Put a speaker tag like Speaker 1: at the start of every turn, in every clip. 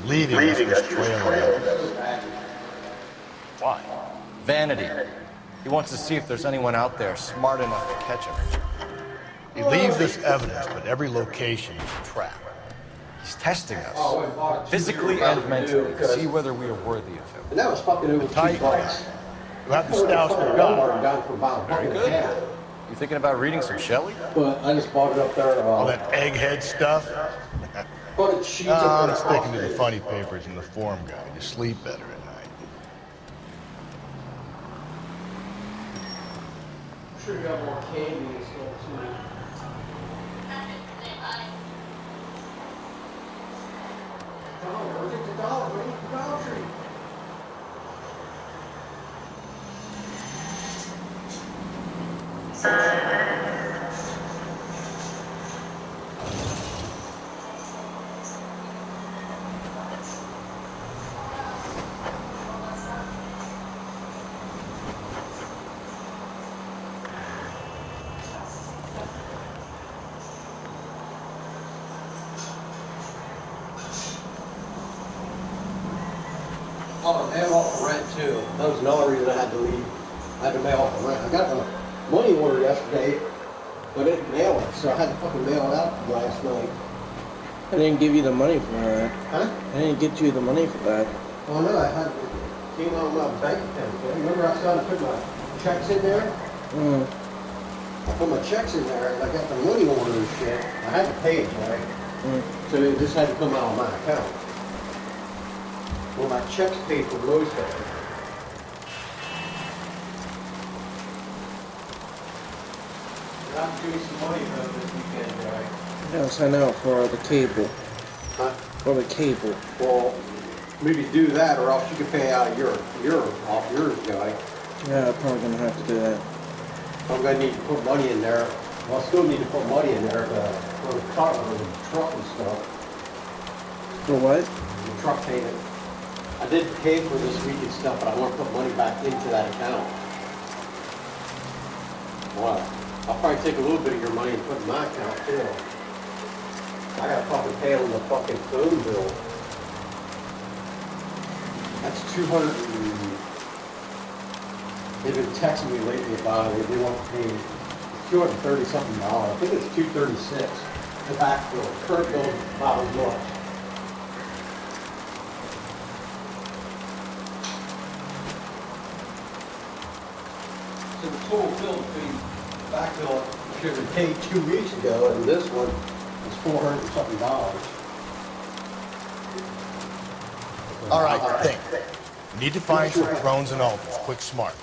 Speaker 1: leaving us this trail of
Speaker 2: Why? Vanity. He wants to see if there's anyone out there smart enough to catch him.
Speaker 1: He leaves us evidence, but every location is a trap.
Speaker 2: He's testing us, physically and mentally, to see whether we are worthy of him.
Speaker 3: And that was fucking over
Speaker 1: Tight.
Speaker 3: $2.
Speaker 1: You have the stouts for God.
Speaker 3: Down for about a buck and a half.
Speaker 2: You thinking about reading some Shelley?
Speaker 3: But I just bought it up there.
Speaker 1: All that egghead stuff.
Speaker 3: Bought it cheap
Speaker 1: I'm
Speaker 3: up there.
Speaker 1: sticking to the funny papers and the form guide. You sleep better at night.
Speaker 3: I'm sure you got more candy and stuff too. We'll get the dollar. We'll eat the Dollar Tree. Oh, mail off the rent too. That was another reason I had to leave. I had to mail off the rent. I got the money order yesterday, but I didn't mail it, so I had to fucking mail it out last night.
Speaker 4: I didn't give you the money for that.
Speaker 3: Huh?
Speaker 4: I didn't get you the money for that.
Speaker 3: Oh no, I had it came out of my bank account. Remember I started to put my checks in there? I put my checks in there and I got the money order and shit. I had to pay it, right? So it just had to come out of my account. Well, my checks paid for Rose Day. I'm doing some money from this weekend, right?
Speaker 4: Yes, I know, for the cable.
Speaker 3: Huh?
Speaker 4: For the cable.
Speaker 3: Well, maybe do that, or else you can pay out of your off yours, guy.
Speaker 4: Yeah, I'm probably gonna have to do that.
Speaker 3: I'm gonna need to put money in there. Well, I still need to put money in there for the car, for the truck and stuff.
Speaker 4: For what?
Speaker 3: The truck payment. I did pay for this week and stuff, but I want to put money back into that account. What? I'll probably take a little bit of your money and put it in my account too. I gotta fucking pay on the fucking phone bill. That's 200. They've been texting me lately about it. They want to pay $230 something. I think it's $236. The back bill. Current bill is about as much. So the total bill between the back bill should have been paid 2 weeks ago, and this one is $400 and something.
Speaker 1: All right, think. You need to find some thrones and altars. Quick, smart.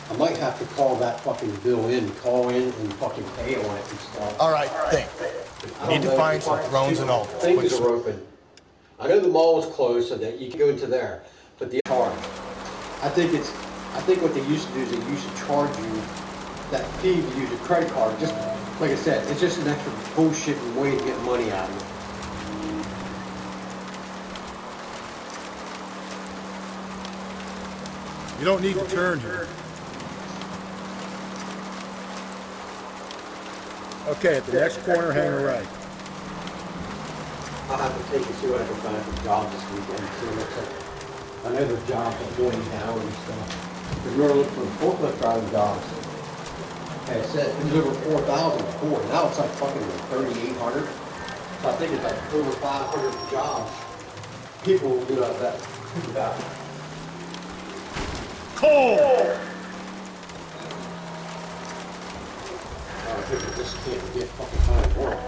Speaker 3: I might have to call that fucking bill in, call in and fucking pay on it and stuff.
Speaker 1: All right, think. You need to find some thrones and altars. Quick,
Speaker 3: Things are open. I know the mall is closed, so that you can go into there, but the charge. I think what they used to do is they used to charge you that fee to use a credit card. Just like I said, it's just an extra bullshit way to get money out of it.
Speaker 1: You don't need to turn here. Okay, at the next corner, hang a right.
Speaker 3: I'll have to take and see what I can find for jobs this weekend. See what looks like. I know the jobs are going down and stuff. Because we were looking for forklift driving jobs. Like I said, it was over 4,000 before. Now it's like fucking 3,800. So I think it's like over 500 jobs. People will do that.
Speaker 1: Cold!
Speaker 3: People just can't get fucking find work.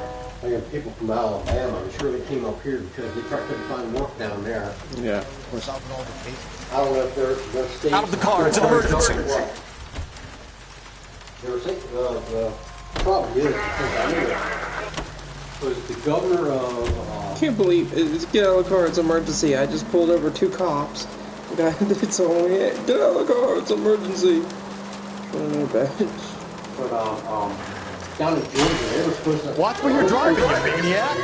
Speaker 3: I got people from Alabama and surely came up here because they couldn't find work down there.
Speaker 4: Yeah.
Speaker 3: I don't know if they're states.
Speaker 2: Out of the car, it's an emergency.
Speaker 3: The problem is, because I knew it was the governor of...
Speaker 4: Can't believe it. Get out of the car, it's emergency. I just pulled over 2 cops. It's only it. Get out of the car, it's emergency. Put in their badge.
Speaker 3: But, down in Georgia, they were supposed to...
Speaker 1: Watch where you're driving, you maniac!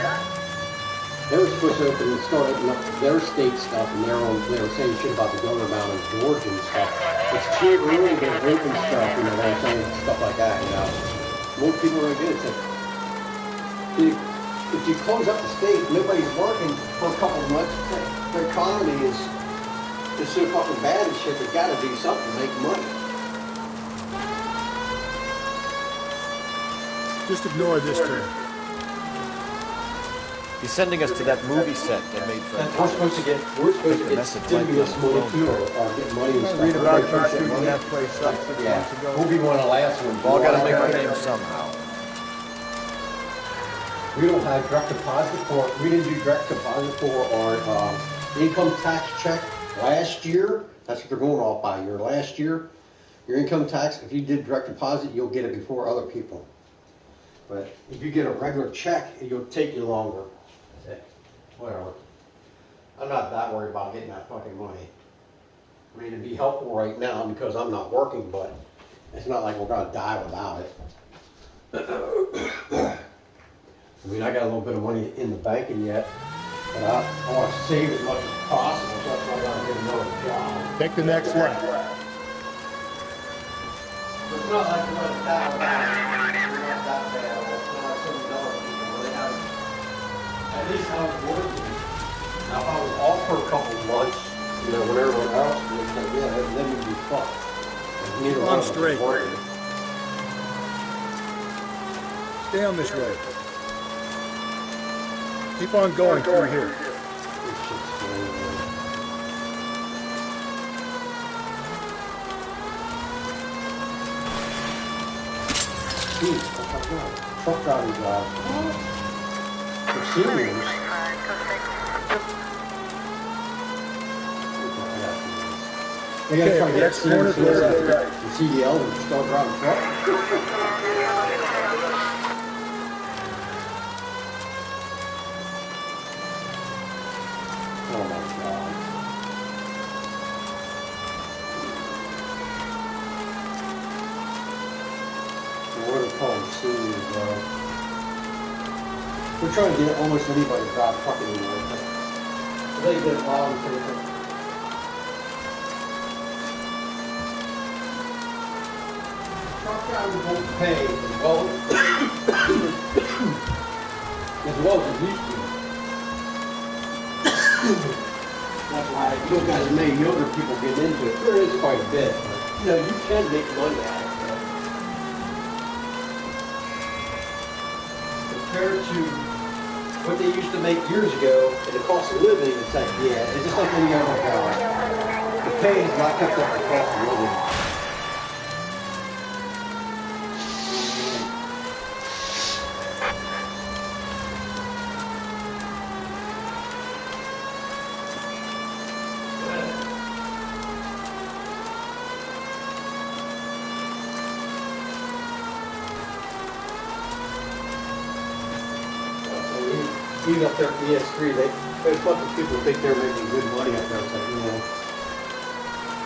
Speaker 3: They were supposed to open and start opening up their state stuff, and they were saying shit about the governor down in Georgia and stuff. It's cheap, really, they're open stuff, you know, they're saying stuff like that, you know. More people are going to get it. if you close up the state, nobody's working for a couple of months. The economy is so fucking bad and shit. They gotta do something to make money.
Speaker 1: Just ignore this turn.
Speaker 2: He's sending us to that movie set they made for
Speaker 3: And we're supposed to get stimulus money too, or get money and stuff.
Speaker 1: Read about
Speaker 3: Everybody
Speaker 1: you
Speaker 3: thinks
Speaker 1: shooting
Speaker 3: money.
Speaker 1: that place up 6
Speaker 3: Yeah,
Speaker 1: months ago.
Speaker 3: we'll be one of the last ones.
Speaker 2: We've all got to make our name somehow.
Speaker 3: We don't have direct deposit for, we didn't do direct deposit for our income tax check last year. That's what they're going off by your last year. Your income tax, if you did direct deposit, you'll get it before other people. But if you get a regular check, it'll take you longer. Whatever. I'm not that worried about getting that fucking money. I mean, it'd be helpful right now because I'm not working, but it's not like we're gonna die without it. I mean, I got a little bit of money in the banking yet, but I want to save as much as possible, so that's why I gotta get another job.
Speaker 1: Take the next left.
Speaker 3: It's not like we're gonna die without it. We're not that bad, or it's not like some of the other people where they have, at least I was working. Now, if I was off for a couple of months, you know, when everyone else was like, yeah, then we'd be fucked. Neither one of us was
Speaker 1: straight.
Speaker 3: working.
Speaker 1: Stay on this road. Keep on going through here.
Speaker 3: This shit's scary, man. Dude, oh my God. Truck driving job. For seniors. They gotta try to get
Speaker 1: next corner,
Speaker 3: seniors
Speaker 1: go
Speaker 3: to
Speaker 1: right.
Speaker 3: see the elder and start driving truck. Oh my God. What are they calling seniors, bro? We're trying to get almost anybody to drive truck anymore. They get it loud and everything. Truck drivers won't pay as well as it used to. That's why you don't got as many younger people getting into it. There is quite a bit. But, you know, you can make money out of it. Compared to what they used to make years ago and the cost of living, it's like, yeah, it's just like any other job. The pay has not kept up with the cost of living. Even up there at the ES3, there's a bunch of people think they're making good money up there. It's like, you know,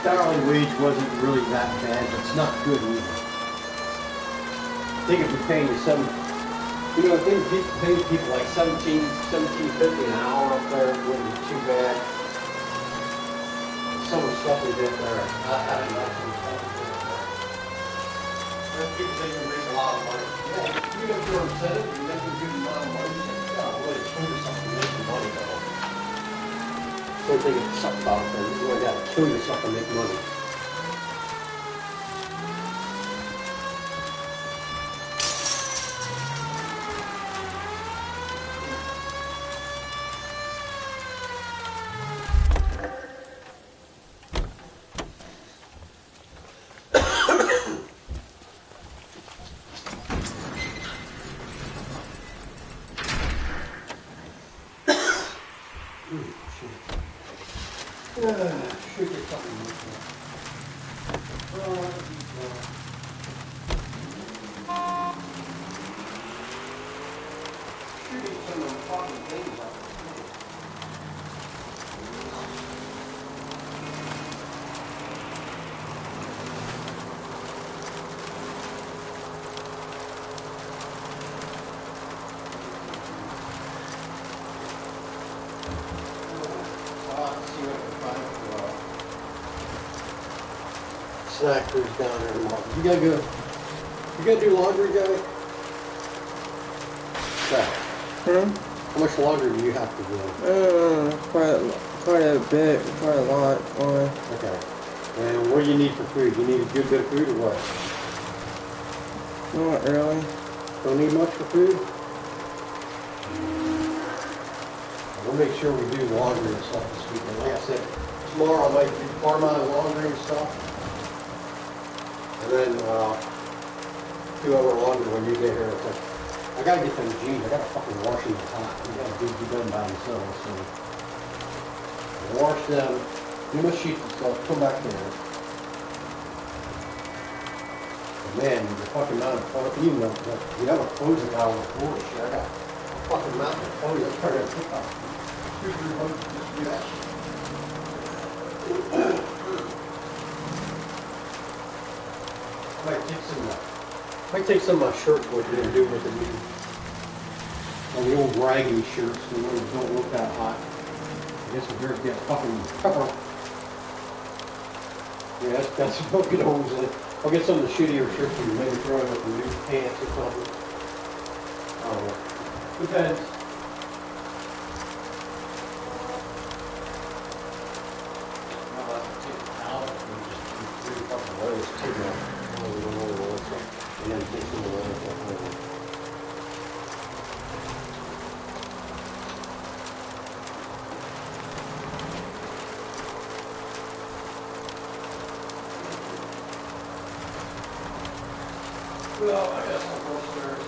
Speaker 3: the hourly wage wasn't really that bad, but it's not good either. I think if you're paying you you know, I think paying people like $17.50 an hour up there wouldn't be too bad. Some of the stuff they did there, I don't know. Most people think you make a lot of money. Yeah, you got your incentive, you make a good amount of money. Kill yourself to make money, though. Don't think it's something about it, you really gotta kill yourself to make money. Should get something like that. Shooting some of the fucking things up. Snack food's down there tomorrow. You gotta go. You gotta do laundry, guy? How much longer do you have to go?
Speaker 4: Quite a bit, quite a lot. Why?
Speaker 3: Okay. And what do you need for food? You need a good bit of food or what?
Speaker 4: Not really.
Speaker 3: Don't need much for food? We'll make sure we do laundry and stuff this weekend. Like I said, tomorrow I might do part of my laundry and stuff. And then do other laundry when you get here. I gotta get them jeans. I gotta fucking wash them hot. You gotta be done by themselves. So wash them, do my sheets and stuff, come back there. But man, the fucking amount of clothes, even though you have a clothes that got on the floor, shit, I got a fucking mountain of clothes. I'm trying to pick up 2-3 hundred just to do that shit. Might take some of my shirts with me and do with the new, on the old raggedy shirts, the ones that don't look that hot. I guess we're here to get a fucking pepper. Yeah, that's what good holes in. I'll get some of the shittier shirts and maybe throw in with the new pants or something. I don't know. Depends. And then take some of the other stuff over. Well, I guess I'll go upstairs.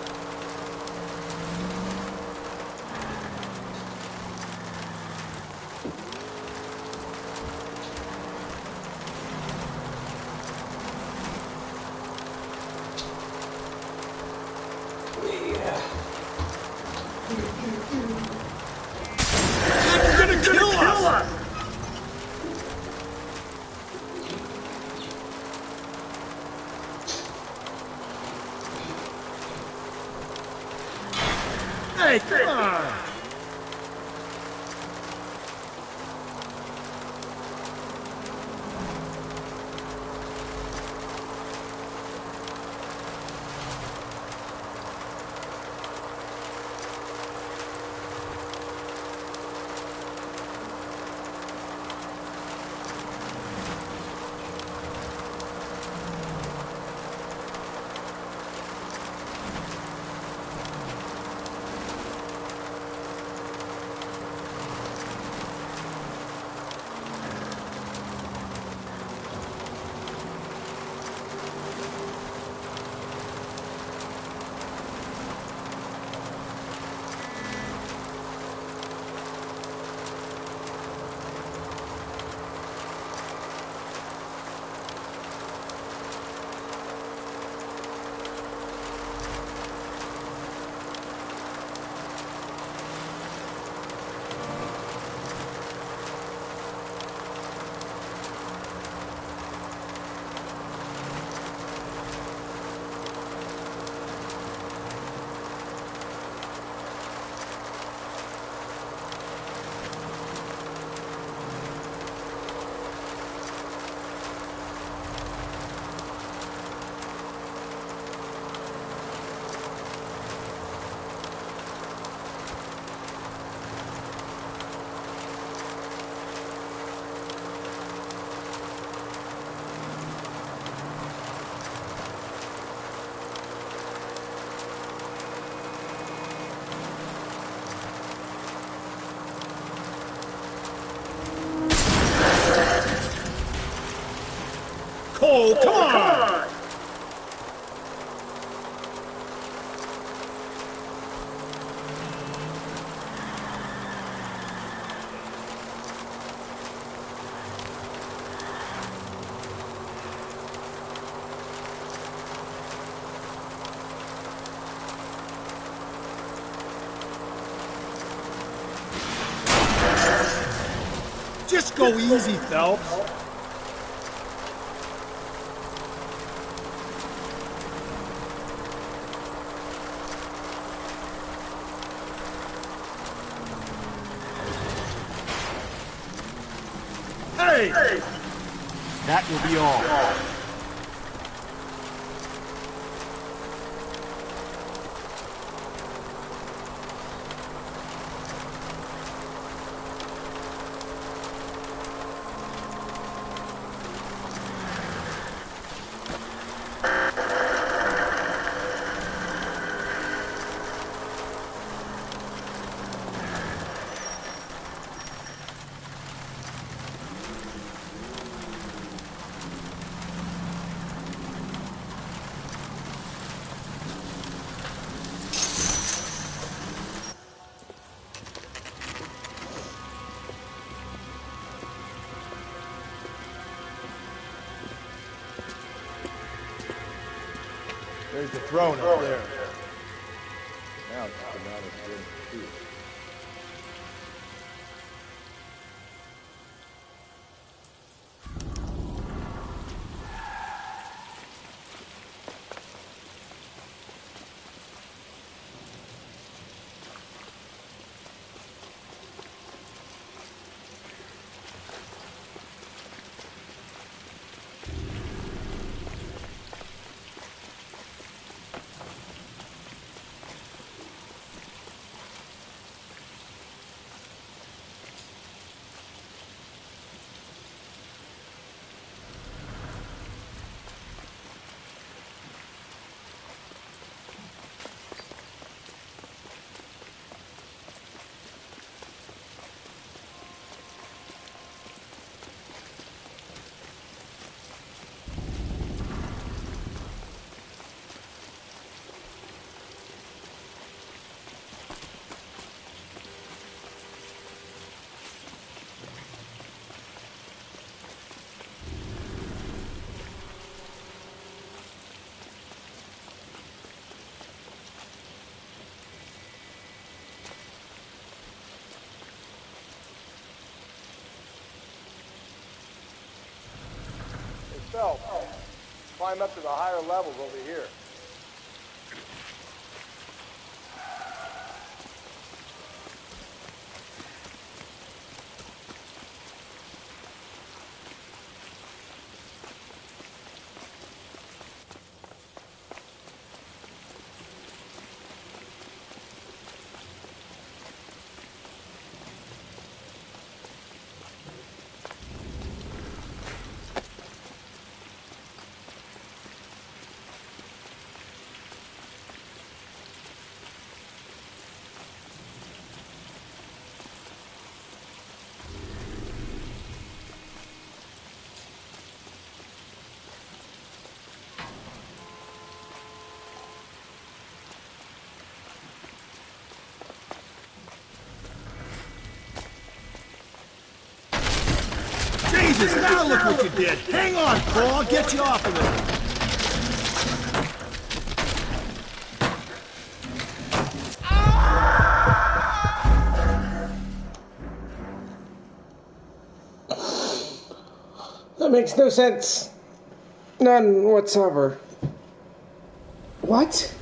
Speaker 1: It's gonna kill us! Hey, come on! Cole, come on! Just go easy, Phelps. Hey! That will be all. There's the throne up there.
Speaker 2: Now it's just a matter of getting to it.
Speaker 1: Phelps, climb up to the higher levels over here.
Speaker 5: Jesus, now look what you did! Hang on, Paul, I'll get you off of there!
Speaker 4: That makes no sense. None whatsoever. What?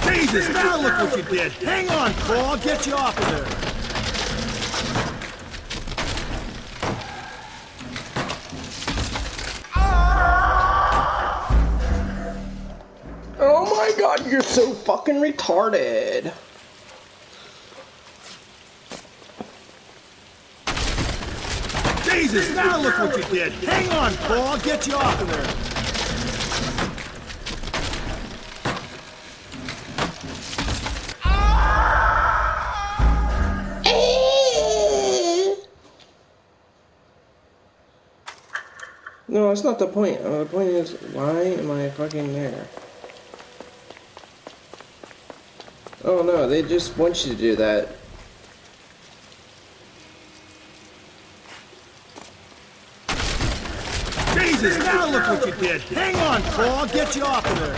Speaker 5: Jesus, now look what you did! Hang on, Paul, I'll get you off of there!
Speaker 4: Oh my god, you're so fucking retarded.
Speaker 5: Jesus, now look what you did! Hang on, Paul, I'll get you off of there!
Speaker 4: No, that's not the point. The point is, why am I fucking there? Oh no, they just want you to do that.
Speaker 5: Jesus, now look what you did! Hang on, Paul, I'll get you off of there!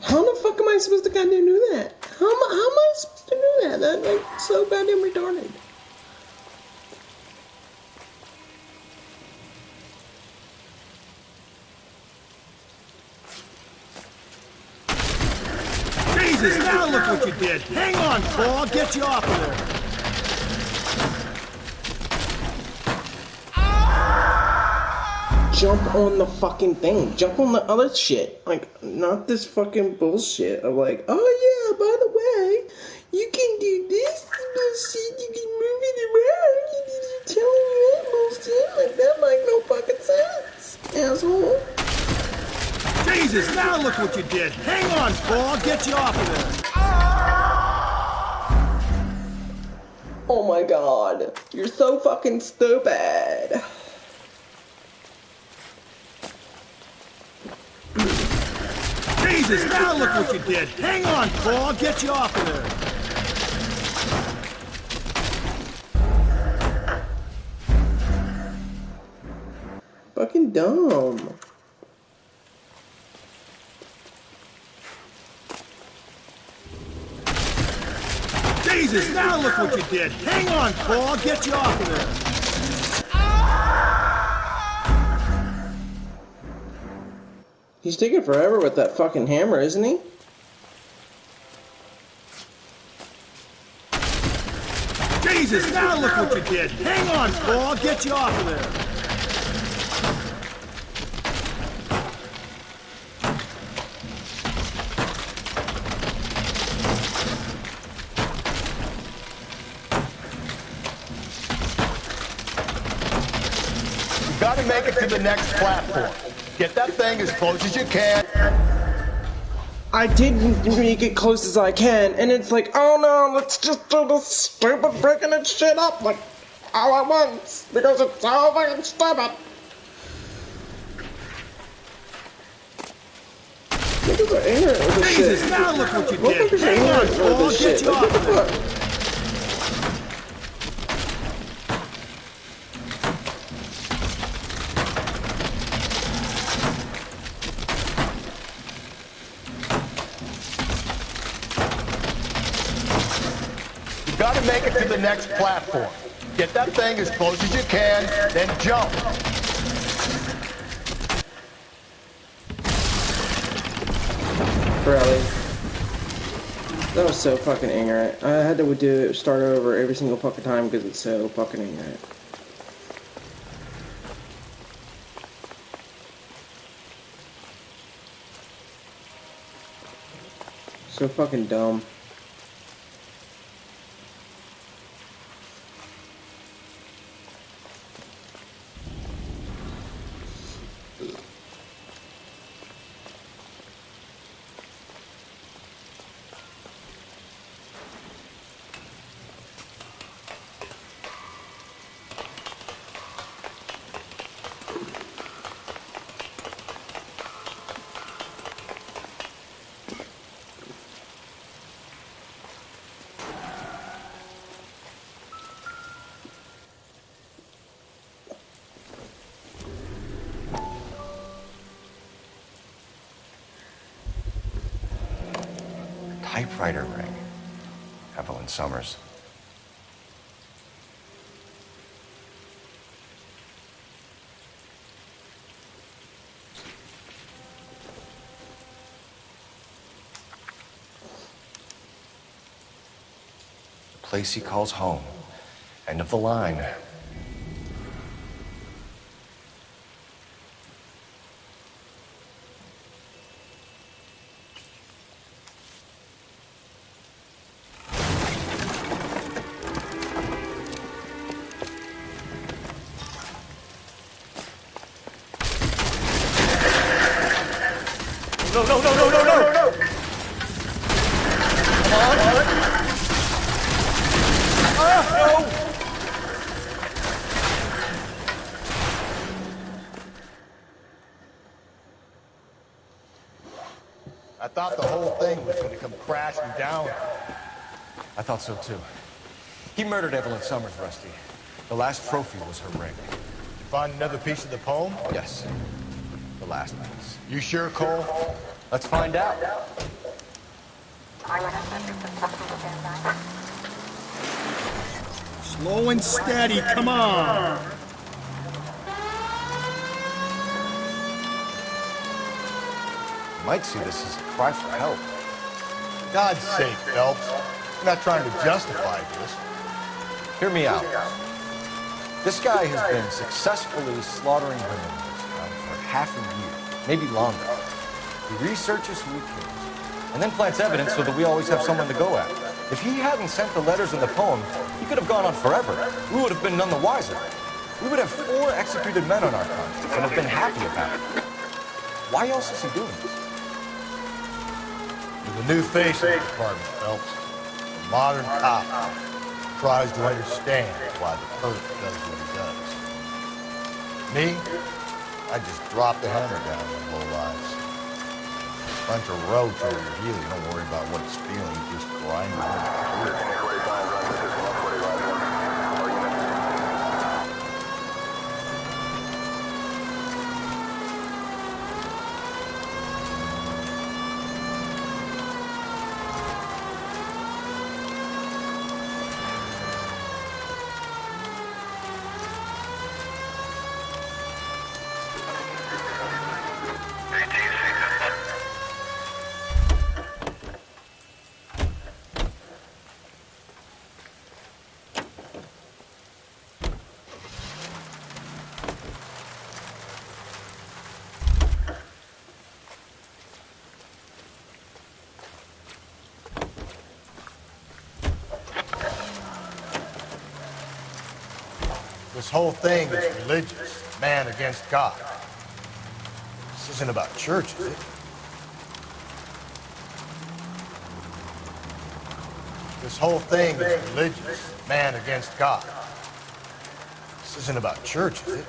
Speaker 4: How the fuck am I supposed to goddamn do that? How am I supposed to do that? That's like so goddamn retarded.
Speaker 5: Jesus, now look what you did! Hang on, Paul, I'll get you off of there!
Speaker 4: Jump on the fucking thing. Jump on the other shit. Like, not this fucking bullshit of like, oh yeah, by the way, you can do this bullshit, you can move it around, you tell me that bullshit, like that make no fucking sense, asshole.
Speaker 5: Jesus, now look what you did! Hang on, Paul, I'll get you off of there!
Speaker 4: Oh my god, you're so fucking stupid.
Speaker 5: Jesus, now look what you did. Hang on, Paul. I'll get you off of there.
Speaker 4: Fucking dumb.
Speaker 5: Jesus, now look what you did. Hang on, Paul. I'll get you off of there.
Speaker 4: He's taking forever with that fucking hammer, isn't he?
Speaker 5: Jesus, now look what you did. Hang on, Paul. I'll get you off of there.
Speaker 1: You gotta make it to the next platform. Get that thing as close as you can.
Speaker 4: I did make it close as I can, and it's like, oh no, let's just do this stupid breaking it shit up, like, all at once, because it's so fucking stupid. Niggas are ignorant with this shit.
Speaker 5: Jesus, now look what you did.
Speaker 4: Motherfuckers are
Speaker 5: Hang on,
Speaker 4: ignorant
Speaker 5: Paul.
Speaker 4: with
Speaker 5: I'll
Speaker 4: this
Speaker 5: get
Speaker 4: shit.
Speaker 5: you
Speaker 4: Like,
Speaker 5: off
Speaker 4: what
Speaker 5: of
Speaker 4: the
Speaker 5: there.
Speaker 4: fuck?
Speaker 1: You gotta make it to the next platform. Get that thing as close as you can, then jump.
Speaker 4: Really? That was so fucking ignorant. I had to do it, start over every single fucking time because it's so fucking ignorant. So fucking dumb.
Speaker 2: Typewriter ring. Evelyn Summers. The place he calls home. End of the line. No, no, no, no, no, no, no! Come on! No!
Speaker 1: I thought the whole thing was gonna come crashing down.
Speaker 2: I thought so too. He murdered Evelyn Summers, Rusty. The last trophy was her ring.
Speaker 1: You find another piece of the poem?
Speaker 2: Yes. The last piece.
Speaker 1: You sure, Cole?
Speaker 2: Let's find out.
Speaker 5: Slow and steady, come on.
Speaker 2: You might see this as a cry for help.
Speaker 1: For God's sake, Phelps. I'm not trying to justify this.
Speaker 2: Hear me out. This guy has been successfully slaughtering women in this town for half a year, maybe longer. He researches who he kills, and then plants evidence so that we always have someone to go at. If he hadn't sent the letters in the poem, he could have gone on forever. We would have been none the wiser. We would have 4 executed men on our conscience and have been happy about it. Why else is he doing this?
Speaker 1: You're the new face of the department, Phelps. A modern cop who tries to understand why the perp does what he does. Me? I just drop the hammer down on low lives. Bunch of roach over your heel. You don't worry about what it's feeling. You just grind it in. This whole thing is religious, man against God. This isn't about church, is it? This whole thing is religious, man against God. This isn't about church, is it?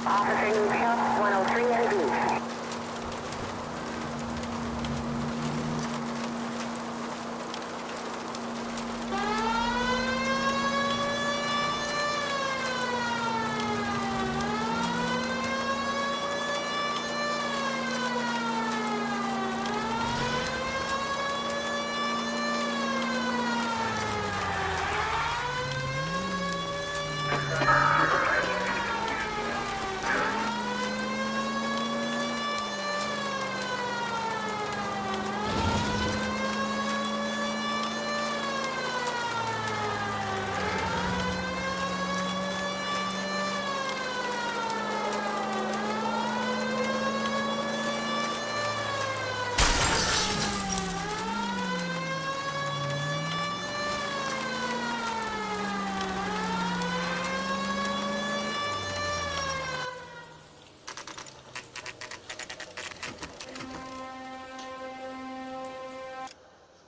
Speaker 6: Officer needs help, 103 NV.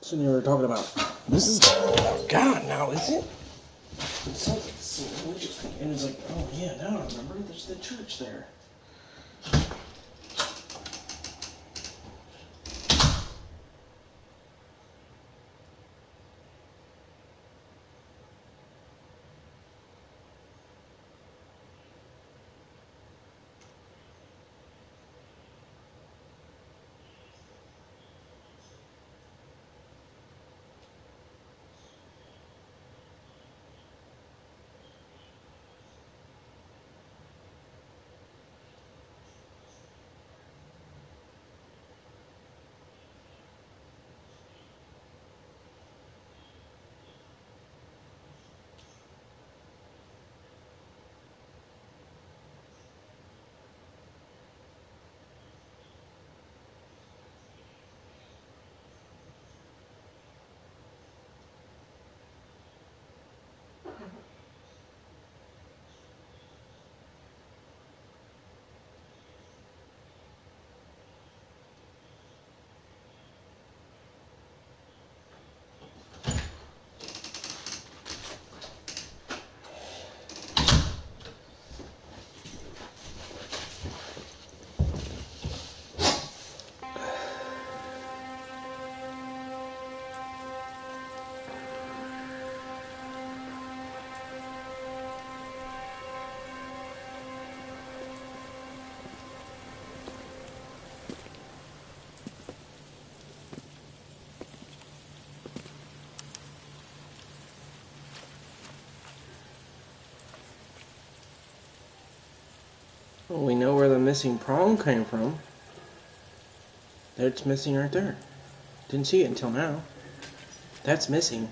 Speaker 4: So you were talking about, this is God now, is it? It sounds like some religious thing. And it's like, oh yeah, now I remember, there's the church there. Well, we know where the missing prong came from. It's missing right there. Didn't see it until now. That's missing.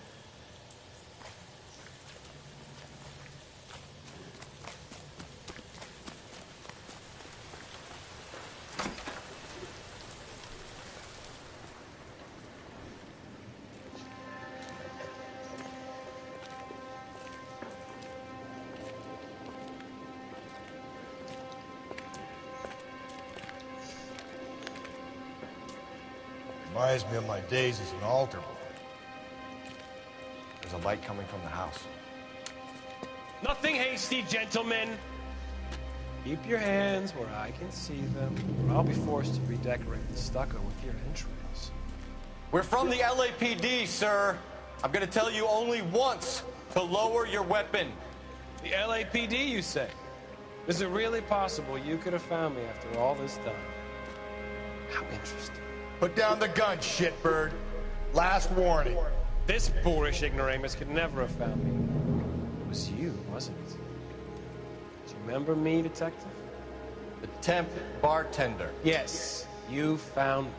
Speaker 1: Reminds me of my days as an altar boy.
Speaker 2: There's a light coming from the house.
Speaker 7: Nothing hasty, gentlemen. Keep your hands where I can see them, or I'll be forced to redecorate the stucco with your entrails.
Speaker 2: We're from the LAPD, sir. I'm gonna tell you only once to lower your weapon.
Speaker 7: The LAPD, you say? Is it really possible you could have found me after all this time? How interesting.
Speaker 1: Put down the gun, shitbird. Last warning.
Speaker 7: This boorish ignoramus could never have found me. It was you, wasn't it? Do you remember me, detective?
Speaker 2: The temp bartender.
Speaker 7: Yes, you found me.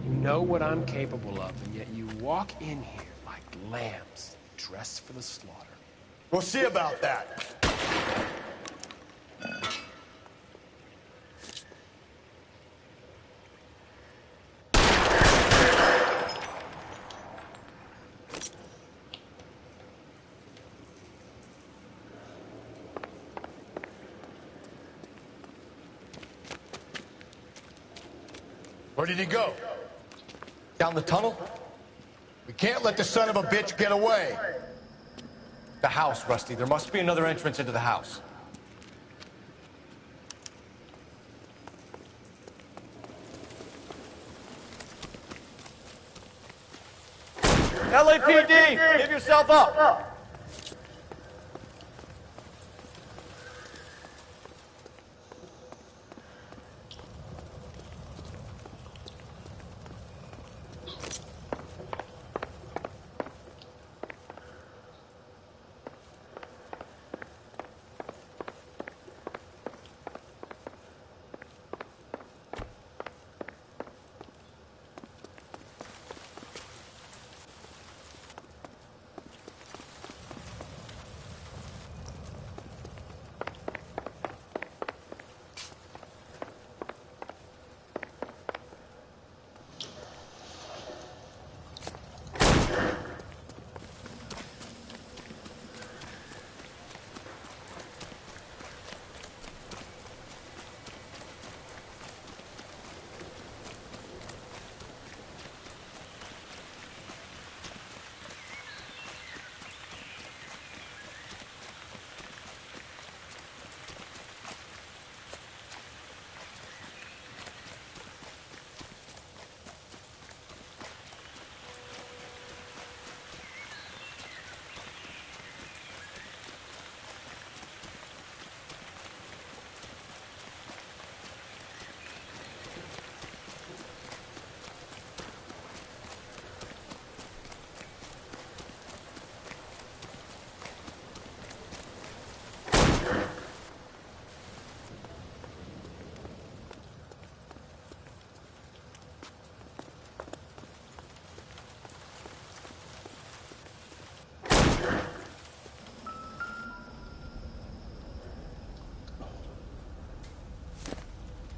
Speaker 7: You know what I'm capable of, and yet you walk in here like lambs dressed for the slaughter.
Speaker 1: We'll see about that. Where did he go?
Speaker 2: Down the tunnel?
Speaker 1: We can't let the son of a bitch get away.
Speaker 2: The house, Rusty. There must be another entrance into the house. LAPD! Give yourself up!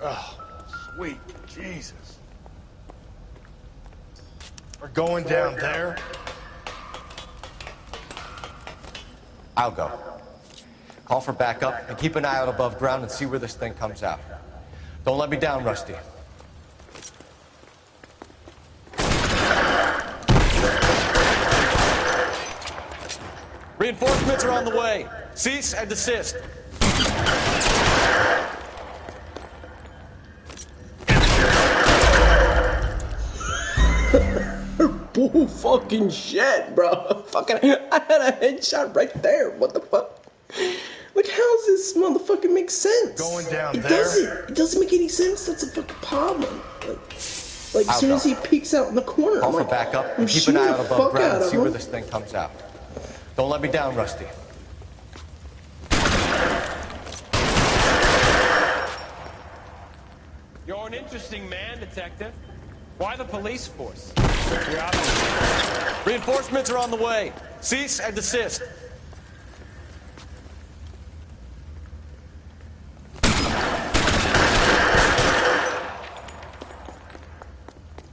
Speaker 1: Oh, sweet Jesus. We're going down there?
Speaker 2: I'll go. Call for backup and keep an eye out above ground and see where this thing comes out. Don't let me down, Rusty. Reinforcements are on the way. Cease and desist.
Speaker 4: Bull fucking shit, bro. Fucking, I had a headshot right there. What the fuck? Like, how does this motherfucker make sense?
Speaker 1: Going down
Speaker 4: it
Speaker 1: there?
Speaker 4: Doesn't. It doesn't make any sense. That's a fucking problem. Like as soon as he peeks out in the corner,
Speaker 2: Call
Speaker 4: I'm
Speaker 2: for
Speaker 4: like,
Speaker 2: backup
Speaker 4: I'm
Speaker 2: and keep an eye
Speaker 4: shooting
Speaker 2: out
Speaker 4: the
Speaker 2: above
Speaker 4: fuck
Speaker 2: ground
Speaker 4: out
Speaker 2: and
Speaker 4: of
Speaker 2: see where
Speaker 4: him.
Speaker 2: this thing comes out. Don't let me down, Rusty.
Speaker 7: interesting man, Detective. Why the police force? You're out of
Speaker 2: Reinforcements are on the way. Cease and desist.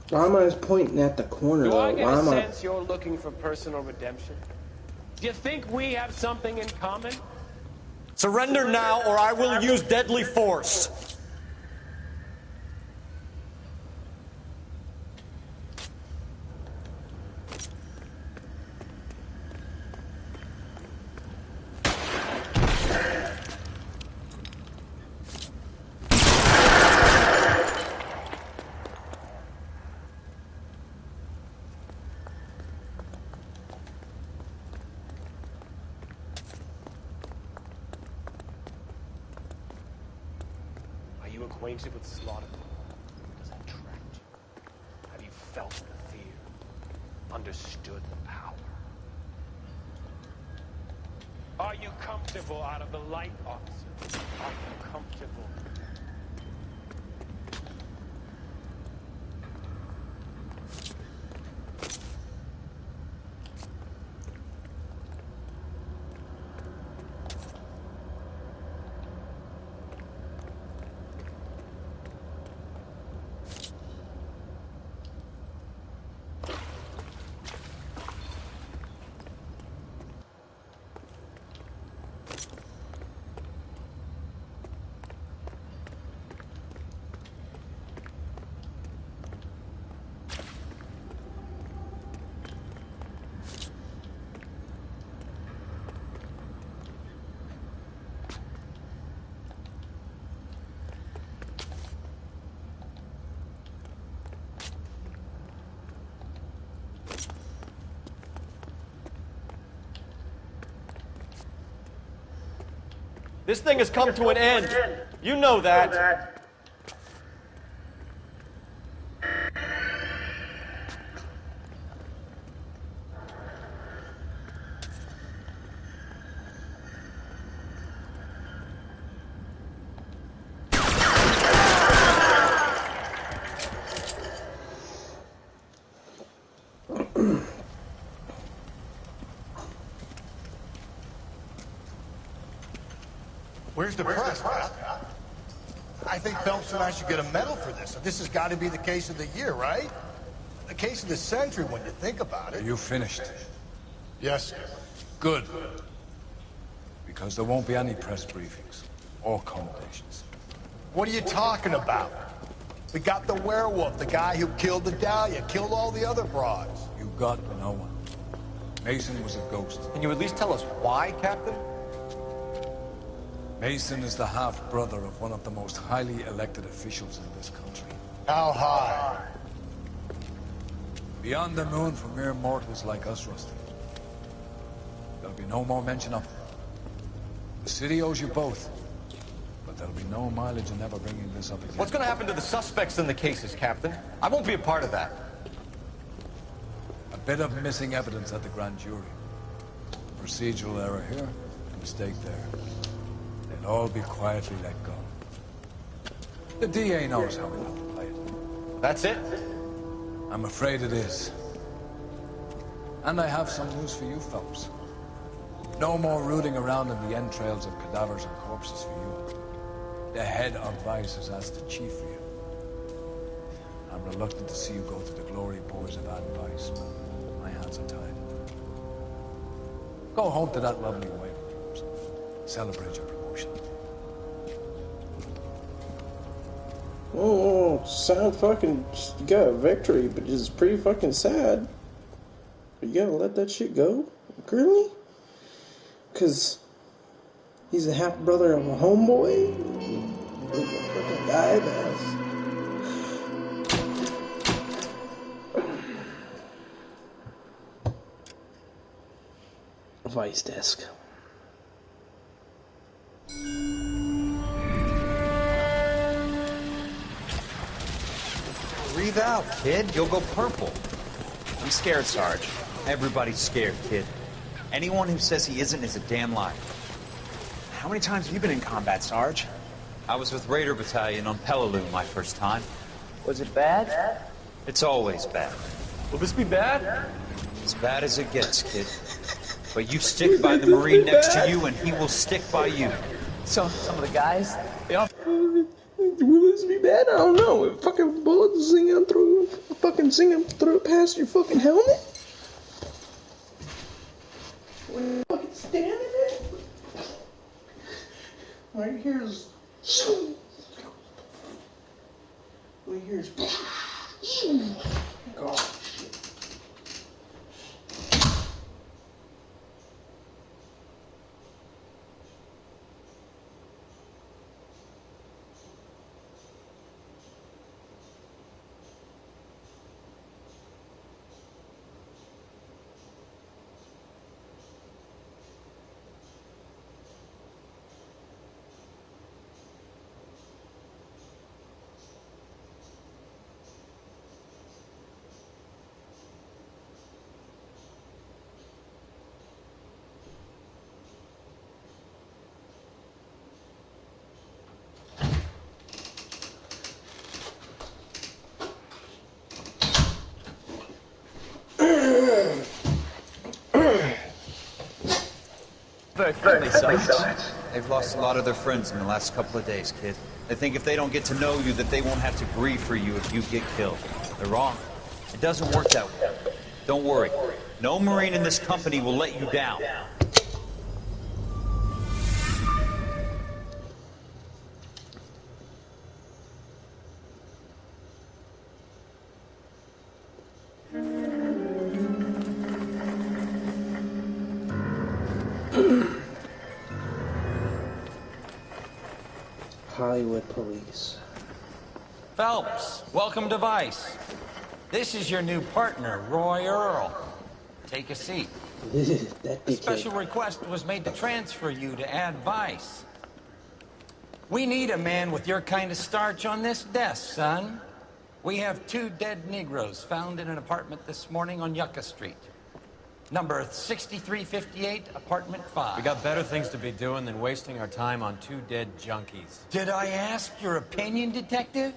Speaker 4: Why am I just pointing at the corner?
Speaker 7: Do I
Speaker 4: though?
Speaker 7: get
Speaker 4: Why
Speaker 7: a
Speaker 4: am I?
Speaker 7: sense you're looking for personal redemption? Do you think we have something in common?
Speaker 2: Surrender now, or I will use deadly force.
Speaker 7: Are you acquainted with slaughter? Does it attract you? Have you felt the fear? Understood the power? Are you comfortable out of the light, officer? Are you comfortable?
Speaker 2: This thing has come to an end. You know that.
Speaker 1: Where's the press, Pat? I think Phelps and I should get a medal for this. This has got to be the case of the year, right? The case of the century when you think about it.
Speaker 8: Are you finished?
Speaker 1: Yes, sir.
Speaker 8: Good. Because there won't be any press briefings or commendations.
Speaker 1: What are you talking about? We got the werewolf, the guy who killed the Dahlia, killed all the other broads.
Speaker 8: You got no one. Mason was a ghost.
Speaker 2: Can you at least tell us why, Captain?
Speaker 8: Mason is the half-brother of one of the most highly elected officials in this country.
Speaker 1: How high?
Speaker 8: Beyond the moon for mere mortals like us, Rusty. There'll be no more mention of it. The city owes you both. But there'll be no mileage in ever bringing this up again.
Speaker 2: What's going to happen to the suspects in the cases, Captain? I won't be a part of that.
Speaker 8: A bit of missing evidence at the grand jury. A procedural error here, a mistake there. They'll all be quietly let go. The DA knows how we have to play it.
Speaker 2: That's it?
Speaker 8: I'm afraid it is. And I have some news for you, Phelps. No more rooting around in the entrails of cadavers and corpses for you. The head of Vice has asked the chief for you. I'm reluctant to see you go to the glory boys of Vice, but my hands are tied. Go home to that lovely wife of yours. Celebrate your promotion.
Speaker 4: Oh, sad fucking, you got a victory, but it's pretty fucking sad. You gotta let that shit go? Really? Cause he's a half brother of a homeboy? Fucking guy that's... Vice desk.
Speaker 9: Breathe out, kid. You'll go purple. I'm scared, Sarge. Everybody's scared, kid. Anyone who says he isn't is a damn liar. How many times have you been in combat, Sarge? I was with Raider Battalion on Peleliu my first time. Was it bad? It's always bad.
Speaker 7: Will this be bad?
Speaker 9: As bad as it gets, kid. But you stick by the Marine next to you, and he will stick by you.
Speaker 10: So, some of the guys, they all...
Speaker 4: Will this be bad? I don't know. If fucking bullets singing through past your fucking helmet? When you're fucking standing there? Right here's... Right here's... God, shit.
Speaker 10: very friendly sides.
Speaker 9: They've lost a lot of their friends in the last couple of days, kid. They think if they don't get to know you, that they won't have to grieve for you if you get killed. They're wrong. It doesn't work that way. Don't worry. No Marine in this company will let you down.
Speaker 4: Hollywood police.
Speaker 11: Phelps, welcome to Vice. This is your new partner, Roy Earl. Take a seat.
Speaker 4: That
Speaker 11: A special request was made to transfer you to add Vice. We need a man with your kind of starch on this desk, son. We have 2 dead Negroes found in an apartment this morning on Yucca Street. Number 6358, apartment 5.
Speaker 7: We got better things to be doing than wasting our time on 2 dead junkies.
Speaker 11: Did I ask your opinion, detective?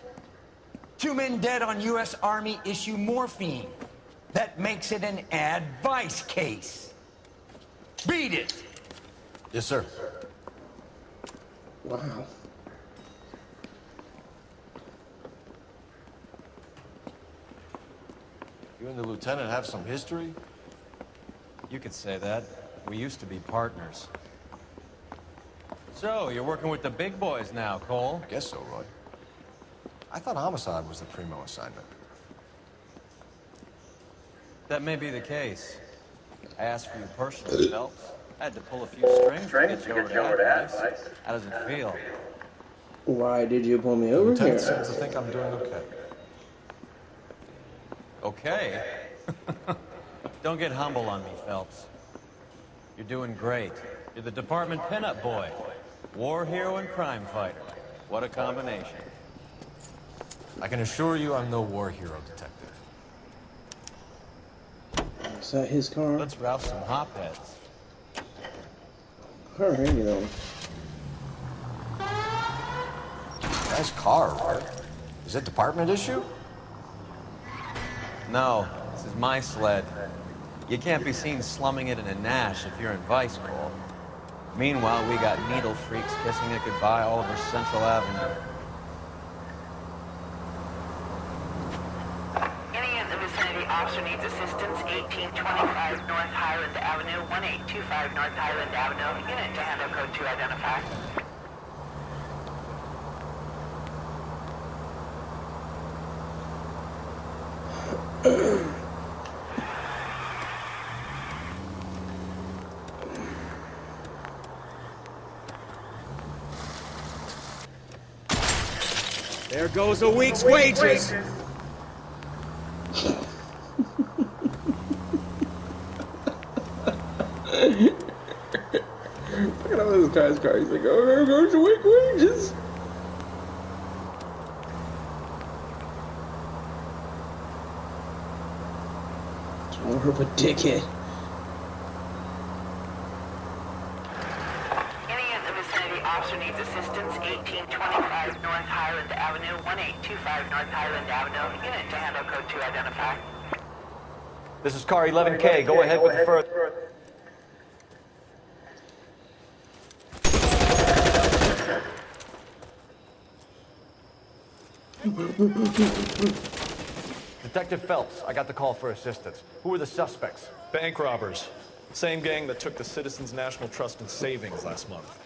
Speaker 11: 2 men dead on U.S. Army issue morphine. That makes it an advice case. Beat it!
Speaker 2: Yes, sir.
Speaker 4: Wow.
Speaker 2: You and the lieutenant have some history?
Speaker 7: You could say that. We used to be partners. So, you're working with the big boys now, Cole?
Speaker 2: I guess so, Roy. I thought homicide was the primo assignment.
Speaker 7: That may be the case. I asked for you personally, Phelps. I had to pull a few strings to get you over to Advice. How does it feel?
Speaker 4: Why did you pull me over here?
Speaker 2: Lieutenant seems to think I'm doing okay.
Speaker 7: Okay? Don't get humble on me, Phelps. You're doing great. You're the department pinup boy. War hero and crime fighter. What a combination.
Speaker 2: I can assure you I'm no war hero, detective.
Speaker 4: Is that his car?
Speaker 7: Let's rouse some hopheads.
Speaker 4: Alright, you know.
Speaker 2: Nice car, Roy. Is it department issue?
Speaker 7: No, this is my sled. You can't be seen slumming it in a Nash if you're in Vice, Cole. Meanwhile, we got needle freaks kissing it goodbye all over Central Avenue.
Speaker 6: Any in the vicinity officer needs assistance, 1825 North Highland Avenue, 1825 North Highland Avenue. Unit to handle code 2 identify.
Speaker 5: There goes a week's wages.
Speaker 4: Look at all this guy's car. He's like, oh, there goes a week's wages. It's more of a dickhead.
Speaker 6: Any in the vicinity officer needs assistance. 1825 North Highland Avenue, 1825 North Highland Avenue. Unit to handle code 2 identify.
Speaker 2: This is car 11K. Go ahead with the first. Detective Phelps, I got the call for assistance. Who are the suspects?
Speaker 12: Bank robbers. Same gang that took the Citizens National Trust and Savings last month.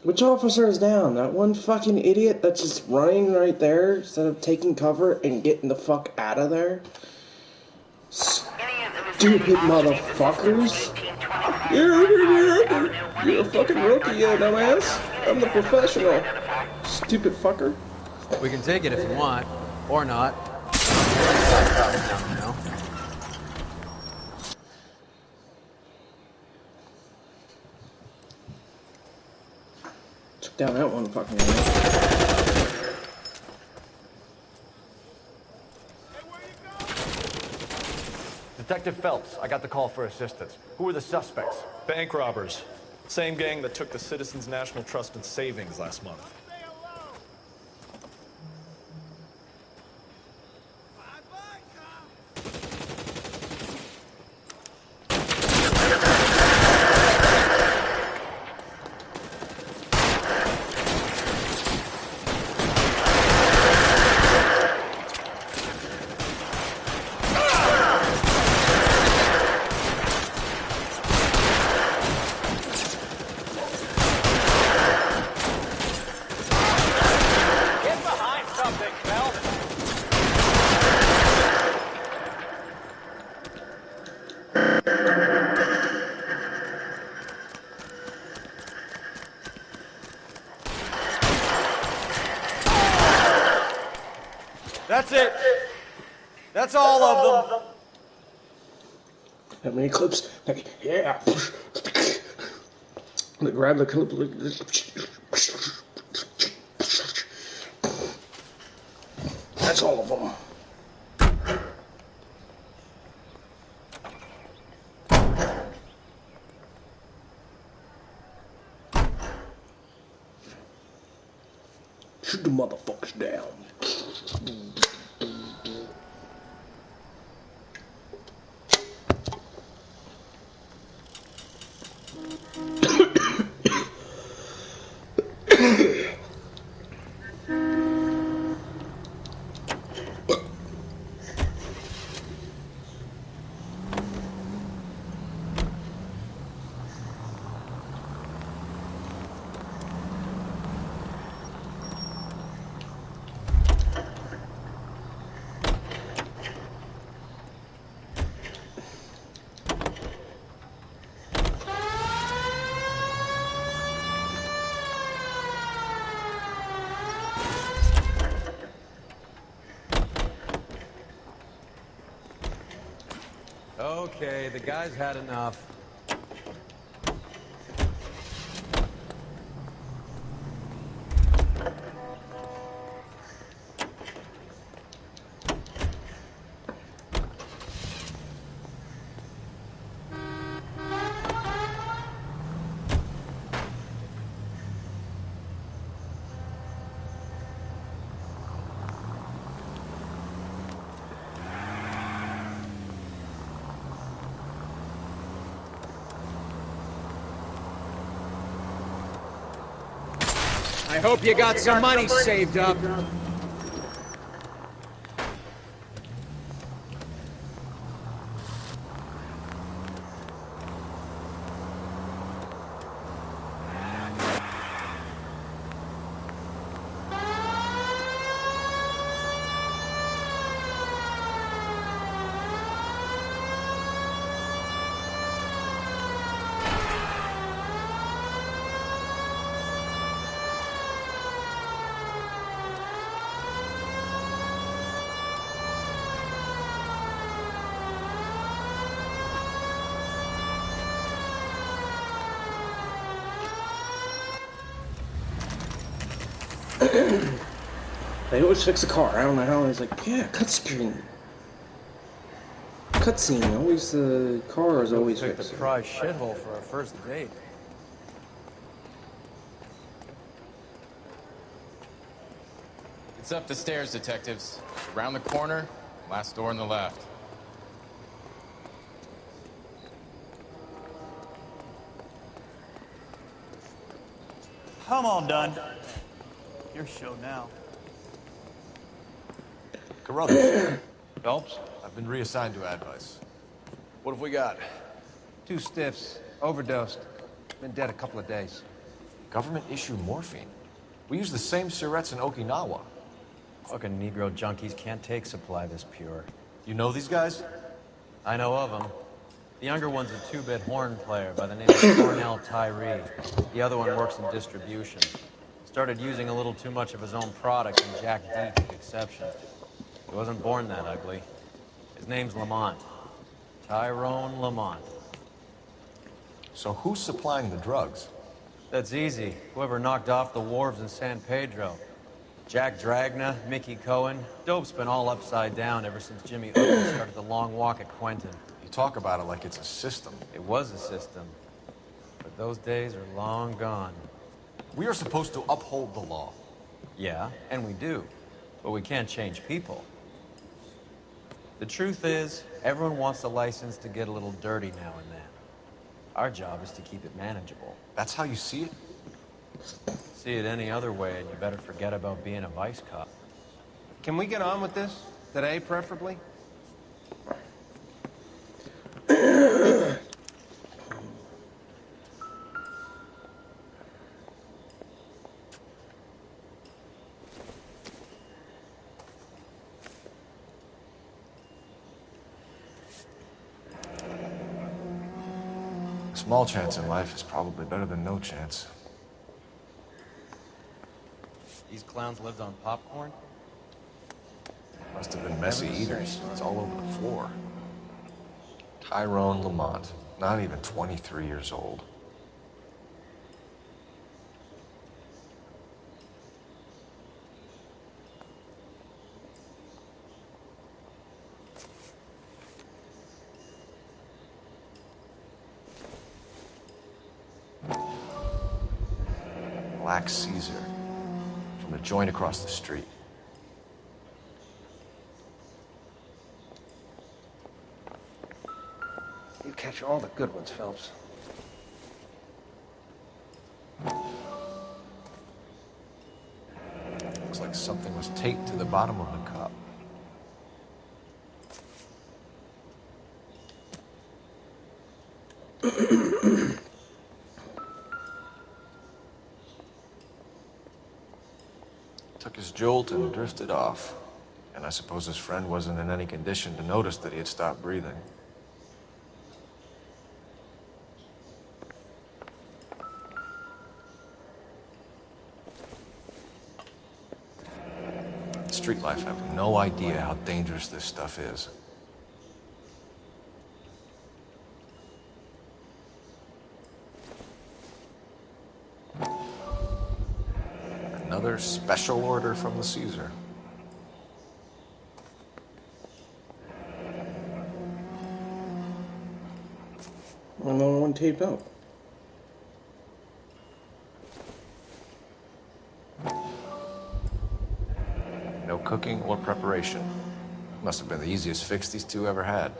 Speaker 4: Which officer is down? That one fucking idiot that's just running right there instead of taking cover and getting the fuck out of there? Stupid motherfuckers! You're a fucking rookie, you dumbass! I'm the professional! Stupid fucker!
Speaker 7: We can take it if you want, or not. You know?
Speaker 4: Took down that one fucking guy.
Speaker 2: Detective Phelps, I got the call for assistance. Who are the suspects?
Speaker 12: Bank robbers. Same gang that took the Citizens National Trust and Savings last month.
Speaker 2: That's it. That's all of them.
Speaker 4: How many clips? Like, yeah. Grab the clip. That's all of them. Shoot the motherfuckers down.
Speaker 7: Okay, the guy's had enough. I hope you got some money saved up.
Speaker 4: They always fix a car. I don't know how. It's like, yeah, cutscene. Cutscene. Always the car is always
Speaker 7: picked
Speaker 4: fixed.
Speaker 7: the prize shithole for our first date.
Speaker 13: It's up the stairs, detectives. Around the corner, last door on the left.
Speaker 14: Come on, Dunn. Your show now.
Speaker 15: Carruthers. Phelps, I've been reassigned to advice. What have we got?
Speaker 2: 2 stiffs, overdosed. Been dead a couple of days. Government issue morphine. We use the same syrettes in Okinawa.
Speaker 7: Fucking Negro junkies can't take supply this pure.
Speaker 15: You know these guys?
Speaker 7: I know of them. The younger one's a 2-bit horn player by the name of Cornell Tyree. The other one works in distribution. Started using a little too much of his own product, and Jack D took exception. He wasn't born that ugly. His name's Lamont. Tyrone Lamont.
Speaker 2: So who's supplying the drugs?
Speaker 7: That's easy. Whoever knocked off the wharves in San Pedro. Jack Dragna, Mickey Cohen. Dope's been all upside down ever since Jimmy Oakley started the long walk at Quentin.
Speaker 2: You talk about it like it's a system.
Speaker 7: It was a system. But those days are long gone.
Speaker 2: We are supposed to uphold the law.
Speaker 7: Yeah, and we do. But we can't change people. The truth is, everyone wants a license to get a little dirty now and then. Our job is to keep it manageable.
Speaker 2: That's how you see it?
Speaker 7: See it any other way, and you better forget about being a vice cop.
Speaker 16: Can we get on with this? Today, preferably?
Speaker 2: A small chance in life is probably better than no chance.
Speaker 7: These clowns lived on popcorn?
Speaker 2: Must have been messy eaters. It's all over the floor. Tyrone Lamont, not even 23 years old. Black Caesar, from the joint across the street.
Speaker 16: You catch all the good ones, Phelps.
Speaker 2: Looks like something was taped to the bottom of the cup. Took his jolt and drifted off. And I suppose his friend wasn't in any condition to notice that he had stopped breathing. Street life have no idea how dangerous this stuff is. Another special order from the Caesar.
Speaker 4: Another one taped out.
Speaker 2: No cooking or preparation. Must have been the easiest fix these two ever had.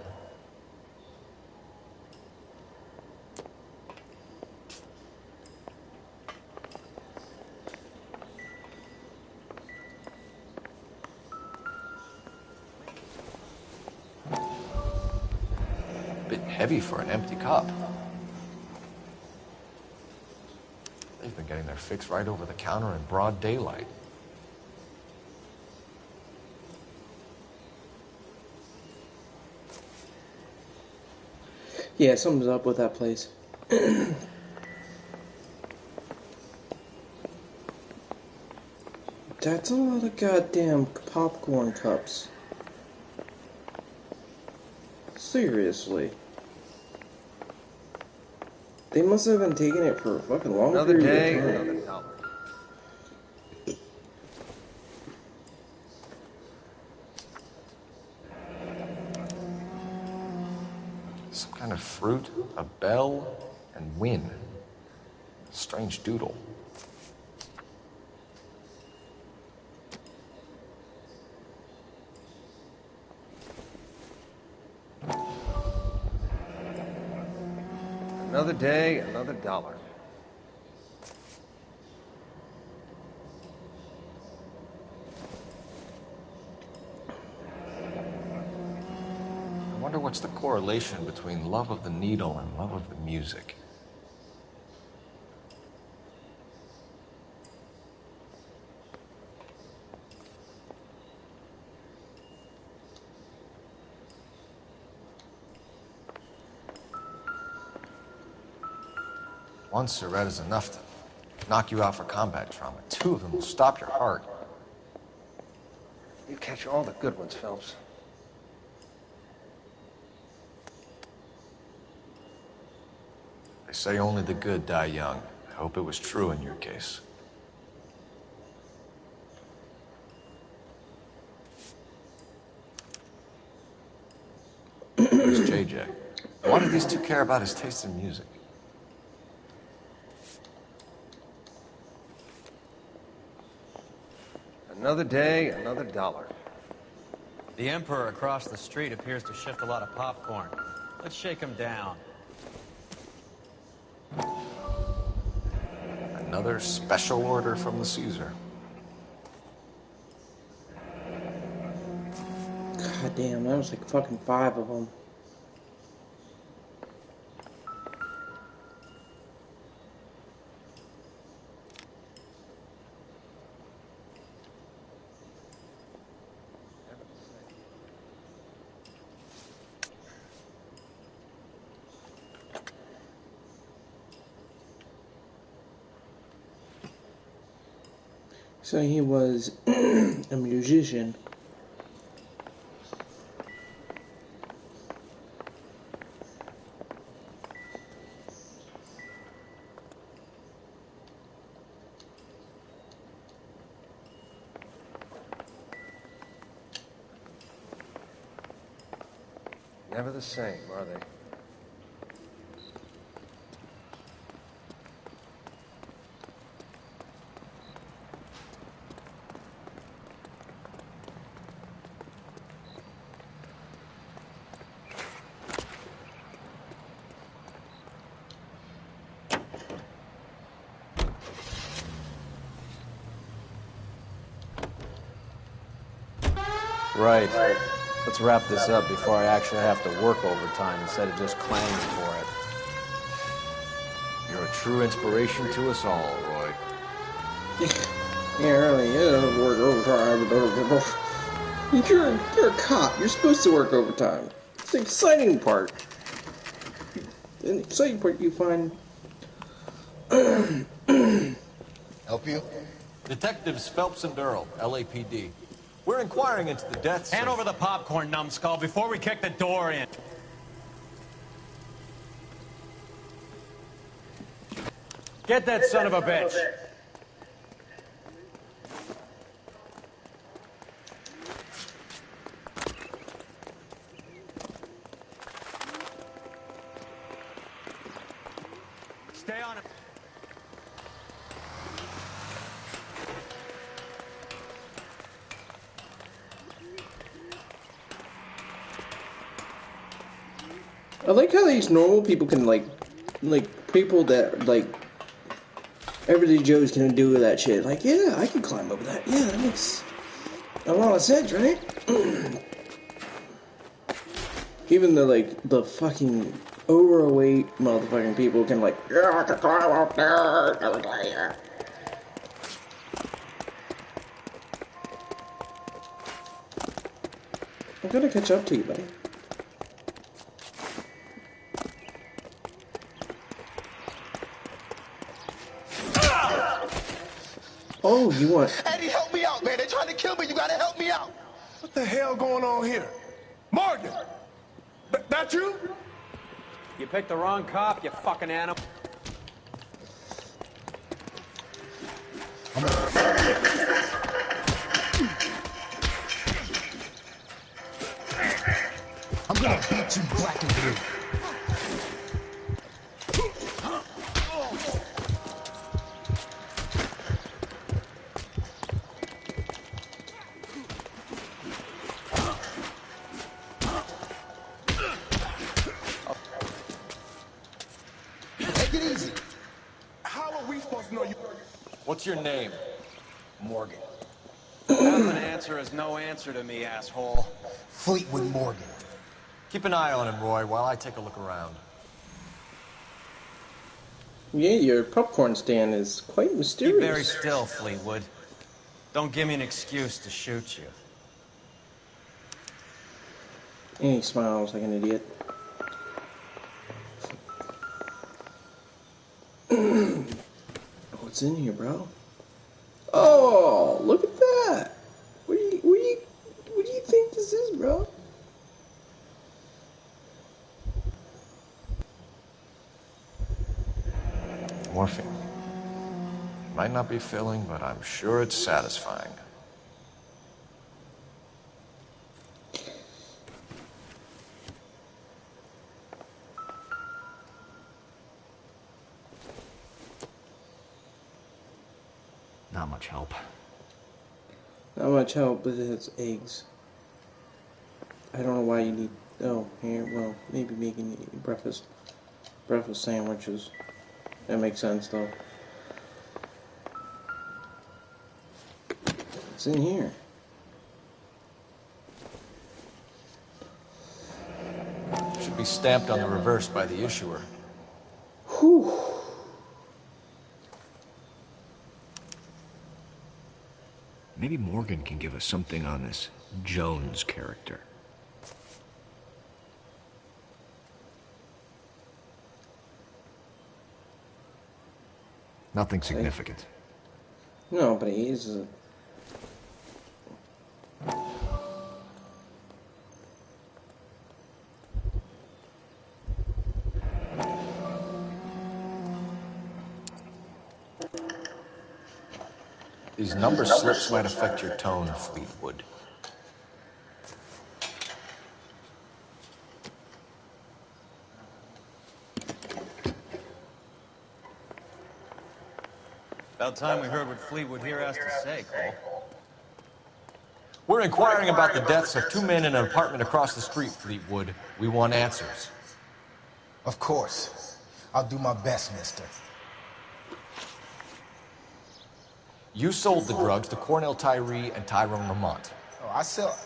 Speaker 2: Bit heavy for an empty cup. They've been getting their fix right over the counter in broad daylight.
Speaker 4: Yeah, something's up with that place. That's a lot of goddamn popcorn cups. Seriously. They must have been taking it for a fucking long
Speaker 16: Another
Speaker 4: period
Speaker 16: day,
Speaker 4: of time.
Speaker 16: another dollar.
Speaker 2: kind of fruit, a bell, and win. Strange doodle.
Speaker 16: Another day, another dollar.
Speaker 2: I wonder what's the correlation between love of the needle and love of the music. One cigarette is enough to knock you out for combat trauma. 2 of them will stop your heart.
Speaker 16: You catch all the good ones, Phelps.
Speaker 2: They say only the good die young. I hope it was true in your case. Where's JJ? Why do these two care about his taste in music?
Speaker 16: Another day, another dollar.
Speaker 7: The Emperor across the street appears to shift a lot of popcorn. Let's shake him down.
Speaker 2: Another special order from the Caesar.
Speaker 4: God damn, that was like fucking 5 of them. So he was a musician.
Speaker 16: Never the same, are they?
Speaker 13: Right. Let's wrap this up before I actually have to work overtime instead of just clanging for it.
Speaker 2: You're a true inspiration to us all, Roy.
Speaker 4: Yeah, really, work overtime. You're a cop. You're supposed to work overtime. It's the exciting part. The exciting part you find.
Speaker 1: Help you?
Speaker 2: Detectives Phelps and Durrell, LAPD. We're inquiring into the deaths.
Speaker 11: Hand over the popcorn, numbskull, before we kick the door in. Get that son of a bitch. Stay on him.
Speaker 4: I like how these normal people can like people that like everyday Joe's gonna do that shit. Like, yeah, I can climb over that. Yeah, that makes a lot of sense, right? Even the fucking overweight motherfucking people can like, yeah, I can climb up there. I'm gonna catch up to you, buddy. Oh, you want...
Speaker 1: Eddie, help me out, man. They're trying to kill me. You gotta help me out.
Speaker 5: What the hell going on here? Morgan! That you?
Speaker 11: You picked the wrong cop, you fucking animal.
Speaker 1: I'm gonna beat you black and blue.
Speaker 2: What's your name?
Speaker 1: Morgan.
Speaker 7: Half an answer is no answer to me, asshole.
Speaker 1: Fleetwood Morgan.
Speaker 2: Keep an eye on him, Roy, while I take a look around.
Speaker 4: Yeah, your popcorn stand is quite mysterious.
Speaker 7: Keep very still, Fleetwood. Don't give me an excuse to shoot you.
Speaker 4: And he smiles like an idiot. What's in here, bro? Oh, look at that! What do you think this is, bro?
Speaker 2: Morphine. Might not be filling, but I'm sure it's satisfying. Not much help.
Speaker 4: Not much help, but it's eggs. I don't know why you need... Oh, here, well, maybe making breakfast sandwiches. That makes sense, though. What's in here?
Speaker 2: Should be stamped on the reverse by the issuer.
Speaker 4: Whew.
Speaker 17: Maybe Morgan can give us something on this Jones character.
Speaker 2: Nothing significant.
Speaker 4: No, but he is a...
Speaker 2: These number slips might affect your tone, Fleetwood.
Speaker 7: About time we heard what Fleetwood here has to say, Cole.
Speaker 2: We're inquiring about the deaths of 2 men in an apartment across the street, Fleetwood. We want answers.
Speaker 1: Of course. I'll do my best, mister.
Speaker 2: You sold the drugs to Cornell Tyree and Tyrone Lamont.
Speaker 1: Oh, I sell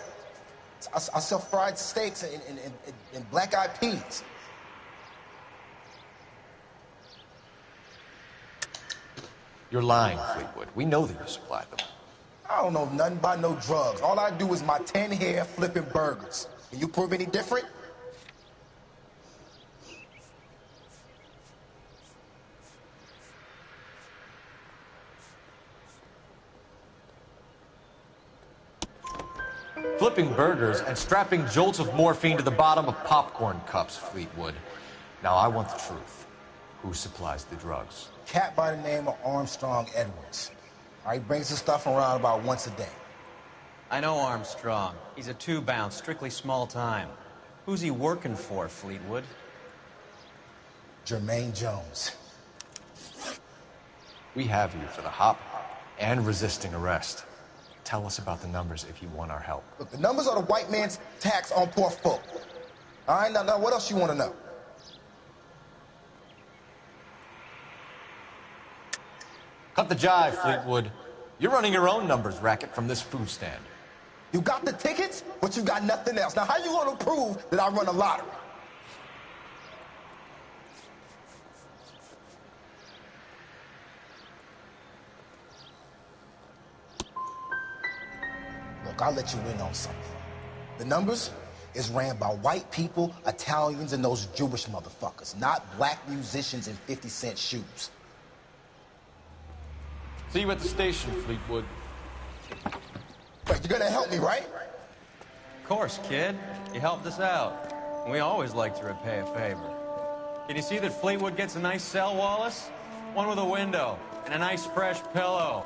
Speaker 1: fried steaks and black-eyed peas.
Speaker 2: You're lying, Fleetwood. We know that you supplied them.
Speaker 1: I don't know nothing about no drugs. All I do is my 10 hair flipping burgers. Can you prove any different?
Speaker 2: Flipping burgers and strapping jolts of morphine to the bottom of popcorn cups, Fleetwood. Now I want the truth. Who supplies the drugs?
Speaker 1: Cat by the name of Armstrong Edwards. He brings the stuff around about once a day.
Speaker 7: I know Armstrong. He's a two-bounce, strictly small time. Who's he working for, Fleetwood?
Speaker 1: Jermaine Jones.
Speaker 2: We have you for the hop and resisting arrest. Tell us about the numbers if you want our help.
Speaker 1: Look, the numbers are the white man's tax on poor folk. All right, now what else you want to know?
Speaker 2: Cut the jive, Fleetwood. You're running your own numbers racket from this food stand.
Speaker 1: You got the tickets, but you got nothing else. Now, how you going to prove that I run a lottery? Look, I'll let you in on something. The numbers is ran by white people, Italians, and those Jewish motherfuckers, not black musicians in 50-cent shoes.
Speaker 2: See you at the station, Fleetwood.
Speaker 1: Wait, you're gonna help me, right?
Speaker 7: Of course, kid. You helped us out. We always like to repay a favor. Can you see that Fleetwood gets a nice cell, Wallace? One with a window and a nice fresh pillow.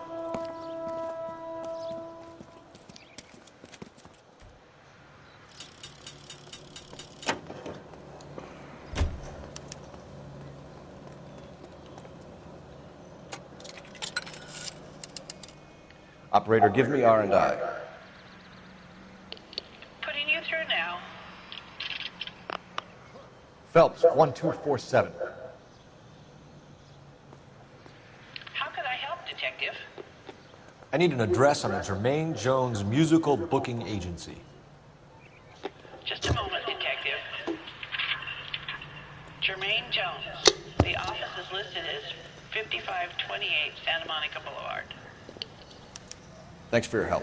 Speaker 2: Operator, give me R&I.
Speaker 6: Putting you through now.
Speaker 2: Phelps, 1247.
Speaker 6: How could I help, Detective?
Speaker 2: I need an address on a Jermaine Jones musical booking agency.
Speaker 6: Just a moment, detective. Jermaine Jones. The office is listed as 5528 Santa Monica Boulevard.
Speaker 2: Thanks for your help.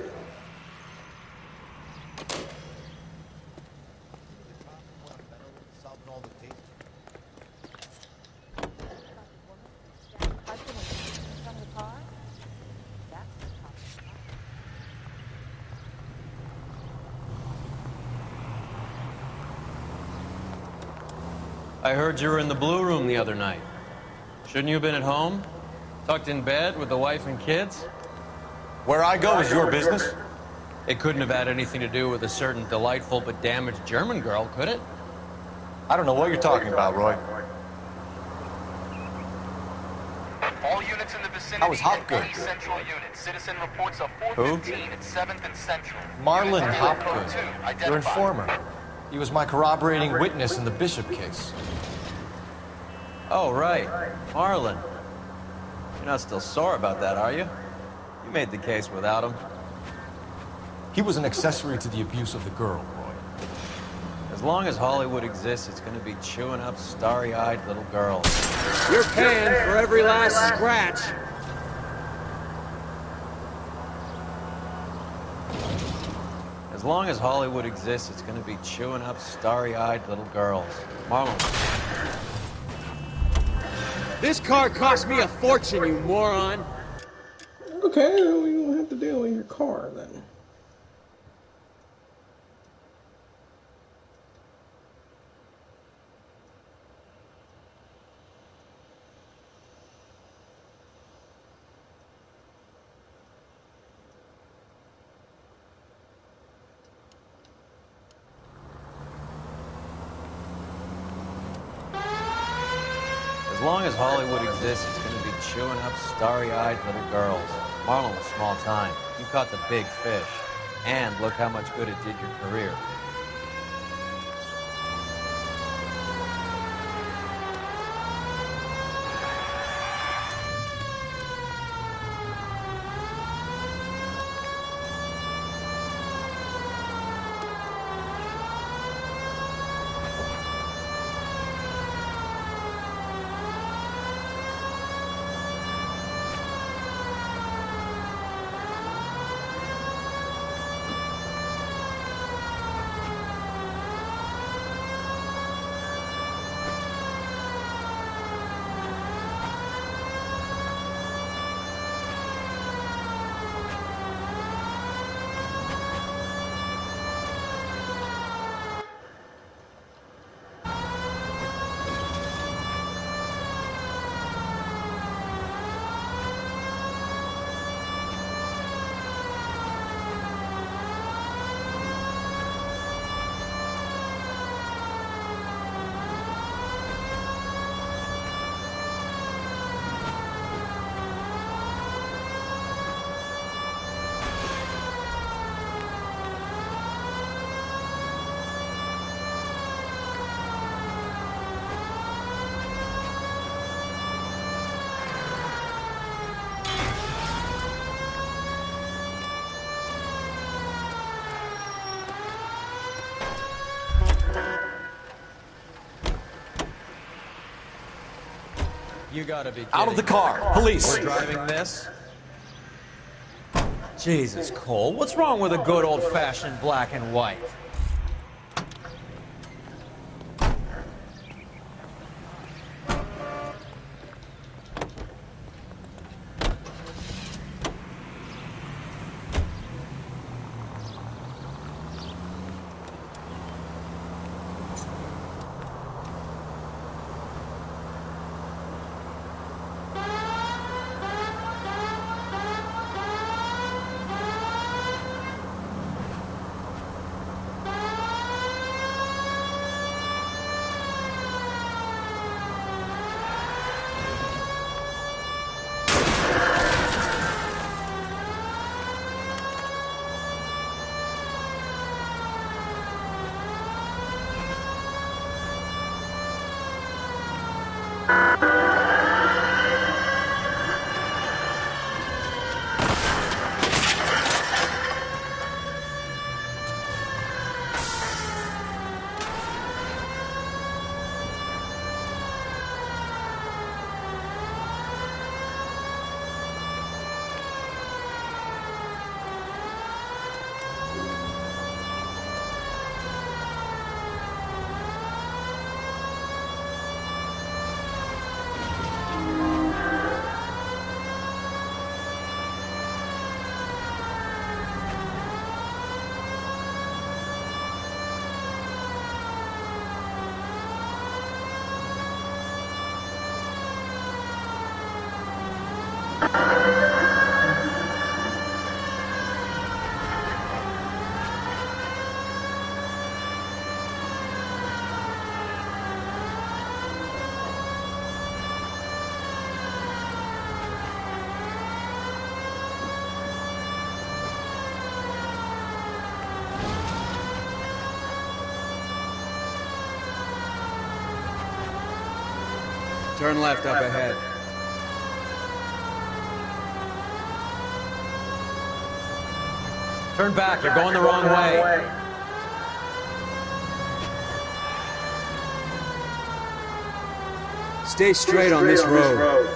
Speaker 7: I heard you were in the Blue Room the other night. Shouldn't you have been at home? Tucked in bed with the wife and kids?
Speaker 2: Where I go is your business?
Speaker 7: It couldn't have had anything to do with a certain delightful but damaged German girl, could it?
Speaker 2: I don't know what you're talking about, Roy.
Speaker 18: All units in the vicinity.
Speaker 2: How was Hopgood?
Speaker 18: Any central unit. Citizen reports of
Speaker 2: Who?
Speaker 18: 415 at 7th and Central.
Speaker 2: Marlon
Speaker 18: Unit
Speaker 2: Hopgood,
Speaker 18: code 2,
Speaker 2: your
Speaker 18: identified.
Speaker 2: informer. He was my corroborating witness in the Bishop case.
Speaker 7: Oh, right. Marlon. You're not still sore about that, are you? You made the case without him.
Speaker 2: He was an accessory to the abuse of the girl, Roy.
Speaker 7: As long as Hollywood exists, it's going to be chewing up starry-eyed little girls.
Speaker 11: You're paying for every last scratch.
Speaker 7: As long as Hollywood exists, it's going to be chewing up starry-eyed little girls. Marlon.
Speaker 11: This car cost me a fortune, you moron.
Speaker 4: Okay, we don't have to deal with your car then.
Speaker 7: As long as Hollywood exists, it's going to be chewing up starry-eyed little girls. Marlon was small time. You caught the big fish. And look how much good it did your career. You gotta be kidding.
Speaker 2: Out of the car! Police!
Speaker 7: We're driving this? Jesus, Cole, what's wrong with a good old-fashioned black and white?
Speaker 13: Turn left up ahead.
Speaker 7: Turn back, you're going the wrong way.
Speaker 13: Stay straight on this road.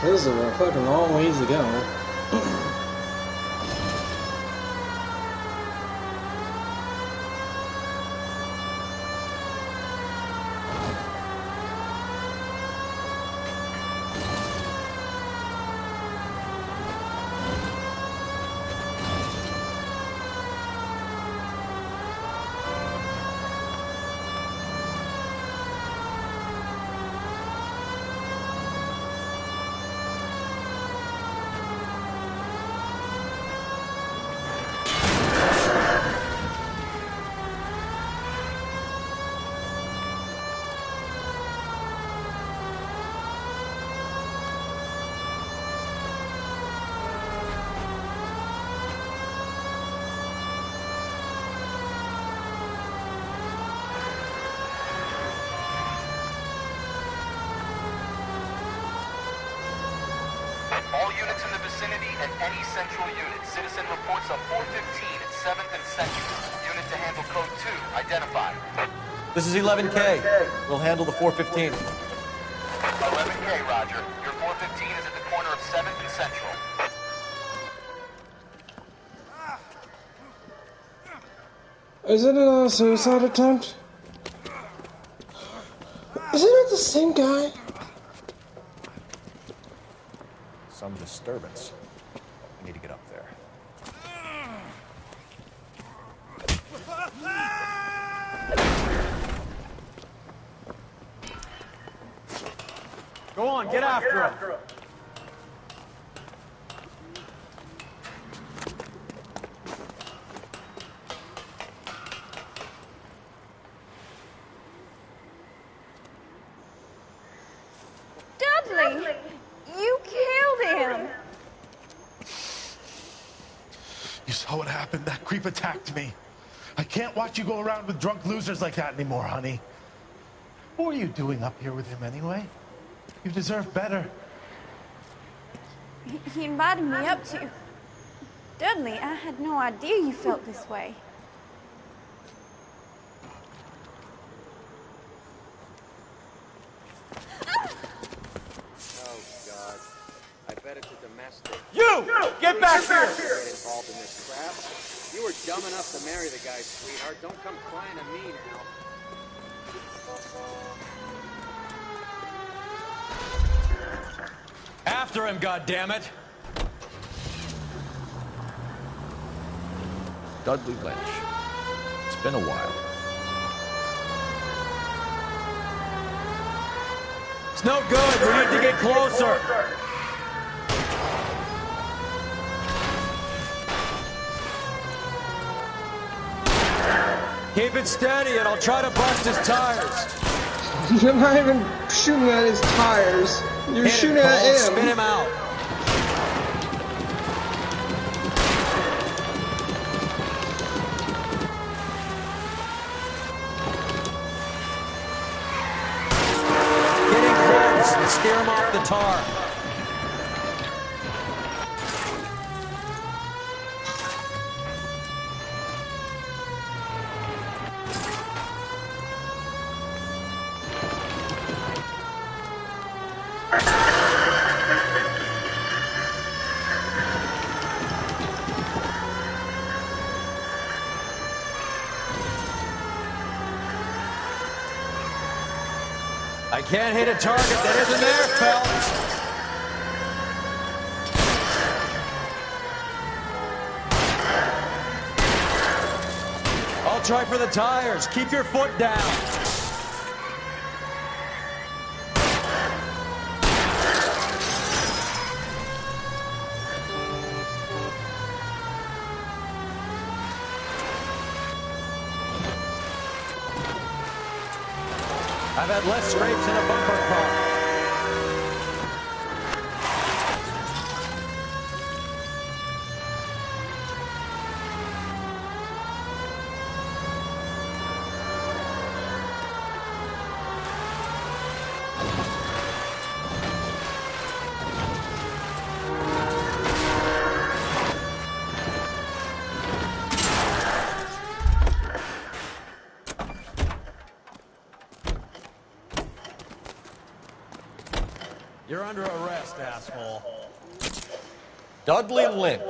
Speaker 4: This is a fucking long ways to go.
Speaker 18: All units in the vicinity and any central unit. Citizen reports of 415 at 7th and Central. Unit to handle code 2, identified.
Speaker 7: This is 11K. We'll handle the 415.
Speaker 18: 11K, Roger. Your 415 is at the corner of 7th and Central.
Speaker 4: Is it a suicide attempt? Is it the same guy?
Speaker 2: Some disturbance. We need to get up there.
Speaker 7: Go on, get after him.
Speaker 19: Dudley! You killed him!
Speaker 1: You saw what happened? That creep attacked me. I can't watch you go around with drunk losers like that anymore, honey. What were you doing up here with him anyway? You deserve better.
Speaker 19: He invited me up to. Dudley, I had no idea you felt this way.
Speaker 20: Oh, God. I bet it's a domestic.
Speaker 7: You! Get back here!
Speaker 20: Get involved in this crap. You were dumb enough to marry the guy, sweetheart. Don't come crying to me now.
Speaker 7: After him, goddammit!
Speaker 2: Dudley Lynch. It's been a while.
Speaker 7: It's no good. We need to get closer. Keep it steady and I'll try to bust his tires.
Speaker 4: You're not even shooting at his tires. You're shooting at him.
Speaker 7: Spin him out. Getting close and steer him off the tar. I can't hit a target that isn't there, Phelps. I'll try for the tires. Keep your foot down. I've had less scrapes in a bumper car. You're under arrest, asshole.
Speaker 2: Dudley Lynch.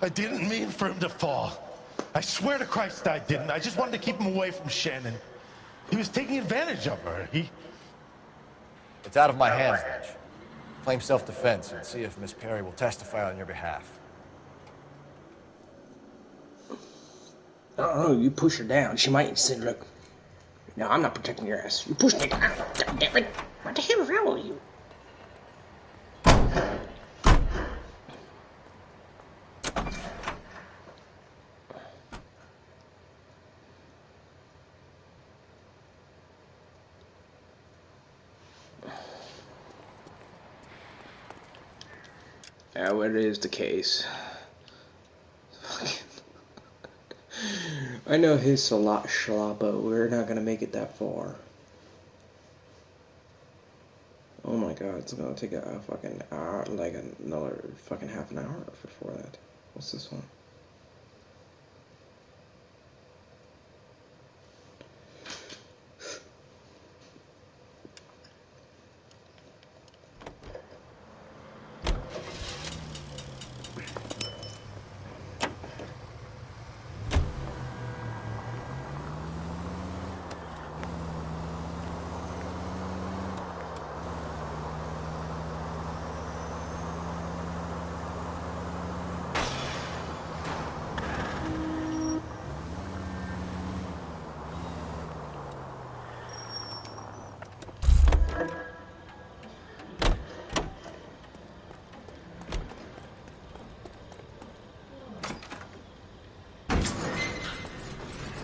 Speaker 1: I didn't mean for him to fall. I swear to Christ I didn't. I just wanted to keep him away from Shannon. He was taking advantage of her.
Speaker 2: It's out of my hands, Lynch. Claim self-defense and see if Miss Perry will testify on your behalf.
Speaker 4: I don't know, you push her down. She might say, look, no, I'm not protecting your ass. You push me down. God damn it. What the hell is wrong with you? Yeah, what is the case? I know his a lot schlop, but we're not gonna make it that far. Oh my god, it's gonna take a fucking hour, like another fucking half an hour before that. What's this one?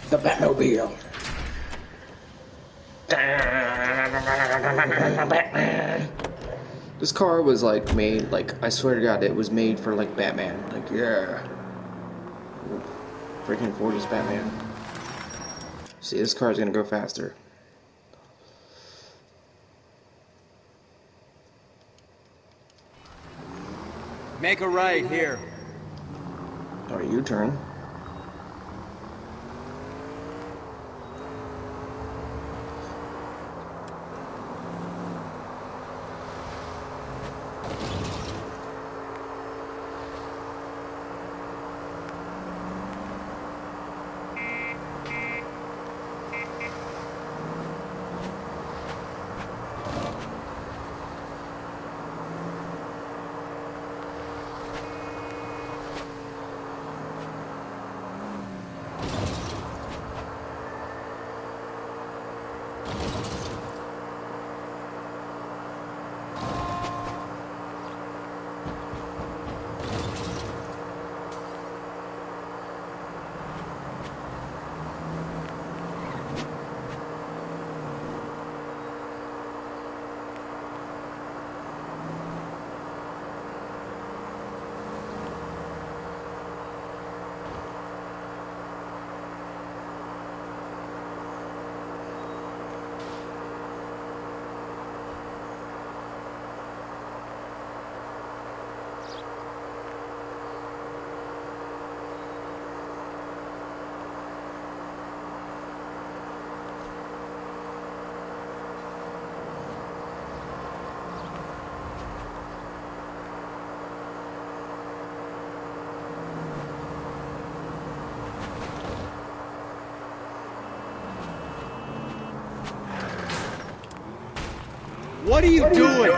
Speaker 4: The Batmobile. Batman. This car was like made, like, I swear to God, it was made for like Batman. Like, yeah. Freaking 40s Batman. See, this car's gonna go faster.
Speaker 10: Make a right here.
Speaker 4: Alright, U-turn.
Speaker 14: What are you doing?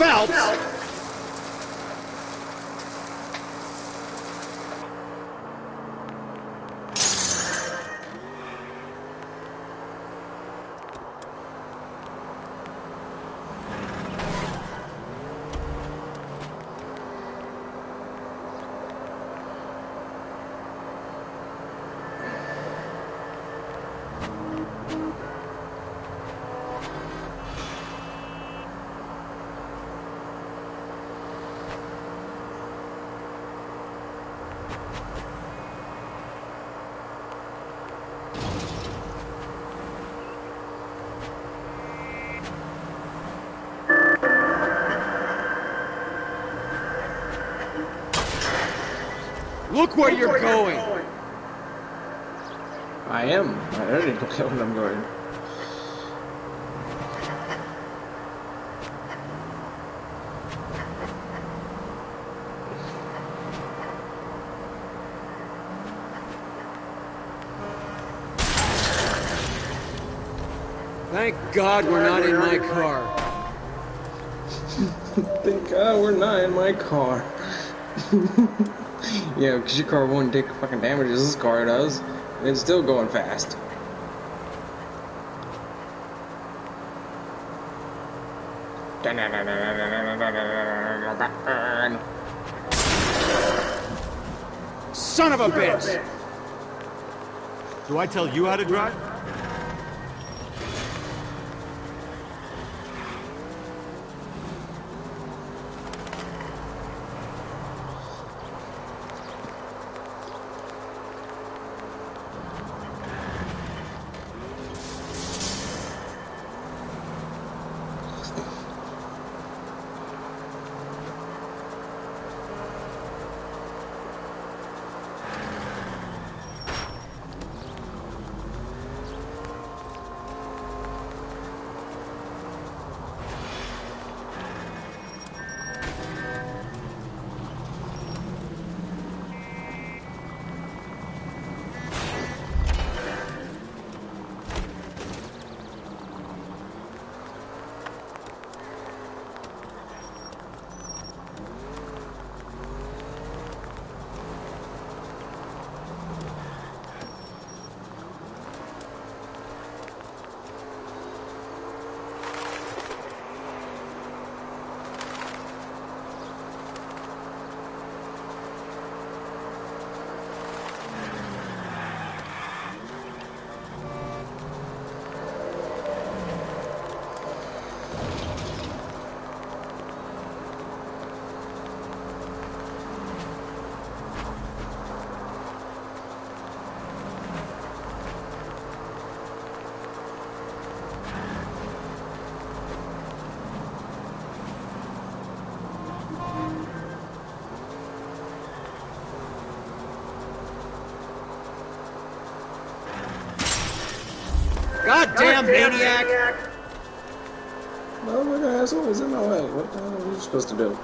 Speaker 14: Phelps! Look where you're going!
Speaker 4: I am. I already look at where I'm going.
Speaker 14: Thank God we're not in my car.
Speaker 4: Thank God we're not in my car. Yeah, because your car won't take fucking damage as this car does. And it's still going fast.
Speaker 14: Son of a bitch! Do I tell you how to drive? Goddamn maniac!
Speaker 4: Well, motherfucking assholes in my way. What the hell are you supposed to do?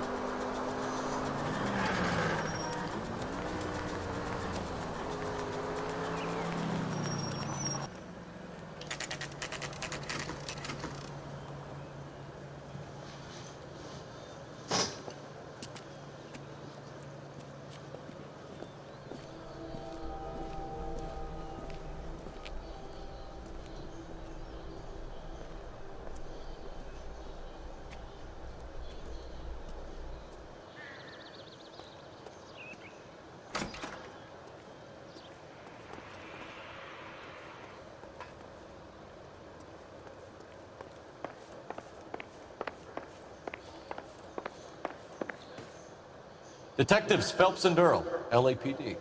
Speaker 2: Detectives Phelps and Earl, LAPD.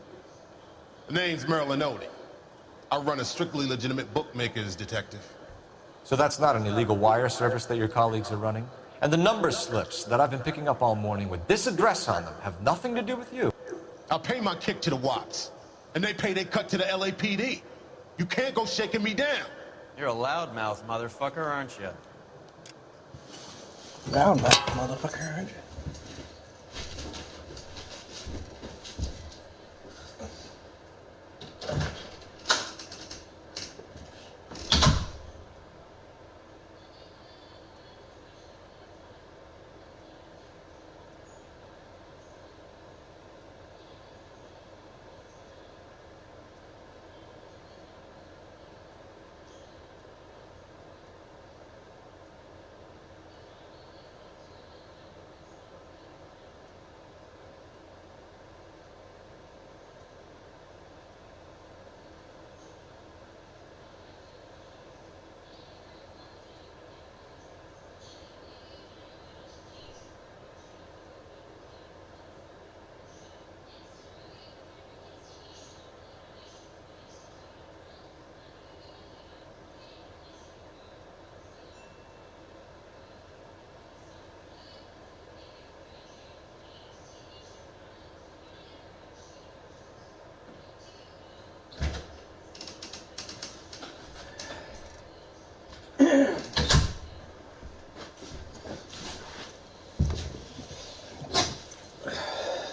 Speaker 21: The name's Merlin Odie. I run a strictly legitimate bookmaker's detective.
Speaker 2: So that's not an illegal wire service that your colleagues are running? And the number slips that I've been picking up all morning with this address on them have nothing to do with you?
Speaker 21: I pay my kick to the Wops, and they pay their cut to the LAPD. You can't go shaking me down.
Speaker 7: You're a loudmouth motherfucker, aren't you?
Speaker 4: Loudmouth motherfucker, aren't you?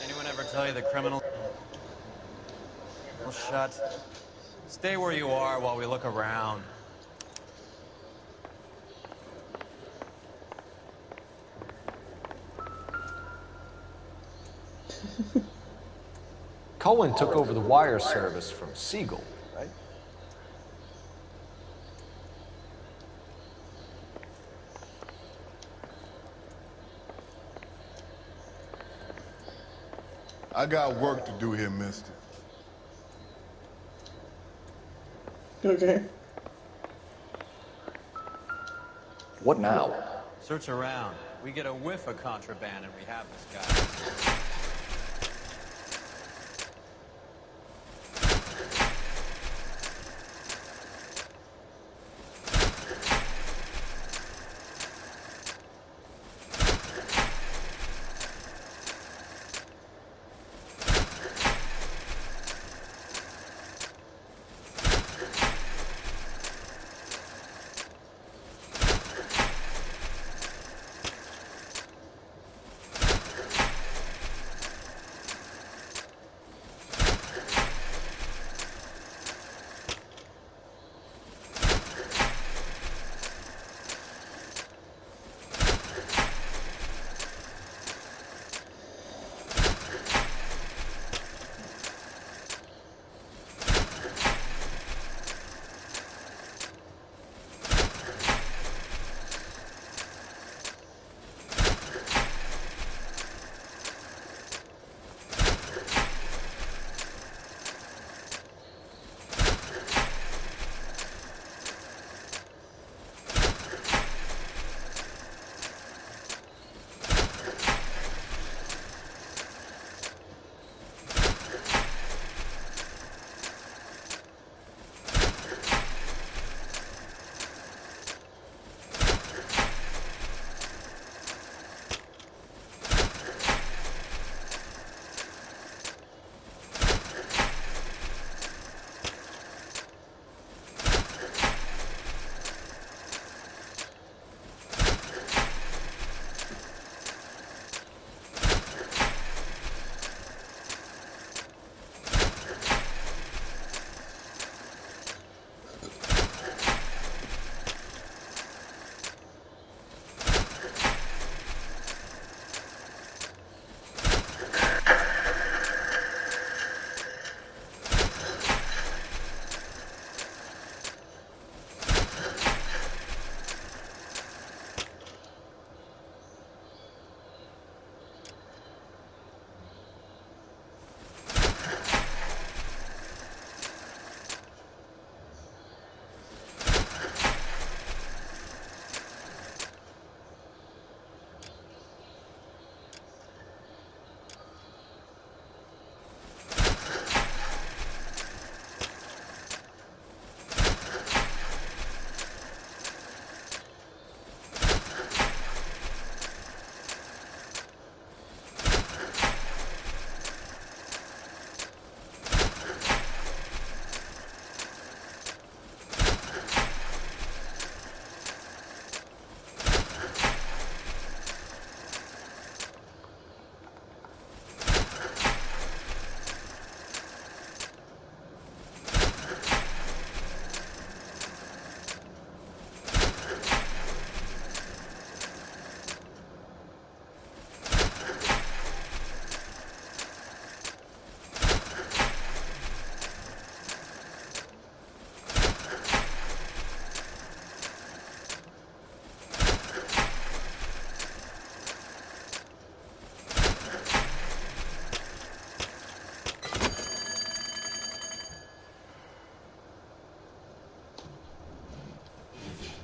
Speaker 7: Anyone ever tell you the criminal shut? Stay where you are while we look around.
Speaker 2: Cohen took over the wire service from Siegel, right?
Speaker 21: I got work to do here, mister.
Speaker 4: Okay.
Speaker 2: What now?
Speaker 7: Search around. We get a whiff of contraband and we have this guy.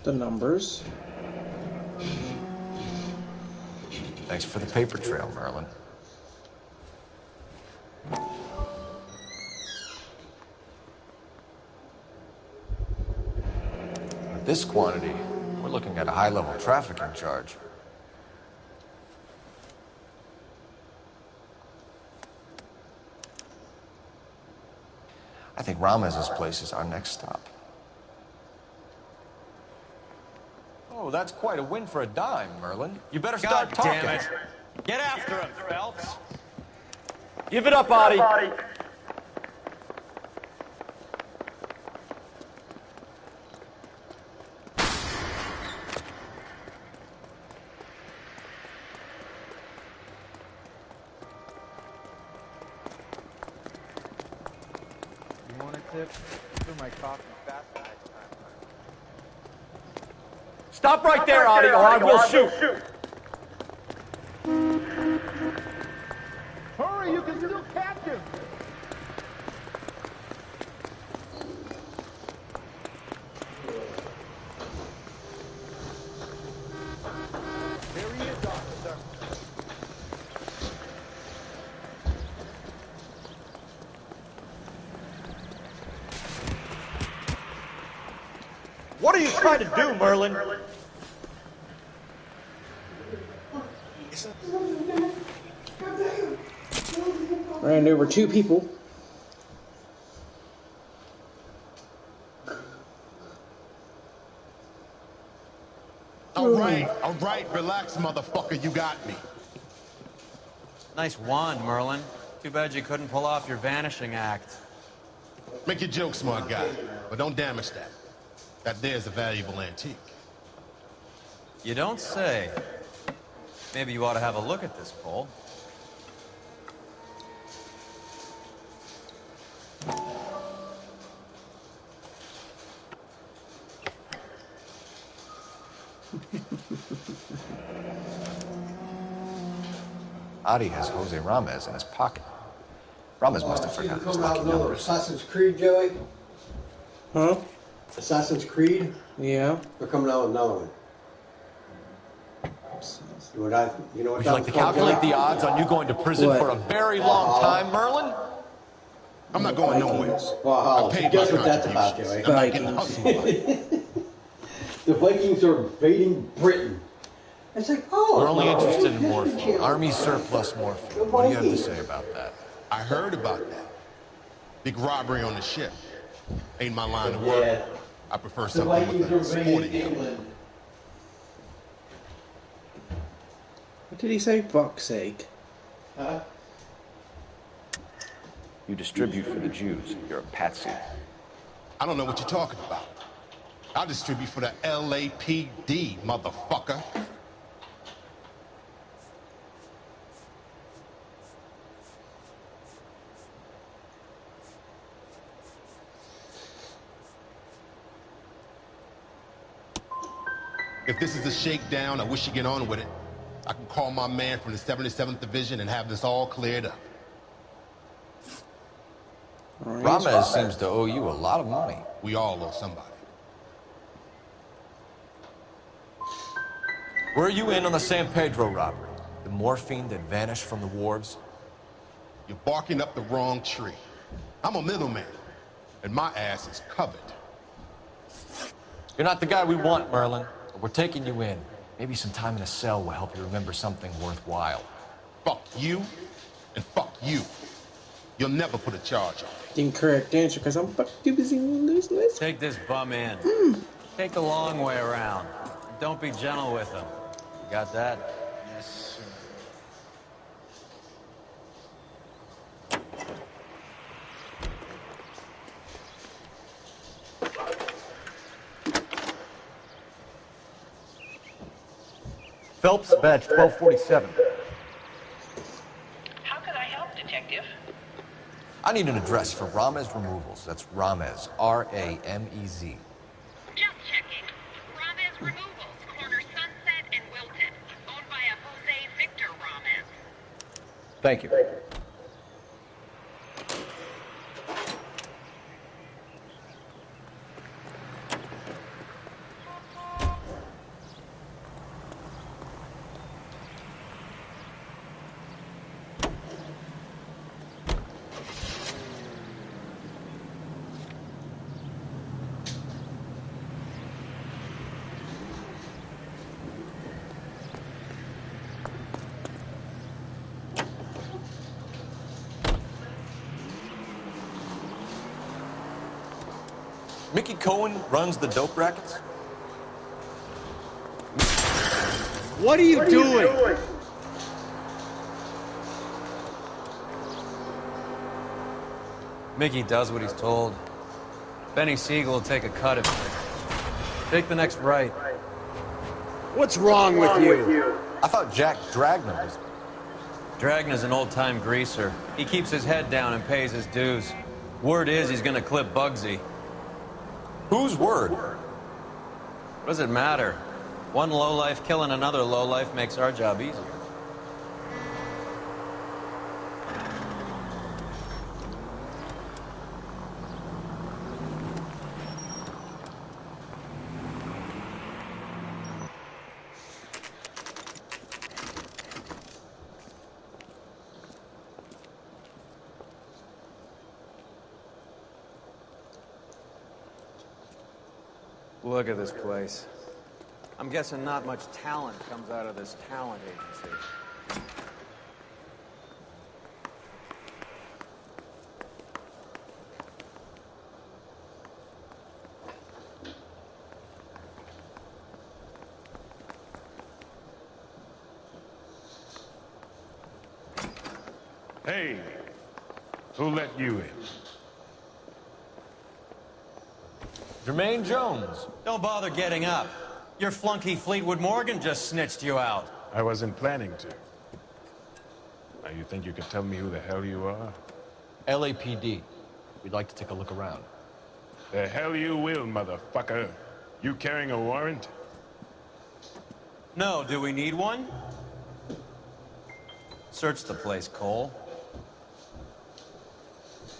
Speaker 4: the numbers.
Speaker 2: Thanks for the paper trail, Merlin. With this quantity, we're looking at a high-level trafficking charge. I think Ramez's place is our next stop. Oh, that's quite a win for a dime, Merlin. You better start talking.
Speaker 7: God damn it. Get after him, Phelps.
Speaker 2: Give it up, Audie.
Speaker 3: You want a tip? Do my coffee fast next time.
Speaker 2: Stop right there, Audie, or I will shoot.
Speaker 3: Hurry, you can still catch him! There he is, officer.
Speaker 2: What are you trying to do, Merlin?
Speaker 4: Ran over 2 people.
Speaker 21: All right, relax, motherfucker, you got me.
Speaker 7: Nice wand, Merlin. Too bad you couldn't pull off your vanishing act.
Speaker 21: Make your joke, smart guy, but don't damage that. That there's a valuable antique.
Speaker 7: You don't say. Maybe you ought to have a look at this pole.
Speaker 2: Audie has Jose Ramez in his pocket. Ramez must have forgotten his lucky numbers.
Speaker 22: Assassin's Creed, Joey?
Speaker 4: Huh?
Speaker 22: Assassin's Creed?
Speaker 4: Yeah.
Speaker 22: They're coming out with another one. You know what
Speaker 2: Would you like to calculate the odds on you going to prison for a very long time, Merlin?
Speaker 21: I'm not going nowhere.
Speaker 22: Wow,
Speaker 21: I paid
Speaker 22: guess
Speaker 21: my
Speaker 22: what that's about,
Speaker 21: contributions.
Speaker 22: Joey?
Speaker 21: I'm not getting hustled by it.
Speaker 22: The Vikings are invading Britain. It's like, oh.
Speaker 2: We're only interested in morphine. Army surplus morphine. What do you have to say about that?
Speaker 21: I heard about that. Big robbery on the ship. Ain't my line of work.
Speaker 22: Yeah.
Speaker 21: I prefer
Speaker 22: The
Speaker 21: something
Speaker 22: Vikings
Speaker 21: with
Speaker 22: are
Speaker 21: a
Speaker 22: invading
Speaker 21: sporting
Speaker 22: England.
Speaker 4: What did he say? Fuck's sake.
Speaker 22: Huh?
Speaker 2: You distribute for the Jews. You're a patsy.
Speaker 21: I don't know what you're talking about. I'll distribute for the LAPD, motherfucker. If this is a shakedown, I wish you get on with it. I can call my man from the 77th Division and have this all cleared up.
Speaker 2: Ramez seems to owe you a lot of money.
Speaker 21: We all owe somebody.
Speaker 2: Were you in on the San Pedro robbery? The morphine that vanished from the wharves?
Speaker 21: You're barking up the wrong tree. I'm a middleman, and my ass is covered.
Speaker 2: You're not the guy we want, Merlin. But we're taking you in. Maybe some time in a cell will help you remember something worthwhile.
Speaker 21: Fuck you, and fuck you. You'll never put a charge on me.
Speaker 4: Incorrect answer, because I'm fucking too busy on this list.
Speaker 7: Take this bum in. Take the long way around. Don't be gentle with him. You got that?
Speaker 3: Yes, sir.
Speaker 2: Phelps, badge 1247.
Speaker 6: How could I help, Detective?
Speaker 2: I need an address for Ramez Removals. That's Ramez, R-A-M-E-Z.
Speaker 6: Just checking. Ramez Removals, corner Sunset and Wilton. Owned by a Jose Victor Ramez.
Speaker 2: Thank you. Mickey Cohen runs the dope rackets?
Speaker 5: What are you doing?
Speaker 7: Mickey does what he's told. Benny Siegel will take a cut of it. Take the next right.
Speaker 5: What's wrong with you?
Speaker 2: I thought Jack Dragna was...
Speaker 7: Dragna's an old-time greaser. He keeps his head down and pays his dues. Word is he's gonna clip Bugsy.
Speaker 2: Whose word?
Speaker 7: What does it matter? One lowlife killing another lowlife makes our job easier. Look at this place. I'm guessing not much talent comes out of this talent agency.
Speaker 8: Hey, who let you in?
Speaker 2: Jermaine Jones.
Speaker 7: Don't bother getting up. Your flunky Fleetwood Morgan just snitched you out.
Speaker 8: I wasn't planning to. Now, you think you could tell me who the hell you are?
Speaker 2: LAPD. We'd like to take a look around.
Speaker 8: The hell you will, motherfucker. You carrying a warrant?
Speaker 7: No, do we need one? Search the place, Cole.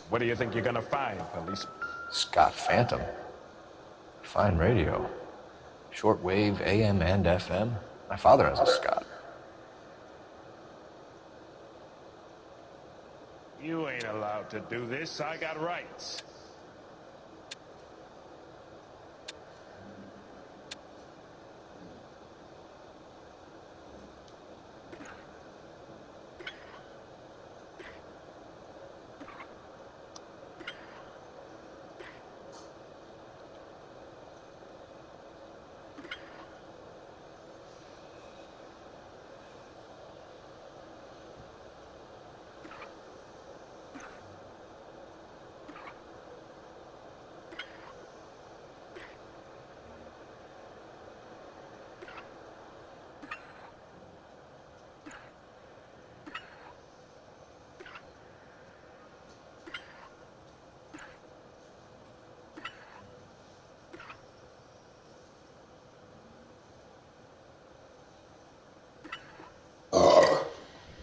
Speaker 8: What do you think you're gonna find, policeman?
Speaker 2: Scott Phantom. Fine radio. Shortwave, AM and FM. My father has a Scott.
Speaker 8: You ain't allowed to do this. I got rights.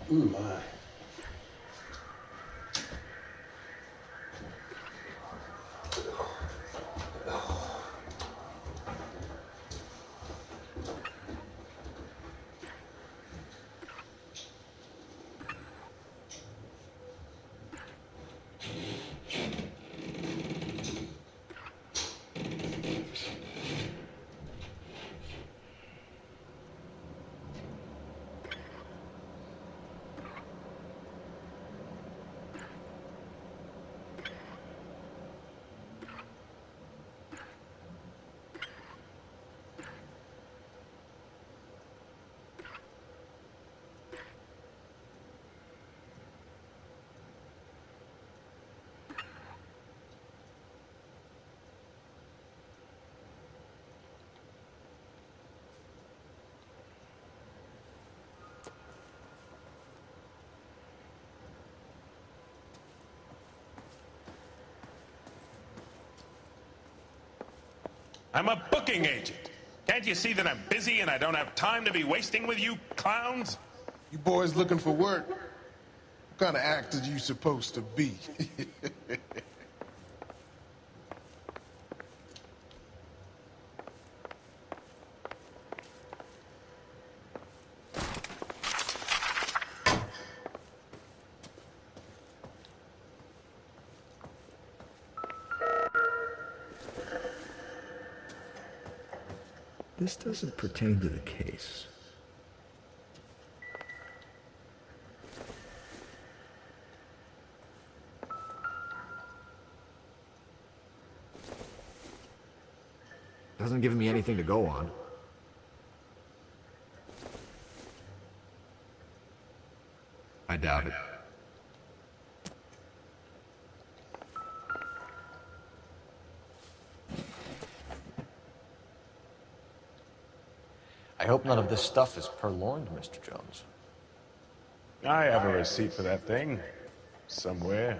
Speaker 22: My.
Speaker 8: I'm a booking agent. Can't you see that I'm busy and I don't have time to be wasting with you clowns?
Speaker 21: You boys looking for work? What kind of actor you supposed to be?
Speaker 17: This doesn't pertain to the case. Hasn't given me anything to go on. I doubt it.
Speaker 2: I hope none of this stuff is purloined, Mr. Jones.
Speaker 8: I have a receipt for that thing. Somewhere.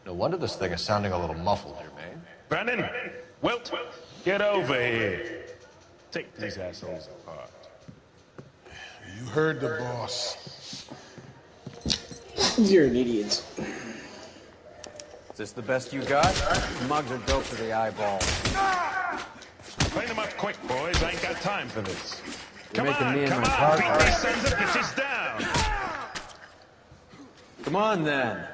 Speaker 2: No wonder this thing is sounding a little muffled, Jermaine.
Speaker 8: Brennan! Wilt! Get over here! Take these assholes apart.
Speaker 21: You heard the boss.
Speaker 4: You're an idiot.
Speaker 10: this the best you got? Mugs are dope for the eyeballs.
Speaker 8: Clean them up quick, boys. I ain't got time for this.
Speaker 10: You're
Speaker 8: Come
Speaker 10: making
Speaker 8: on,
Speaker 10: me and
Speaker 8: come
Speaker 10: my
Speaker 8: on,
Speaker 10: partner.
Speaker 8: beat these sons of bitches down.
Speaker 10: Come on, then.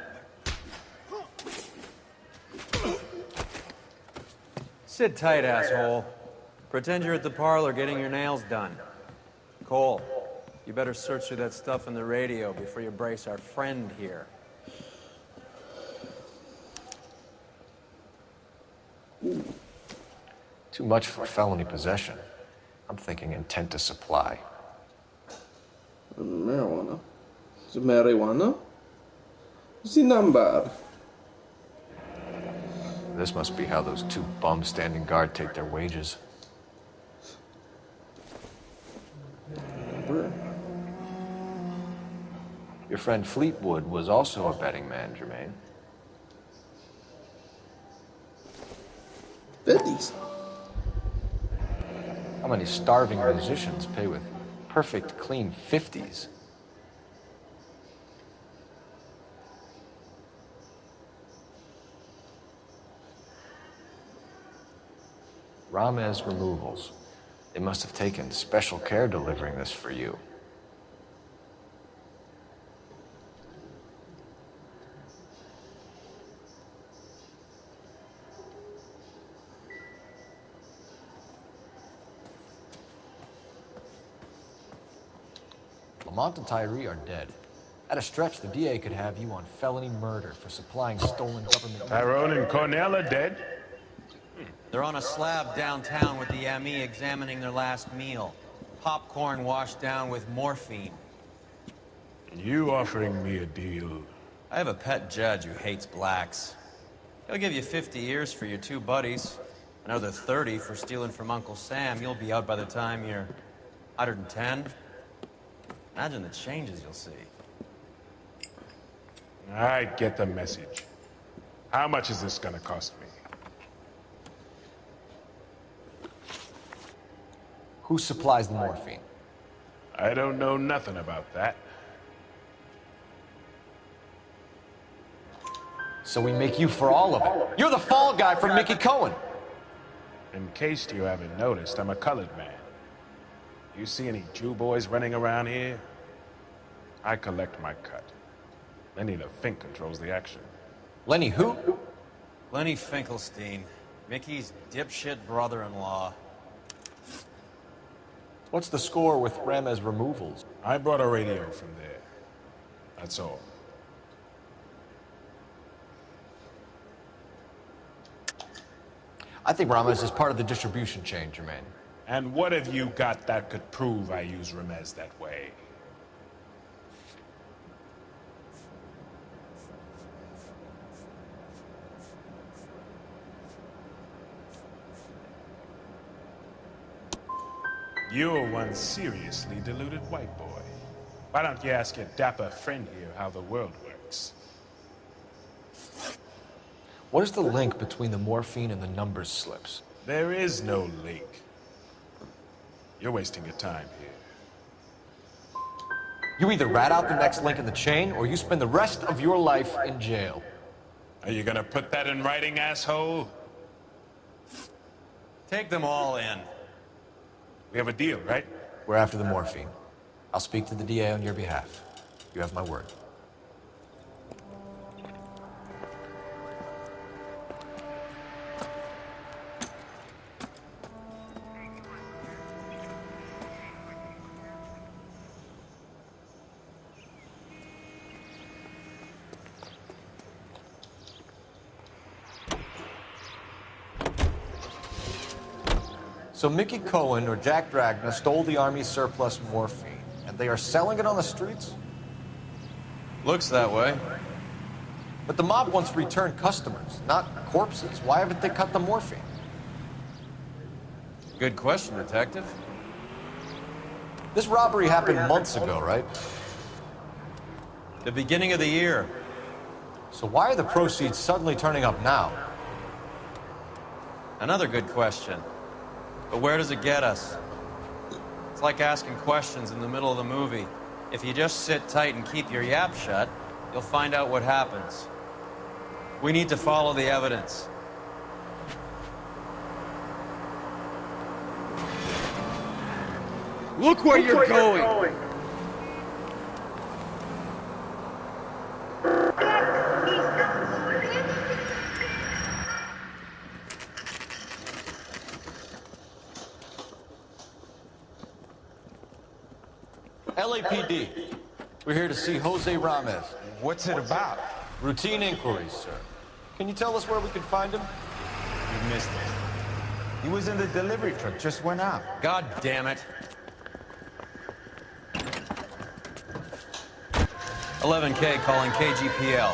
Speaker 10: Sit tight, asshole. Pretend you're at the parlor getting your nails done. Cole, you better search through that stuff in the radio before you brace our friend here.
Speaker 2: Too much for felony possession. I'm thinking intent to supply.
Speaker 4: Marijuana. Is it marijuana? Sin number.
Speaker 2: This must be how those two bums standing guard take their wages. Your friend Fleetwood was also a betting man, Jermaine.
Speaker 4: Betties.
Speaker 2: How many starving musicians pay with perfect, clean 50s? Ramez Removals. They must have taken special care delivering this for you. Lamont and Tyree are dead. At a stretch, the DA could have you on felony murder for supplying stolen government...
Speaker 8: Tyrone and Cornell are dead?
Speaker 7: They're on a slab downtown with the ME examining their last meal. Popcorn washed down with morphine.
Speaker 8: You offering me a deal?
Speaker 7: I have a pet judge who hates blacks. He'll give you 50 years for your two buddies. Another 30 for stealing from Uncle Sam. You'll be out by the time you're 110. Imagine the changes you'll see.
Speaker 8: I get the message. How much is this gonna cost me?
Speaker 2: Who supplies the morphine?
Speaker 8: I don't know nothing about that.
Speaker 2: So we make you for all of it. You're the fall guy from Mickey Cohen.
Speaker 8: In case you haven't noticed, I'm a colored man. You see any Jew boys running around here? I collect my cut. Lenny the Fink controls the action.
Speaker 2: Lenny who?
Speaker 7: Lenny Finkelstein. Mickey's dipshit brother-in-law.
Speaker 2: What's the score with Ramez Removals?
Speaker 8: I brought a radio from there. That's all.
Speaker 2: I think Ramez is part of the distribution chain, Jermaine.
Speaker 8: And what have you got that could prove I use Ramez that way? You're one seriously deluded white boy. Why don't you ask your dapper friend here how the world works?
Speaker 2: What is the link between the morphine and the numbers slips?
Speaker 8: There is no link. You're wasting your time here.
Speaker 2: You either rat out the next link in the chain, or you spend the rest of your life in jail.
Speaker 8: Are you gonna put that in writing, asshole?
Speaker 7: Take them all in.
Speaker 8: We have a deal, right?
Speaker 2: We're after the morphine. I'll speak to the DA on your behalf. You have my word. So Mickey Cohen or Jack Dragna stole the Army's surplus morphine, and they are selling it on the streets?
Speaker 7: Looks that way.
Speaker 2: But the mob wants returned customers, not corpses. Why haven't they cut the morphine?
Speaker 7: Good question, Detective.
Speaker 2: This robbery happened months ago, right?
Speaker 7: The beginning of the year.
Speaker 2: So why are the proceeds suddenly turning up now?
Speaker 7: Another good question. But where does it get us? It's like asking questions in the middle of the movie. If you just sit tight and keep your yap shut, you'll find out what happens.
Speaker 10: We need to follow the evidence.
Speaker 14: Look where you're going!
Speaker 2: LAPD. We're here to see Jose Ramez.
Speaker 15: What's it about?
Speaker 2: Routine inquiries, sir. Can you tell us where we can find him?
Speaker 15: You missed it. He was in the delivery truck, just went out.
Speaker 10: God damn it. 11K calling KGPL.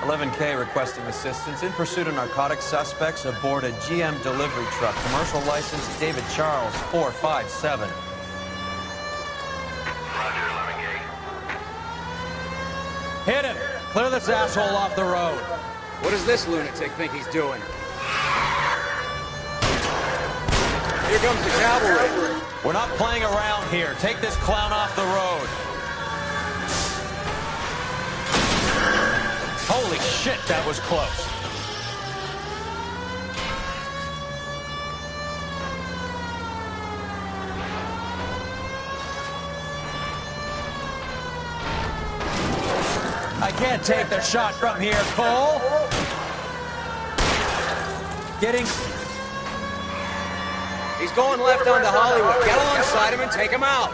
Speaker 10: 11K requesting assistance in pursuit of narcotic suspects aboard a GM delivery truck. Commercial license David Charles 457. Hit him! Clear this asshole off the road.
Speaker 20: What does this lunatic think he's doing? Here comes the cavalry.
Speaker 10: We're not playing around here. Take this clown off the road. Holy shit, that was close. I can't take the shot from here, Cole. Getting...
Speaker 20: He's going left onto Hollywood. Get alongside him and take him out.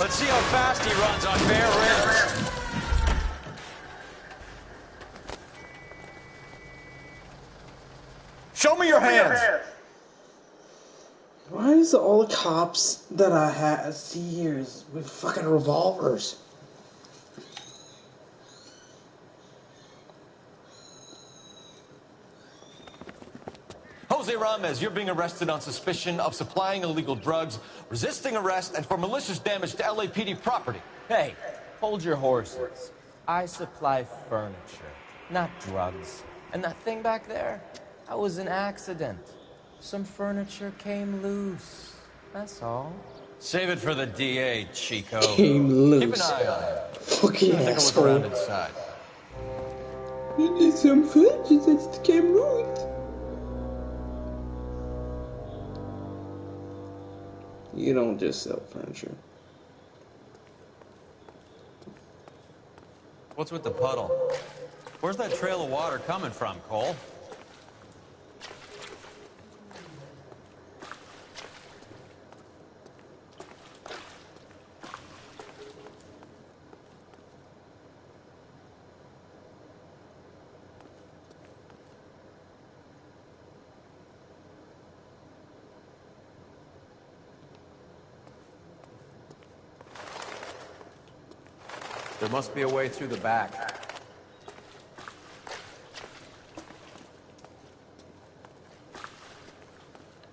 Speaker 10: Let's see how fast he runs on bare rims.
Speaker 2: Show me your hands!
Speaker 4: Why is all the cops that I see here is with fucking revolvers?
Speaker 2: Jose Ramez, you're being arrested on suspicion of supplying illegal drugs, resisting arrest, and for malicious damage to LAPD property.
Speaker 9: Hey, hold your horses. I supply furniture, not drugs. And that thing back there, that was an accident. Some furniture came loose. That's all.
Speaker 10: Save it for the DA, Chico.
Speaker 4: Came loose.
Speaker 2: Keep an eye on it.
Speaker 4: Fucking
Speaker 2: Take a look
Speaker 4: asshole.
Speaker 2: around inside.
Speaker 4: You need some furniture that came loose. You don't just sell furniture.
Speaker 10: What's with the puddle? Where's that trail of water coming from, Cole? There must be a way through the back.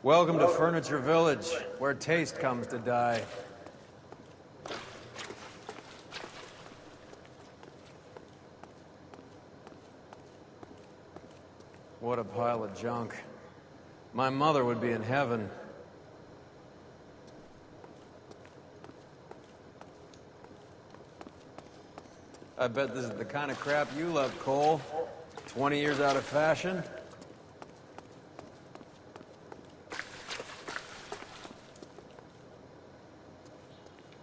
Speaker 10: Welcome to Furniture Village, where taste comes to die. What a pile of junk. My mother would be in heaven. I bet this is the kind of crap you love, Cole. 20 years out of fashion.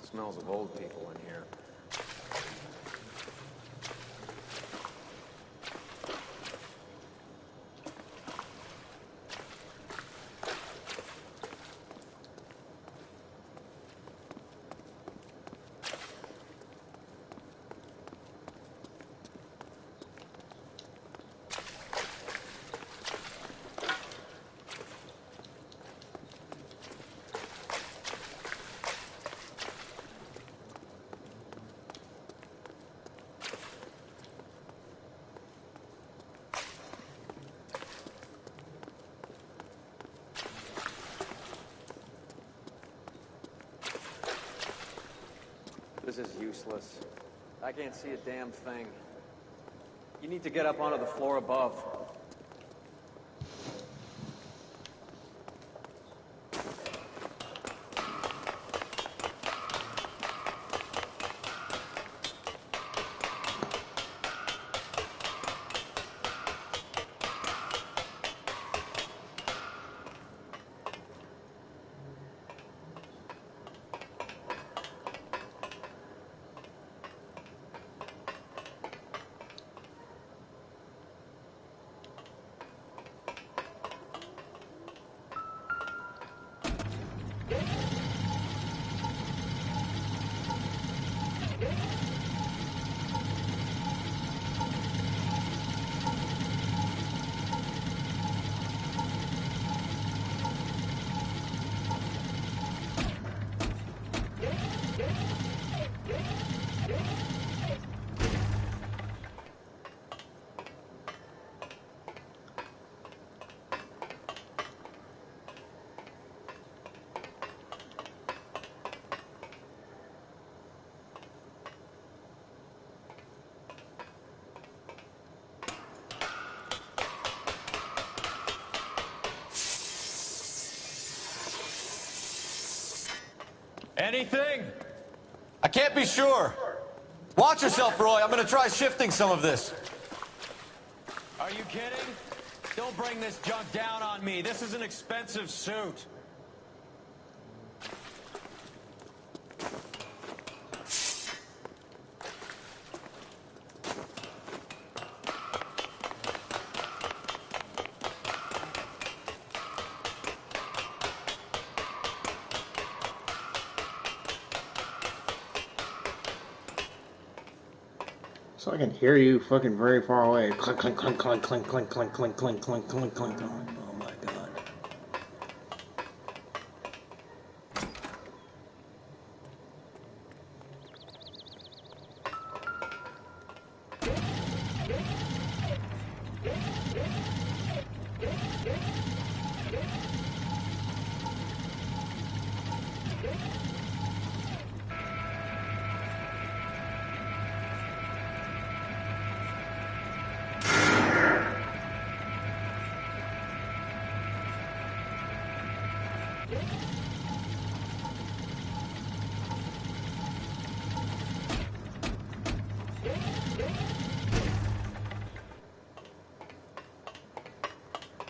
Speaker 10: Smells of old people in here. This is useless. I can't see a damn thing. You need to get up onto the floor above.
Speaker 7: Anything?
Speaker 2: I can't be sure. Watch yourself, Roy. I'm gonna try shifting some of this.
Speaker 7: Are you kidding? Don't bring this junk down on me. This is an expensive suit.
Speaker 4: So I can hear you fucking very far away. Clink, clink, clink, clink, clink, clink, clink, clink, clink, clink, clink, clink. Oh my god.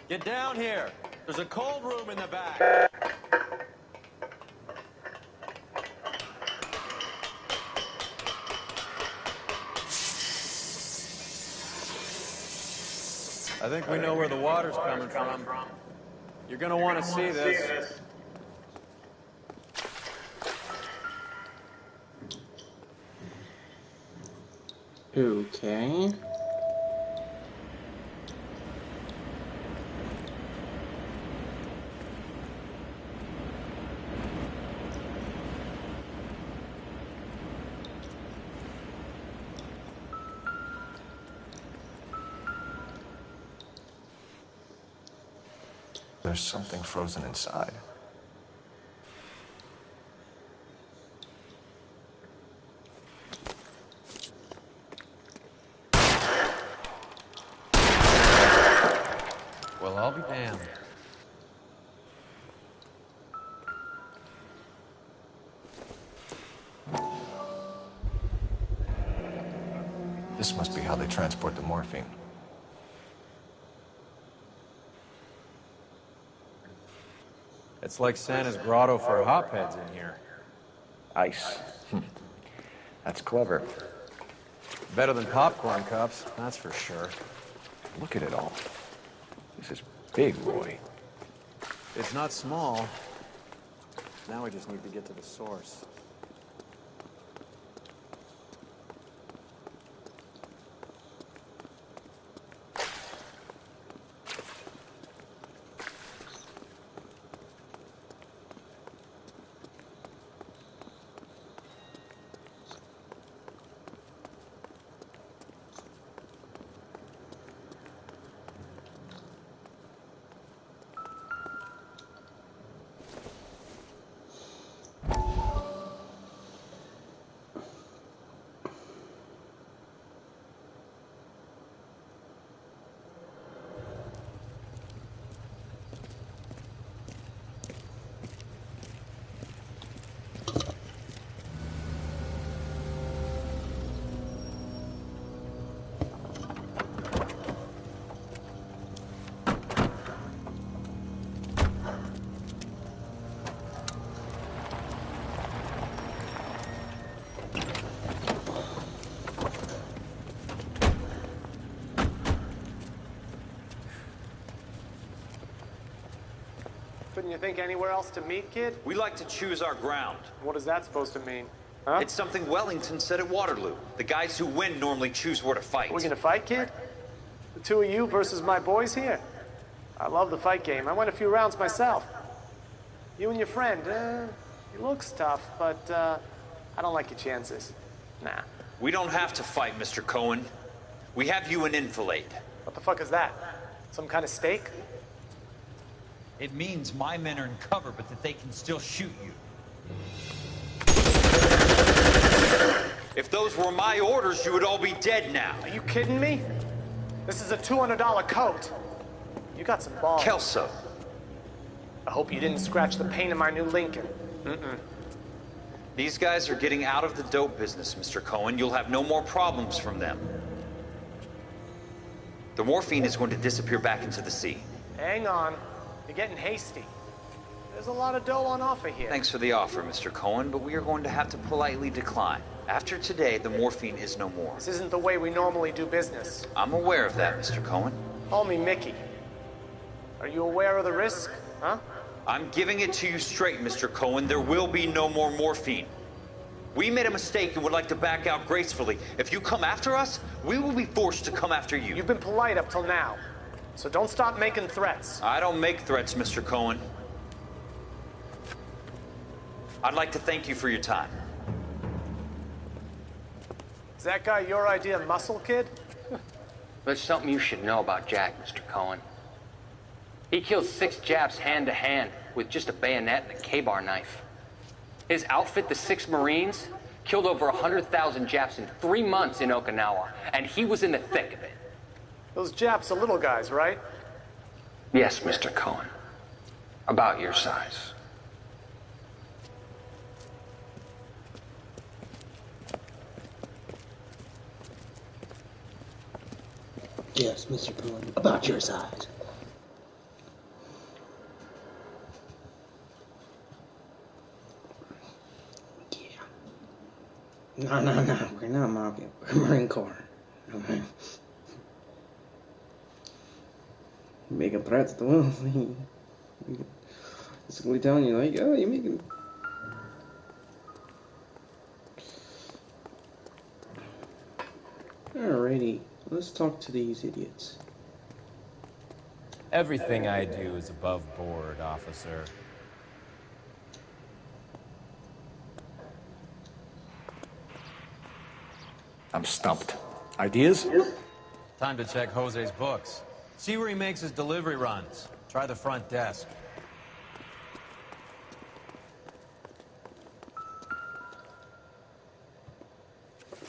Speaker 7: Get down here. There's a cold room in the back.
Speaker 10: I think we know where the water's coming from. You're gonna want to see this.
Speaker 4: Okay.
Speaker 2: There's something frozen inside.
Speaker 10: Well, I'll be damned.
Speaker 2: This must be how they transport the morphine.
Speaker 10: It's like Santa's grotto for hopheads in here.
Speaker 17: Ice. That's clever.
Speaker 10: Better than popcorn cups, that's for sure.
Speaker 17: Look at it all. This is big, Roy.
Speaker 10: It's not small. Now we just need to get to the source.
Speaker 12: Couldn't you think anywhere else to meet, kid?
Speaker 16: We like to choose our ground.
Speaker 12: What is that supposed to mean? Huh?
Speaker 16: It's something Wellington said at Waterloo. The guys who win normally choose where to fight.
Speaker 12: We're gonna fight, kid? The two of you versus my boys here? I love the fight game. I went a few rounds myself. You and your friend, he looks tough, but I don't like your chances. Nah.
Speaker 16: We don't have to fight, Mr. Cohen. We have you in enfilade.
Speaker 12: What the fuck is that? Some kind of stake?
Speaker 16: It means my men are in cover, but that they can still shoot you. If those were my orders, you would all be dead now.
Speaker 12: Are you kidding me? This is a $200 coat. You got some balls.
Speaker 16: Kelso.
Speaker 12: I hope you didn't scratch the paint of my new Lincoln. Mm-mm.
Speaker 16: These guys are getting out of the dope business, Mr. Cohen. You'll have no more problems from them. The morphine is going to disappear back into the sea.
Speaker 12: Hang on. You're getting hasty. There's a lot of dough on offer here.
Speaker 16: Thanks for the offer, Mr. Cohen, but we are going to have to politely decline. After today, the morphine is no more.
Speaker 12: This isn't the way we normally do business.
Speaker 16: I'm aware of that, Mr. Cohen.
Speaker 12: Call me Mickey. Are you aware of the risk, huh?
Speaker 16: I'm giving it to you straight, Mr. Cohen. There will be no more morphine. We made a mistake and would like to back out gracefully. If you come after us, we will be forced to come after you.
Speaker 12: You've been polite up till now, so don't stop making threats.
Speaker 16: I don't make threats, Mr. Cohen. I'd like to thank you for your time.
Speaker 12: Is that guy your idea of muscle, kid?
Speaker 20: There's something you should know about Jack, Mr. Cohen. He killed 6 Japs hand-to-hand with just a bayonet and a K-bar knife. His outfit, the 6 Marines, killed over 100,000 Japs in 3 months in Okinawa, and he was in the thick of it.
Speaker 12: Those Japs are little guys, right?
Speaker 20: Yes, Mr. Cohen. About your size.
Speaker 4: Yes, Mr. Cohen, about your size. Yeah. No, we're not mafia. We're Marine Corps. Okay. Making threats to us. Basically telling you, like, oh, you're making... Alrighty. Let's talk to these idiots.
Speaker 9: Everything I do is above board, officer.
Speaker 14: I'm stumped. Ideas?
Speaker 10: Time to check Jose's books. See where he makes his delivery runs. Try the front desk.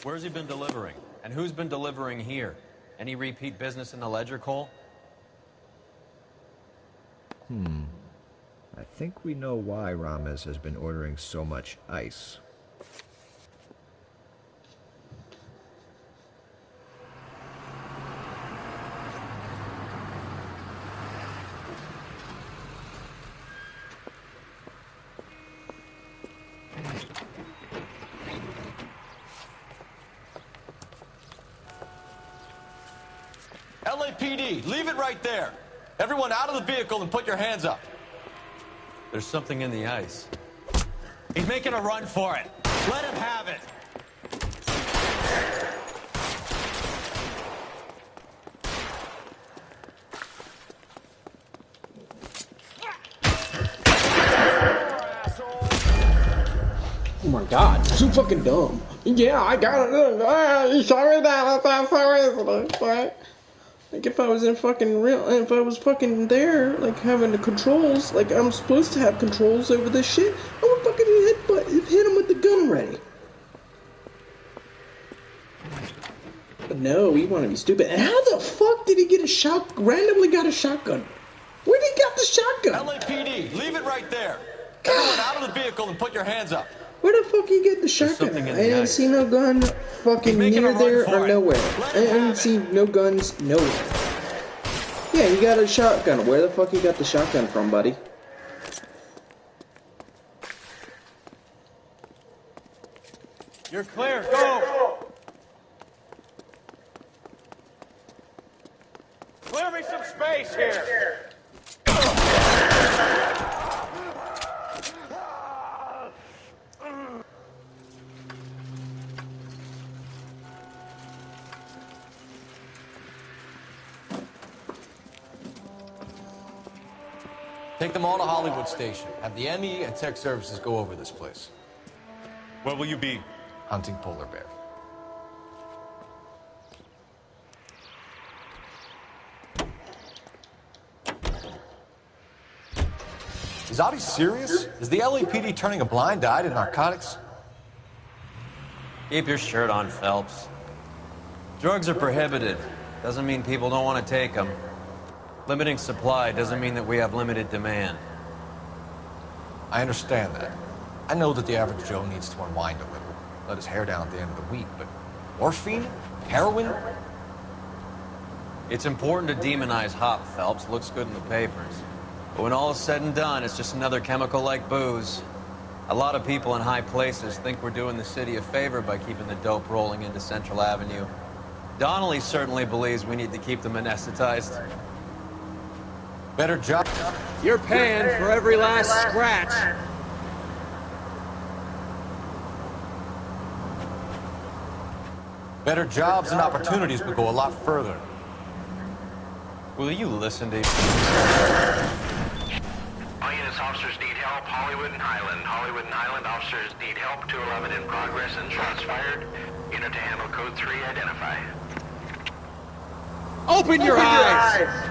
Speaker 10: Where's he been delivering? And who's been delivering here? Any repeat business in the ledger, Cole?
Speaker 17: I think we know why Ramos has been ordering so much ice.
Speaker 15: LAPD, leave it right there. Everyone out of the vehicle and put your hands up.
Speaker 10: There's something in the ice. He's making a run for it. Let him have it.
Speaker 4: Oh my god, so fucking dumb. Yeah, I got it. You sorry that that's sorry. Like if I was in fucking if I was fucking there, like having the controls, like I'm supposed to have controls over this shit, I would fucking hit him with the gun ready. But no, we want to be stupid. And how the fuck did he get randomly got a shotgun? Where did he got the shotgun?
Speaker 15: LAPD, leave it right there. Everyone out of the vehicle and put your hands up.
Speaker 4: Where the fuck you get the shotgun? I didn't see no gun fucking near there or nowhere. I didn't see no guns nowhere. Yeah, you got a shotgun. Where the fuck you got the shotgun from, buddy?
Speaker 10: You're clear. Go!
Speaker 5: Clear me some space here.
Speaker 15: Take them all to Hollywood Station. Have the ME and Tech Services go over this place.
Speaker 8: Where will you be?
Speaker 15: Hunting polar bear. Is Audie serious? Is the LAPD turning a blind eye to narcotics?
Speaker 10: Keep your shirt on, Phelps. Drugs are prohibited. Doesn't mean people don't want to take them. Limiting supply doesn't mean that we have limited demand.
Speaker 15: I understand that.
Speaker 2: I know that the average Joe needs to unwind a little, let his hair down at the end of the week, but morphine? Heroin?
Speaker 10: It's important to demonize hop, Phelps. Looks good in the papers. But when all is said and done, it's just another chemical like booze. A lot of people in high places think we're doing the city a favor by keeping the dope rolling into Central Avenue. Donnelly certainly believes we need to keep them anesthetized.
Speaker 2: Better job.
Speaker 10: You're paying for every last scratch.
Speaker 2: Better jobs and opportunities would go a lot further.
Speaker 10: Will you listen to...
Speaker 11: All units, officers need help. Hollywood and Highland. Hollywood and Highland officers need help. 211 in progress and shots fired. Unit to handle code 3, identify.
Speaker 10: Open your eyes!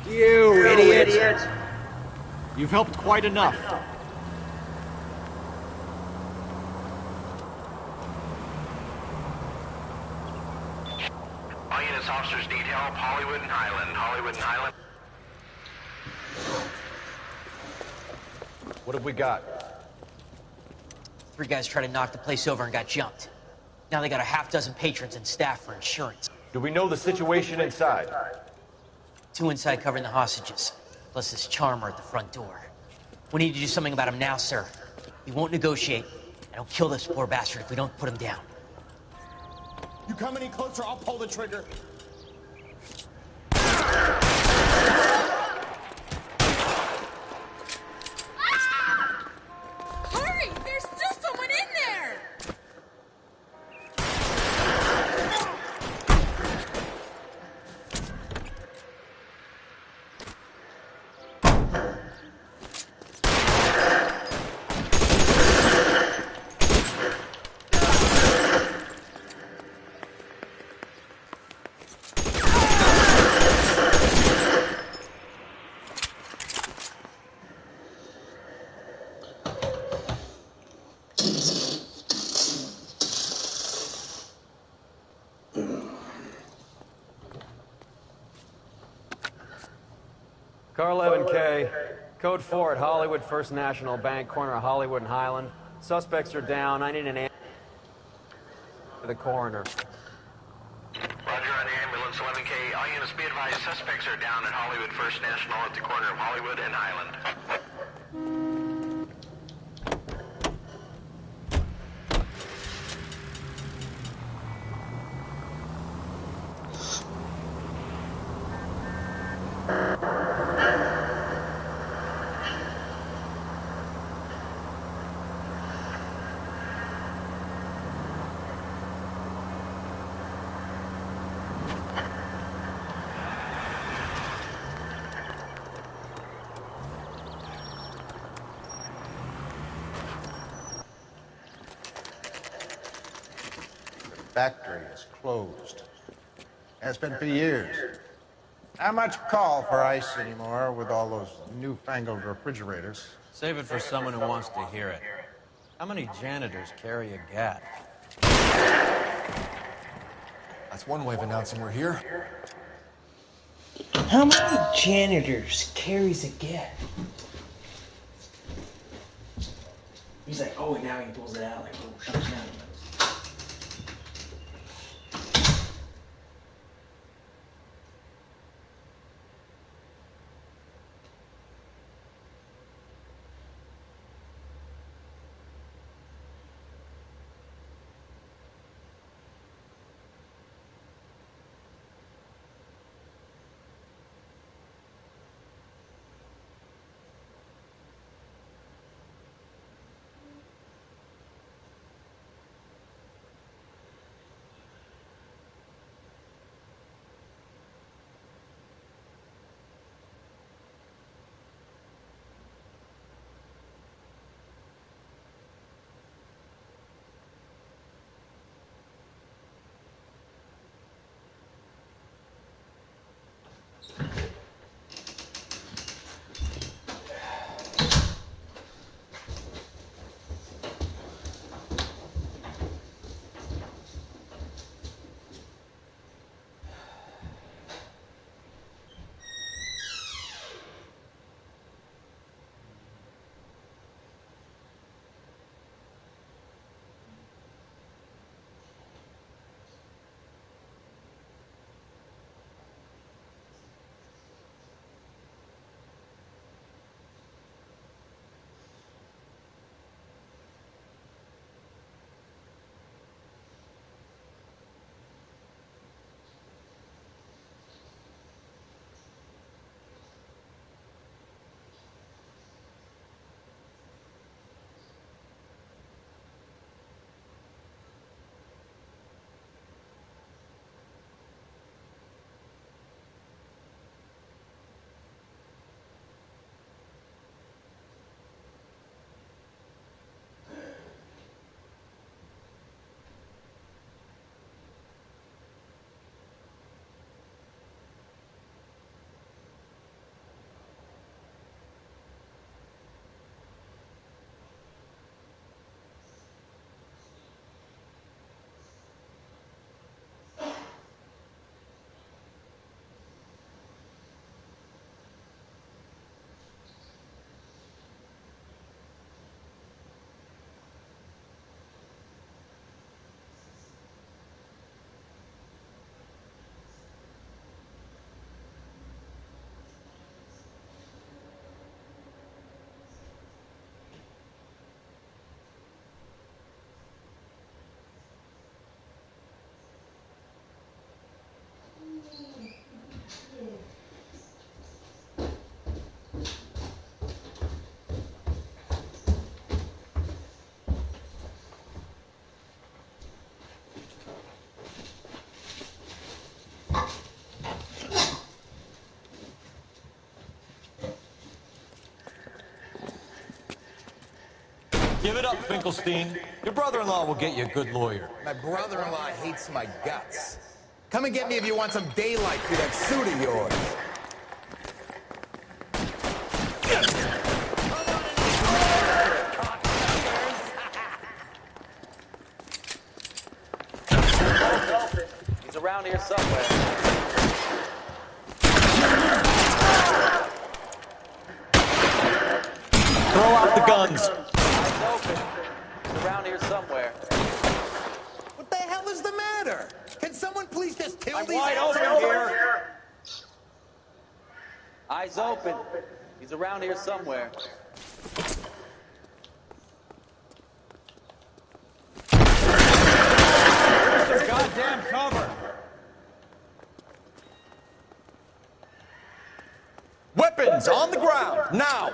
Speaker 14: You idiot! You've helped quite enough.
Speaker 11: All units, officers need help. Hollywood and Highland. Hollywood and Highland.
Speaker 2: What have we got?
Speaker 13: 3 guys tried to knock the place over and got jumped. Now they got a half dozen patrons and staff for insurance.
Speaker 2: Do we know the situation inside?
Speaker 13: 2 inside covering the hostages, plus this charmer at the front door. We need to do something about him now, sir. He won't negotiate, and he'll kill this poor bastard if we don't put him down.
Speaker 21: You come any closer, I'll pull the trigger.
Speaker 23: Hurry! There's still someone in there!
Speaker 10: Car 11K, code 4 at Hollywood First National Bank, corner of Hollywood and Highland. Suspects are down. I need an answer to the coroner.
Speaker 11: Roger on the ambulance, 11K. All units be advised, suspects are down at Hollywood First National at the corner of Hollywood and Highland.
Speaker 24: Factory is closed. Has been for years. Not much call for ice anymore with all those newfangled refrigerators.
Speaker 10: Save it for someone who wants to hear it. How many janitors carry a gat?
Speaker 2: That's one way of announcing we're here.
Speaker 4: How many janitors carries a gat? He's like, oh, now he pulls it out like, oh, shit, now.
Speaker 2: Give it up, Finkelstein. Your brother-in-law will get you a good lawyer.
Speaker 1: My brother-in-law hates my guts. Come and get me if you want some daylight through that suit of yours.
Speaker 10: He's around here somewhere.
Speaker 2: Throw out the guns.
Speaker 10: Eyes open. He's around here somewhere.
Speaker 1: What the hell is the matter? Can someone please just kill
Speaker 10: I'm
Speaker 1: these
Speaker 10: wide open
Speaker 1: assholes?
Speaker 10: here. Eyes open. He's around here somewhere.
Speaker 14: Where's the goddamn cover?
Speaker 2: Weapons on the ground, now!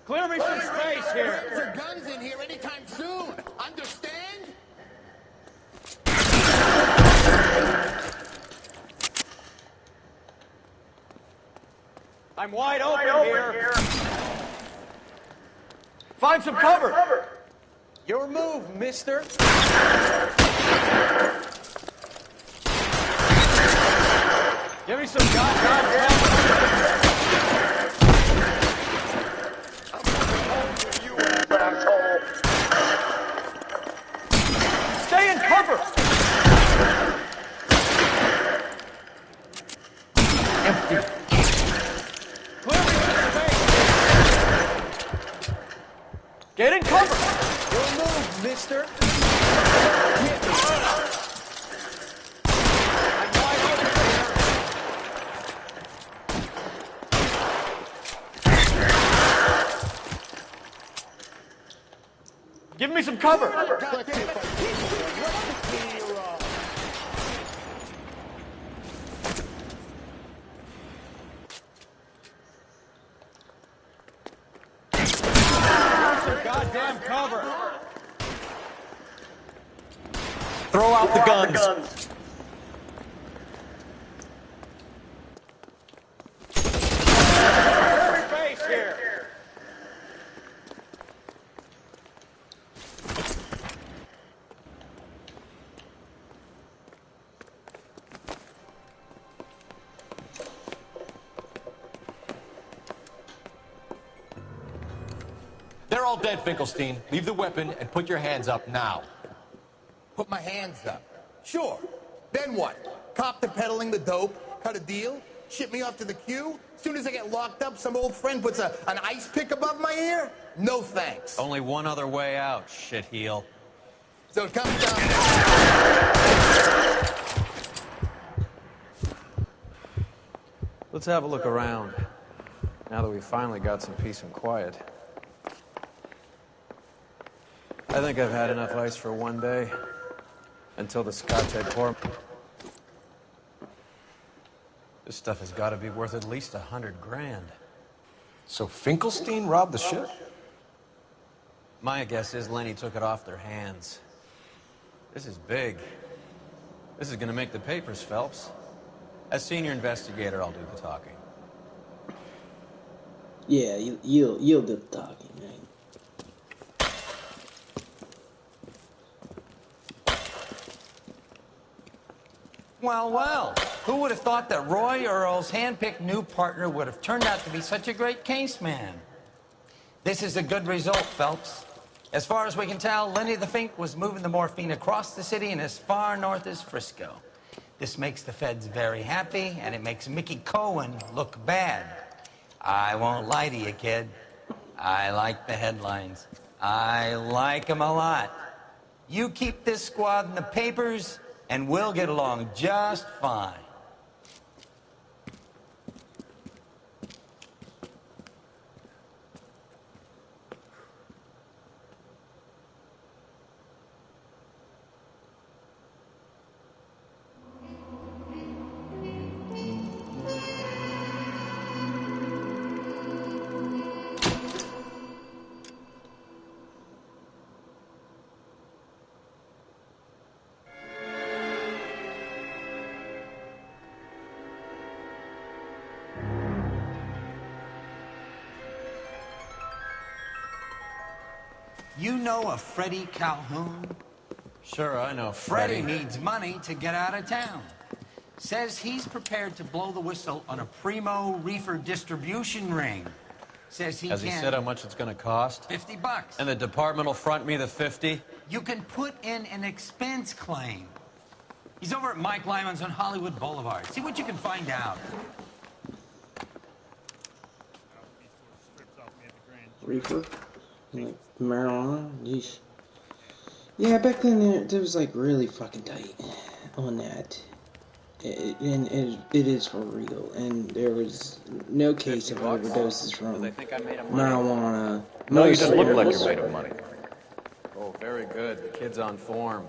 Speaker 14: Clear me some space here.
Speaker 1: Guns or guns in here anytime soon. Understand?
Speaker 14: I'm wide open here. Find some cover.
Speaker 10: Your move, mister.
Speaker 14: Give me some goddamn cover. Stay in cover.
Speaker 2: Empty.
Speaker 14: Clear me some space. Get in cover.
Speaker 10: Your move, mister.
Speaker 14: Give me some cover. Some goddamn cover.
Speaker 2: Throw out the guns.
Speaker 14: Clear space here.
Speaker 2: They're all dead, Finkelstein. Leave the weapon and put your hands up now.
Speaker 1: Put my hands up. Sure. Then what? Cop to peddling the dope, cut a deal, ship me off to the queue? Soon as I get locked up, some old friend puts an ice pick above my ear? No thanks.
Speaker 10: Only one other way out, shitheel.
Speaker 1: So it comes down.
Speaker 10: Let's have a look around. Now that we've finally got some peace and quiet. I think I've had enough ice for one day. Until the Scotch head pour. This stuff has got to be worth at least $100 grand.
Speaker 2: So Finkelstein robbed the ship?
Speaker 10: My guess is Lenny took it off their hands. This is big. This is going to make the papers, Phelps. As senior investigator, I'll do the talking.
Speaker 4: Yeah, you'll do the talking, man.
Speaker 3: Well, well, who would have thought that Roy Earle's hand-picked new partner would have turned out to be such a great case man? This is a good result, Phelps. As far as we can tell, Lenny the Fink was moving the morphine across the city and as far north as Frisco. This makes the feds very happy, and it makes Mickey Cohen look bad. I won't lie to you, kid. I like the headlines. I like them a lot. You keep this squad in the papers, and we'll get along just fine. You know a Freddie Calhoun?
Speaker 10: Sure, I know
Speaker 3: Freddie
Speaker 10: Freddie.
Speaker 3: needs money to get out of town. Says he's prepared to blow the whistle on a primo reefer distribution ring. Says he
Speaker 10: Has
Speaker 3: can...
Speaker 10: he said how much it's gonna cost?
Speaker 3: $50.
Speaker 10: And the department will front me the 50?
Speaker 3: You can put in an expense claim. He's over at Mike Lyman's on Hollywood Boulevard. See what you can find out.
Speaker 4: Reefer? Like marijuana? Yeesh. Yeah, back then there was like really fucking tight on that. And it is for real. And there was no case of overdoses from marijuana.
Speaker 10: No, you just look like you're made of money. Oh, very good. The kid's on form.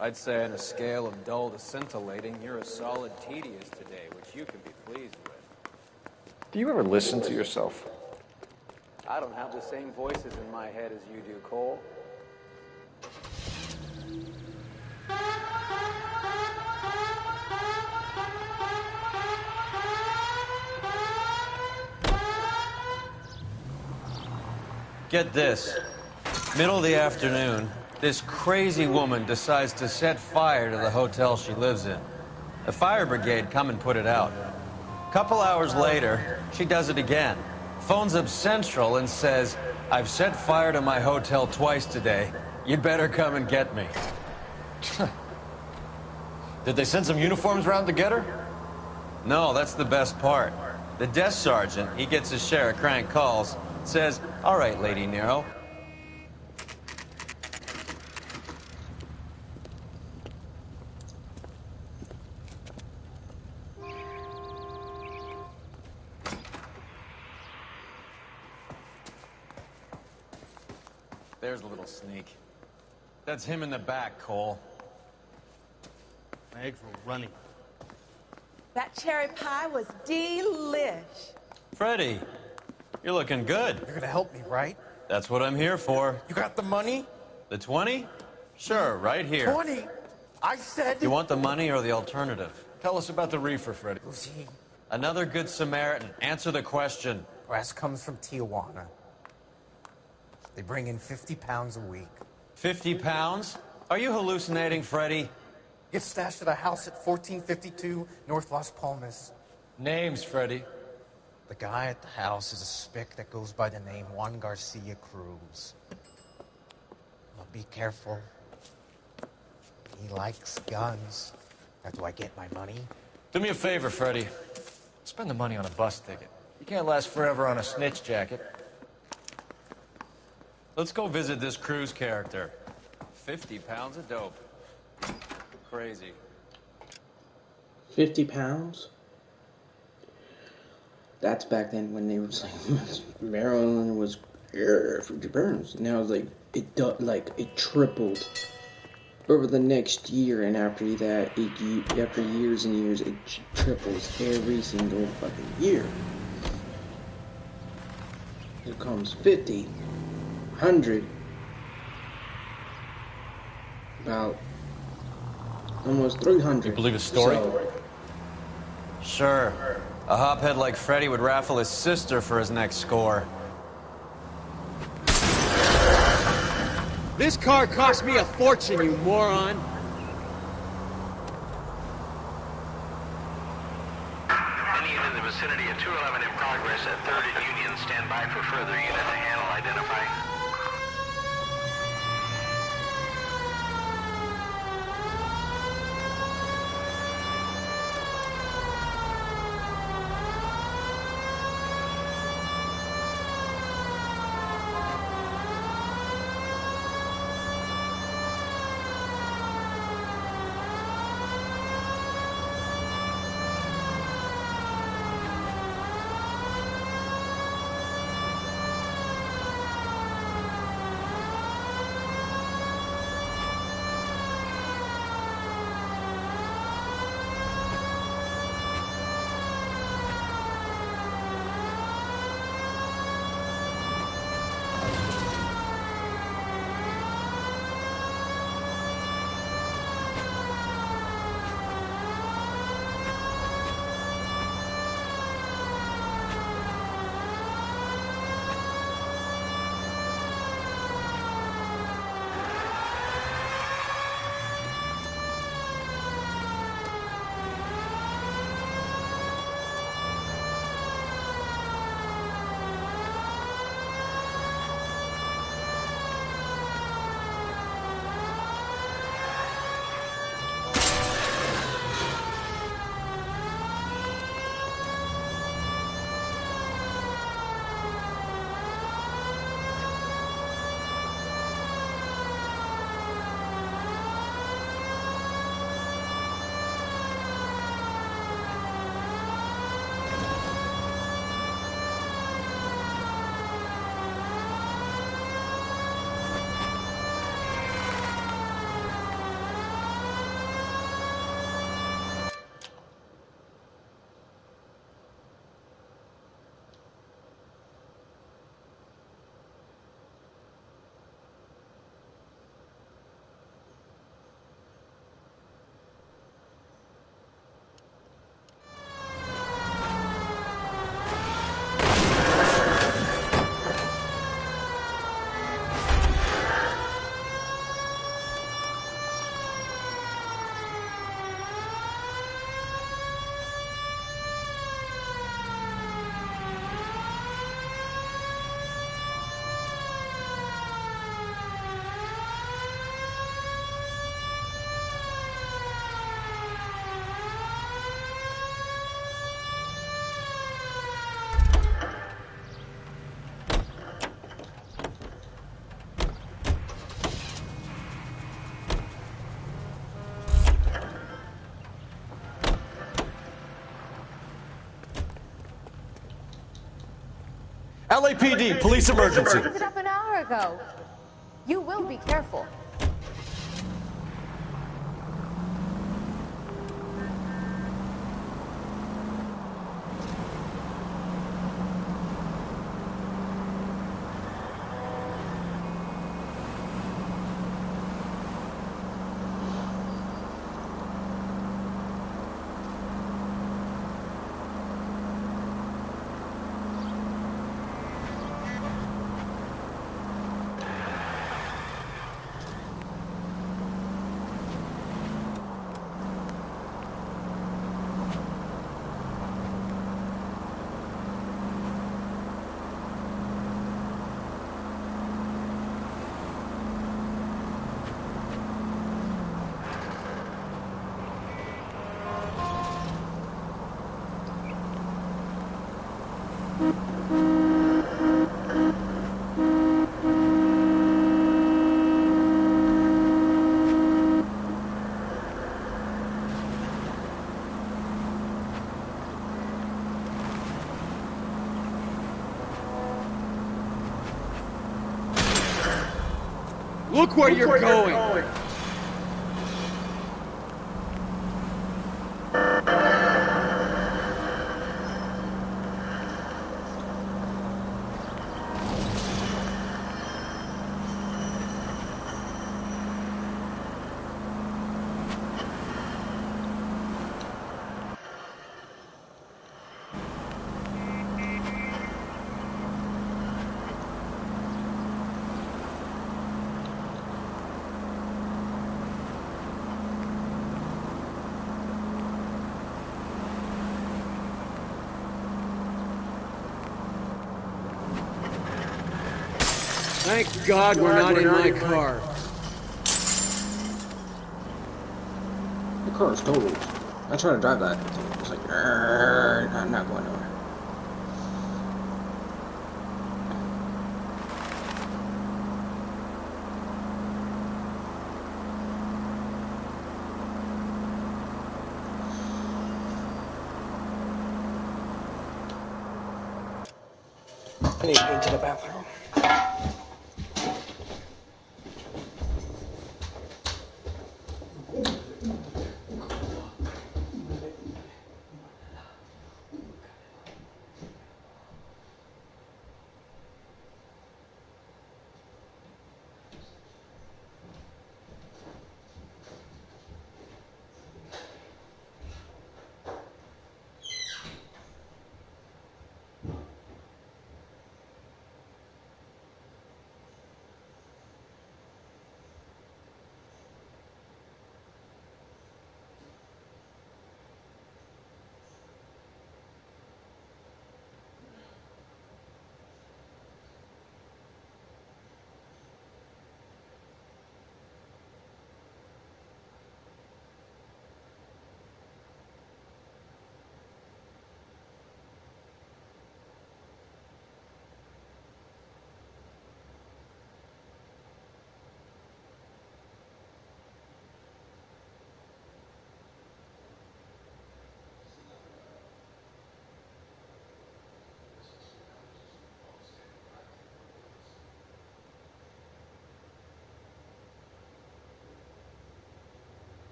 Speaker 10: I'd say on a scale of dull to scintillating, you're a solid tedious today, which you can be pleased with.
Speaker 6: Do you ever listen to yourself?
Speaker 10: I don't have the same voices in my head as you do, Cole. Get this. Middle of the afternoon, this crazy woman decides to set fire to the hotel she lives in. The fire brigade come and put it out. Couple hours later, she does it again. Phones up Central and says, "I've set fire to my hotel twice today. You'd better come and get me."
Speaker 15: Did they send some uniforms around to get her?
Speaker 10: No, that's the best part. The desk sergeant, he gets his share of crank calls, says, "All right, Lady Nero." There's a little sneak. That's him in the back, Cole.
Speaker 5: My eggs were running.
Speaker 18: That cherry pie was delish.
Speaker 10: Freddie, you're looking good.
Speaker 24: You're gonna help me, right?
Speaker 10: That's what I'm here for.
Speaker 24: You got the money?
Speaker 10: The 20? Sure, right here.
Speaker 24: 20? I said...
Speaker 10: You want the money or the alternative?
Speaker 15: Tell us about the reefer, Freddie.
Speaker 24: Who's he?
Speaker 10: Another good Samaritan. Answer the question.
Speaker 24: Brass comes from Tijuana. They bring in 50 pounds a week.
Speaker 10: 50 pounds? Are you hallucinating, Freddie?
Speaker 24: Gets stashed at a house at 1452 North Las Palmas.
Speaker 15: Names, Freddie.
Speaker 24: The guy at the house is a spick that goes by the name Juan Garcia Cruz. Well, be careful. He likes guns. How do I get my money?
Speaker 15: Do me a favor, Freddie. Spend the money on a bus ticket. You can't last forever on a snitch jacket.
Speaker 10: Let's go visit this Cruz character. 50 pounds of dope. Crazy.
Speaker 4: 50 pounds? That's back then when they were like, Maryland was 50 pounds. Now it's like, it tripled over the next year, and after that, after years and years, it triples every single fucking year. Here comes 50, 100, about almost 300.
Speaker 10: You believe his story?
Speaker 4: So,
Speaker 10: sure. A hophead like Freddie would raffle his sister for his next score.
Speaker 14: This car cost me a fortune, you moron.
Speaker 11: Any in the vicinity of 211 in progress at 3rd and Union. Stand by for further unit to handle. Identify.
Speaker 2: LAPD, police emergency.
Speaker 7: I picked it up an hour ago. You will be careful.
Speaker 14: Look where you're going. Thank God we're not in my car.
Speaker 4: The car is totaled. I tried to drive that. It's like, I'm not going nowhere. I need to go to the bathroom.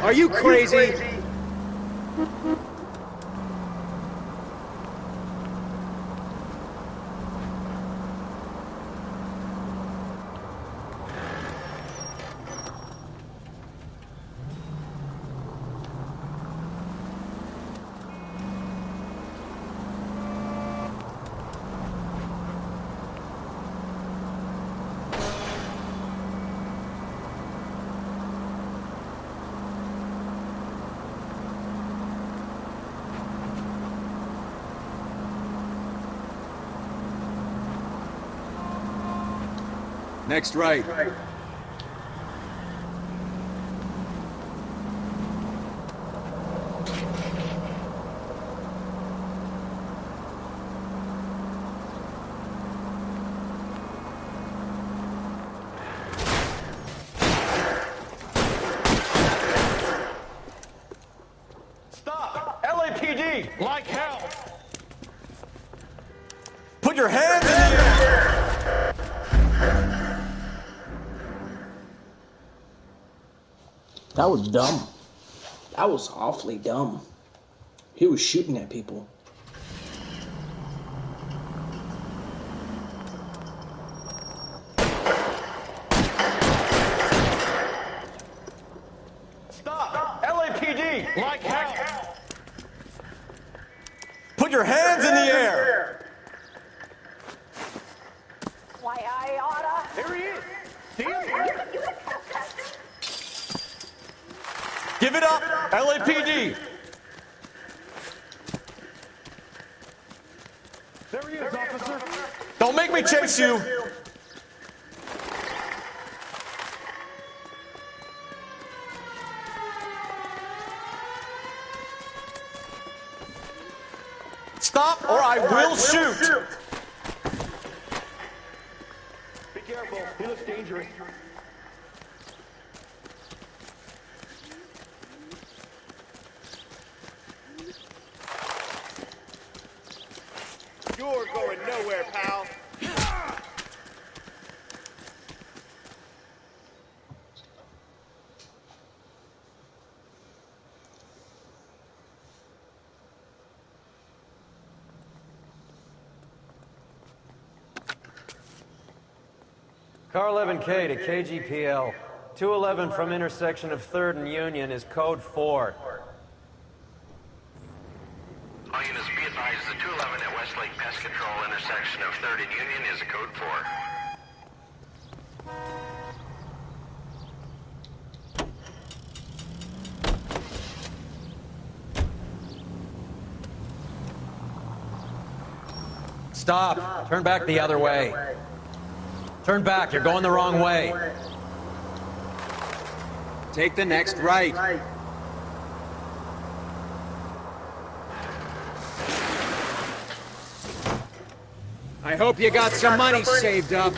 Speaker 14: Are you crazy? Next right.
Speaker 15: Stop! LAPD! Like hell!
Speaker 14: Put your hands in the air!
Speaker 4: That was dumb. That was awfully dumb. He was shooting at people.
Speaker 15: Stop! LAPD! Like hell!
Speaker 14: Put your hands in the air!
Speaker 18: Why, I oughta.
Speaker 15: There he is! Damn it!
Speaker 14: Give it up, LAPD!
Speaker 15: There he is, officer!
Speaker 14: Don't make me chase you! Stop or I will shoot!
Speaker 15: Be careful, he looks dangerous.
Speaker 5: You're going nowhere, pal.
Speaker 10: Car 11K to KGPL. 211 from intersection of 3rd and Union is code 4.
Speaker 11: All units be advised, the 211 at Westlake Pest Control intersection of 3rd and Union is a code 4.
Speaker 10: Stop. Turn back the other way. Turn back. You're going the wrong way.
Speaker 14: Take the next right. I hope you got some money saved up.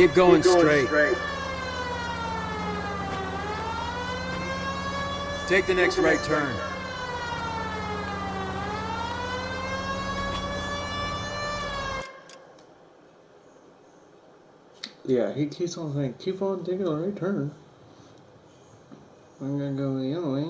Speaker 14: Keep going straight. Take the next right turn.
Speaker 4: Yeah, he keeps on saying, keep on taking a right turn. I'm gonna go the other way.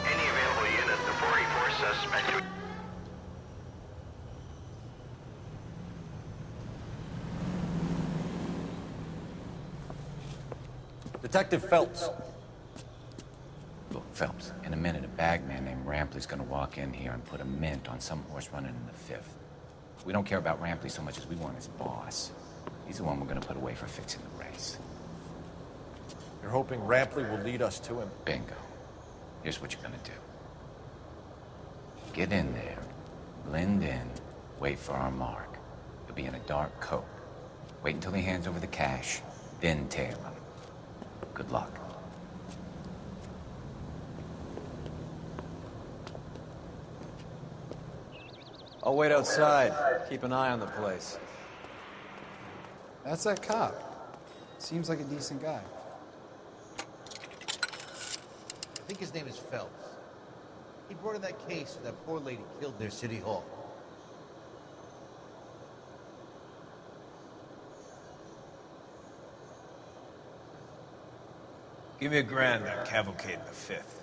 Speaker 11: Any available unit, the 44 suspect.
Speaker 2: Detective Phelps.
Speaker 12: Look, Phelps, in a minute, a bagman named Rampley's gonna walk in here and put a mint on some horse running in the 5th. We don't care about Rampley so much as we want his boss. He's the one we're gonna put away for fixing the race.
Speaker 2: You're hoping Rampley will lead us to him?
Speaker 12: Bingo. Here's what you're gonna do. Get in there, blend in, wait for our mark. You'll be in a dark coat. Wait until he hands over the cash, then tail him. Good luck.
Speaker 10: I'll wait outside. Keep an eye on the place.
Speaker 16: That's that cop. Seems like a decent guy.
Speaker 19: I think his name is Phelps. He brought in that case where that poor lady killed near City Hall.
Speaker 14: Give me a grand on Cavalcade in the 5th.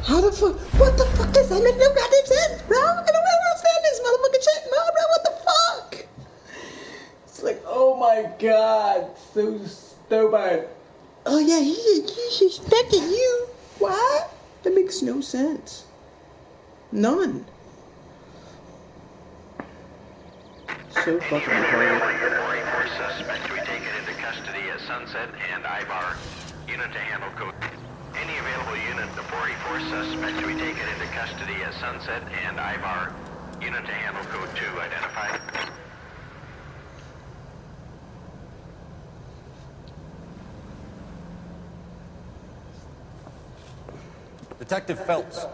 Speaker 4: How the fuck? What the fuck does that make no goddamn sense, bro? I don't understand this motherfucking shit, bro. What the fuck? It's like, oh my god, so stupid. Oh yeah, he suspected you. What? That makes no sense. None. So fucking retarded.
Speaker 11: 44 suspect to be taken into custody at Sunset and Ibar. Unit to handle code. Any available unit, the 44 suspect to be taken into custody at Sunset and Ibar. Unit to handle code 2 identified.
Speaker 2: Detective Phelps.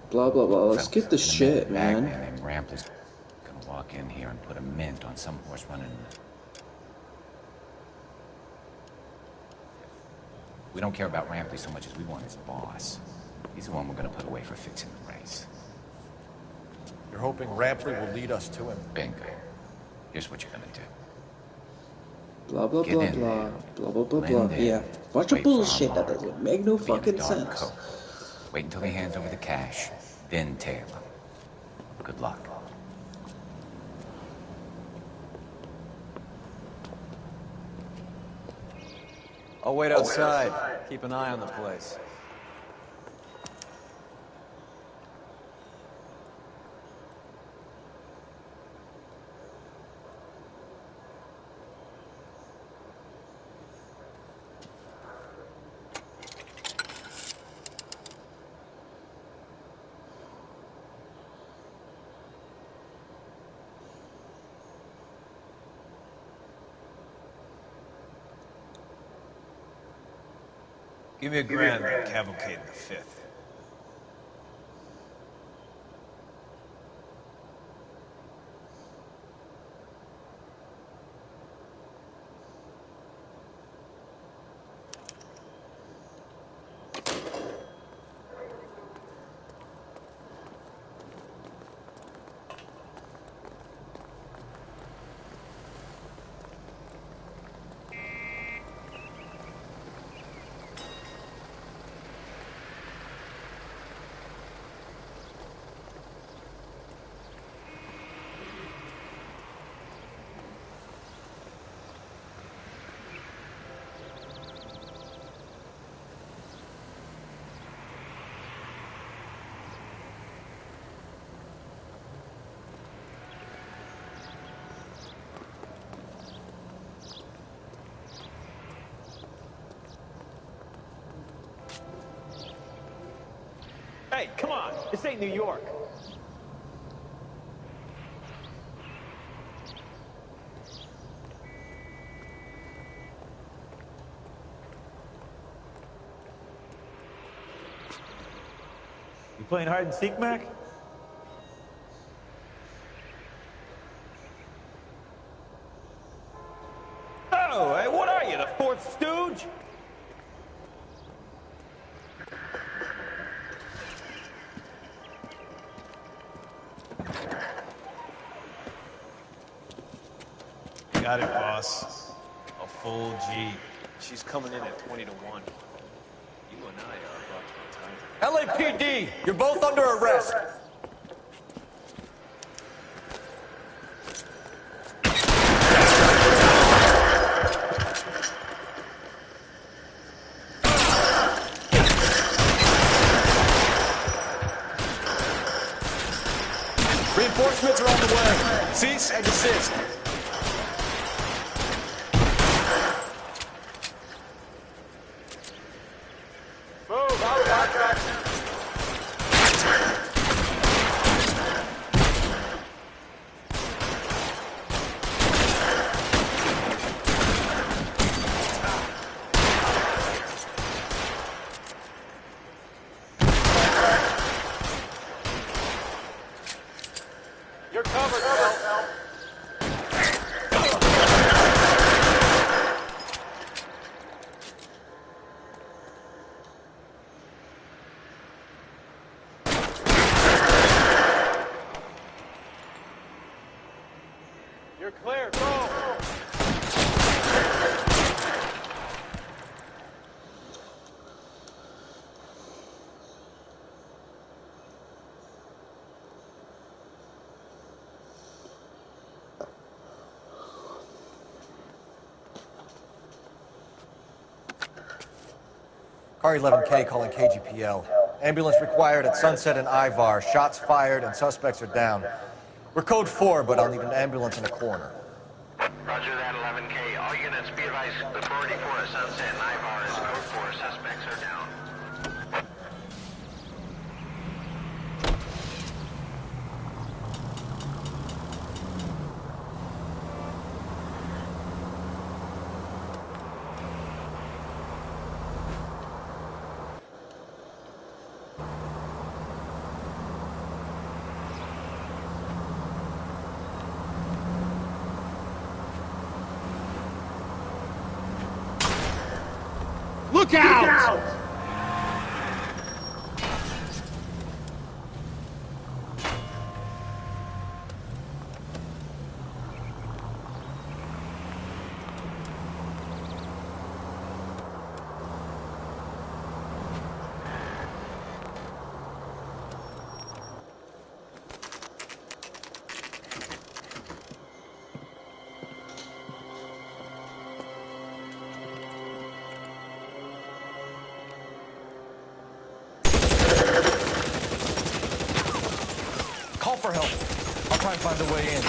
Speaker 4: Blah blah blah. Let's get the shit, man.
Speaker 12: Bagman named Rampley's gonna walk in here and put a mint on some horse running in the... We don't care about Rampley so much as we want his boss. He's the one we're gonna put away for fixing the race.
Speaker 2: You're hoping Rampley will lead us to him?
Speaker 12: Bingo. Here's what you're gonna do.
Speaker 4: Blah blah
Speaker 12: Get
Speaker 4: blah
Speaker 12: in
Speaker 4: blah.
Speaker 12: there.
Speaker 4: Blah blah blah
Speaker 12: Blend
Speaker 4: blah.
Speaker 12: in.
Speaker 4: Yeah. Bunch of
Speaker 12: Wait for our
Speaker 4: bullshit that
Speaker 12: mark.
Speaker 4: doesn't make no
Speaker 12: You'll be in a
Speaker 4: fucking
Speaker 12: dark
Speaker 4: sense.
Speaker 12: coat. Wait until he hands over the cash, then tail him. Good luck.
Speaker 10: I'll wait outside. Keep an eye on the place.
Speaker 14: Give me a grand on Cavalcade in the 5th.
Speaker 9: Hey, come on. This ain't New York. You playing hide and seek, Mac? Oh, hey, what are you, the fourth stooge?
Speaker 15: Got it, boss.
Speaker 10: A full G.
Speaker 6: She's coming in at 20 to 1. You and I are about to retire.
Speaker 2: LAPD, you're both under arrest. Reinforcements are on the way. Cease and desist.
Speaker 9: Move, out, contract. You're covered, Phil. You're clear. Go.
Speaker 2: Car 11K calling KGPL. Ambulance required at Sunset and Ivar. Shots fired and suspects are down. We're code 4, but I'll need an ambulance in a corner.
Speaker 11: Roger that, 11K. All units be advised, the 44 at Sunset and Ivar is code 4. Suspects are down.
Speaker 5: Look out!
Speaker 2: Call for help. I'll try and find a way in.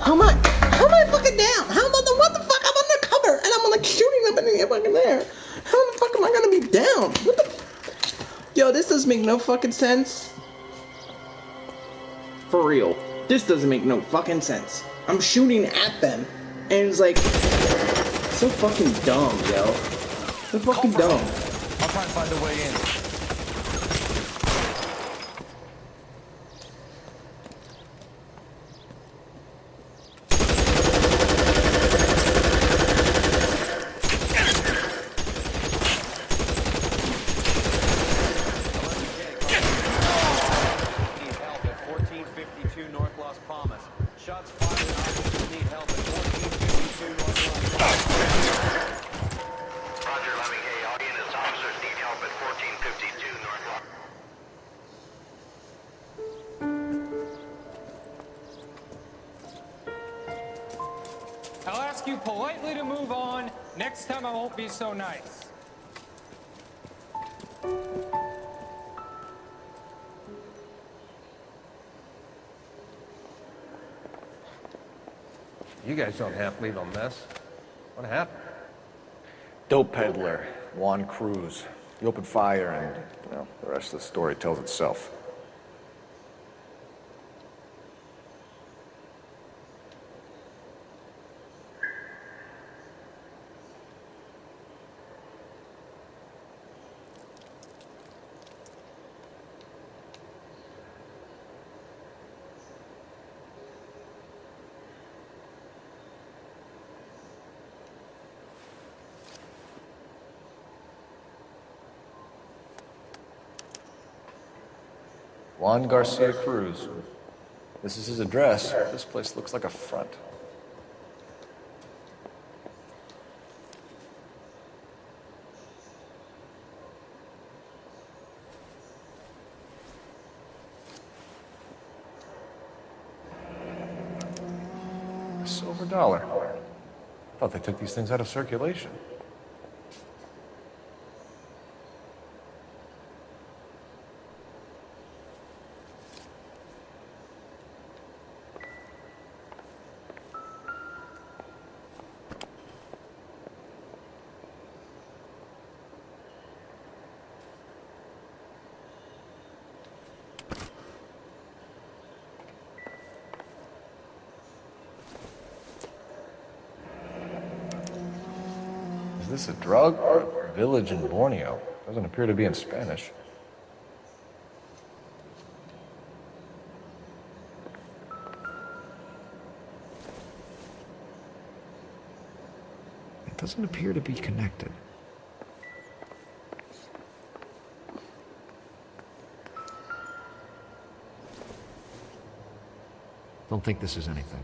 Speaker 4: How am I fucking down? What the fuck? I'm undercover and I'm like shooting them and they're fucking there. How the fuck am I gonna be down? What the? Yo, this doesn't make no fucking sense. For real. This doesn't make no fucking sense. I'm shooting at them and it's like so fucking dumb, yo. So fucking dumb.
Speaker 2: I'll try and find a way in.
Speaker 8: politely to move on. Next time I won't be so nice.
Speaker 15: You guys don't have to leave a mess. What happened?
Speaker 17: Dope peddler, Juan Cruz. He opened fire and, well, the rest of the story tells itself. Juan Garcia Cruz. This is his address. This place looks like a front. A silver dollar. I thought they took these things out of circulation. Is this a drug or a village in Borneo? Doesn't appear to be in Spanish. It doesn't appear to be connected. Don't think this is anything.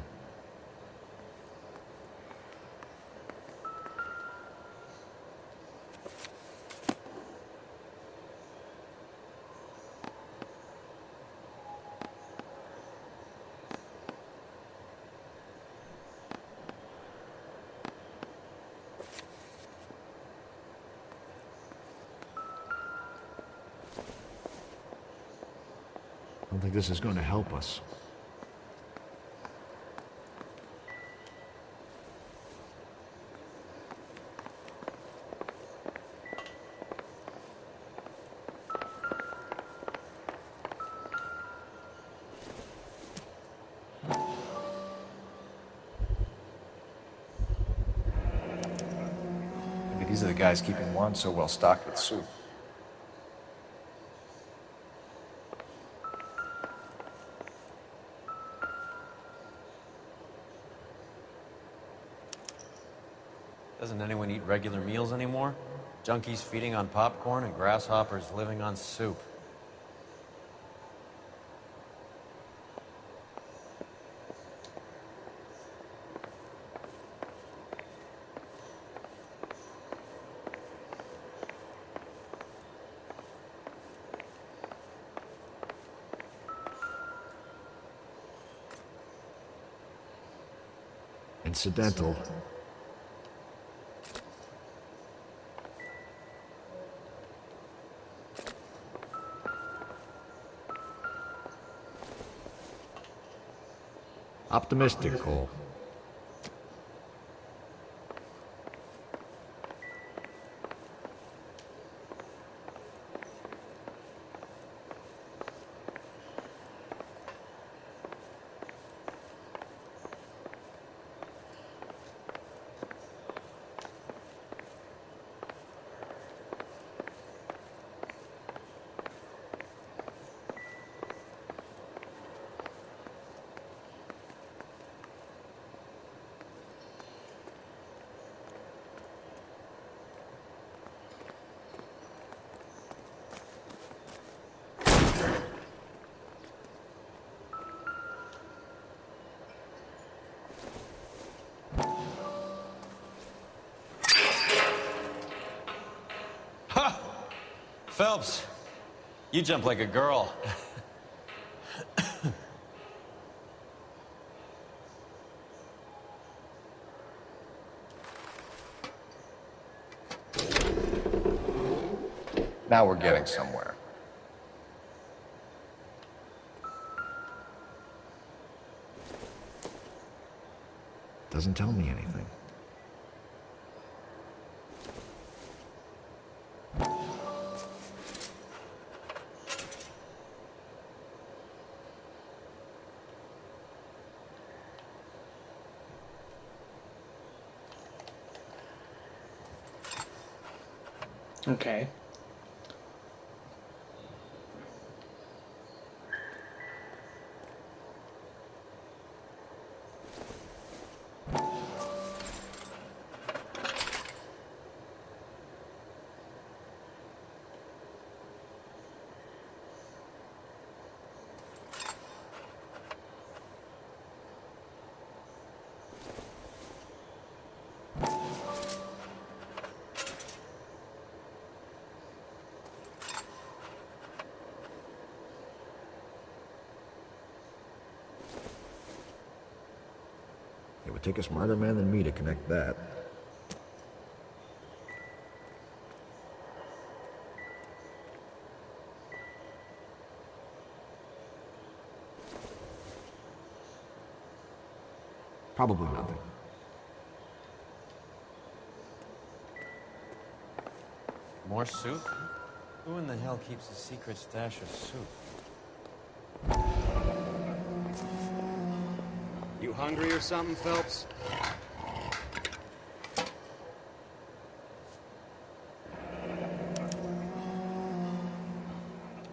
Speaker 17: I don't think this is going to help us. Maybe these are the guys keeping Juan so well stocked with soup.
Speaker 10: Doesn't anyone eat regular meals anymore? Junkies feeding on popcorn and grasshoppers living on soup.
Speaker 17: Incidental. Optimistic, Cole.
Speaker 10: Phelps, you jump like a girl.
Speaker 17: Now we're getting somewhere. Doesn't tell me anything.
Speaker 4: Okay.
Speaker 17: It would take a smarter man than me to connect that. Probably nothing.
Speaker 10: More soup? Who in the hell keeps a secret stash of soup?
Speaker 14: You hungry or something, Phelps?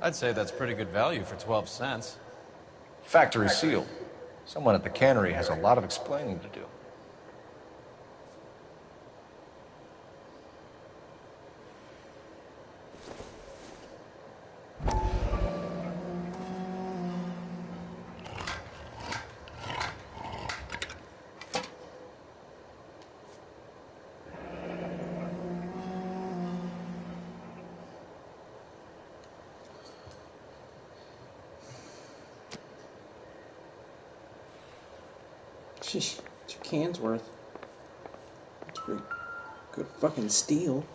Speaker 10: I'd say that's pretty good value for 12 cents.
Speaker 17: Factory sealed. Someone at the cannery has a lot of explaining to do.
Speaker 4: Sheesh, 2 cans worth. That's pretty good fucking steal.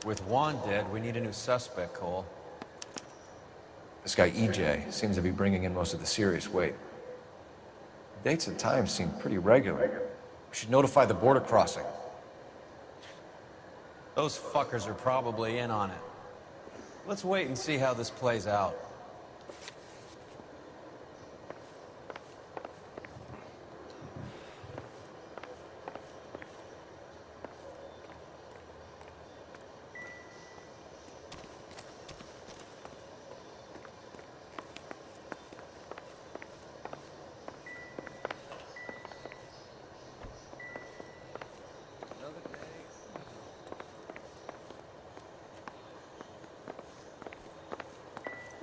Speaker 10: With Juan dead, we need a new suspect, Cole.
Speaker 17: This guy EJ seems to be bringing in most of the serious weight. Dates and times seem pretty regular. We should notify the border crossing.
Speaker 10: Those fuckers are probably in on it. Let's wait and see how this plays out.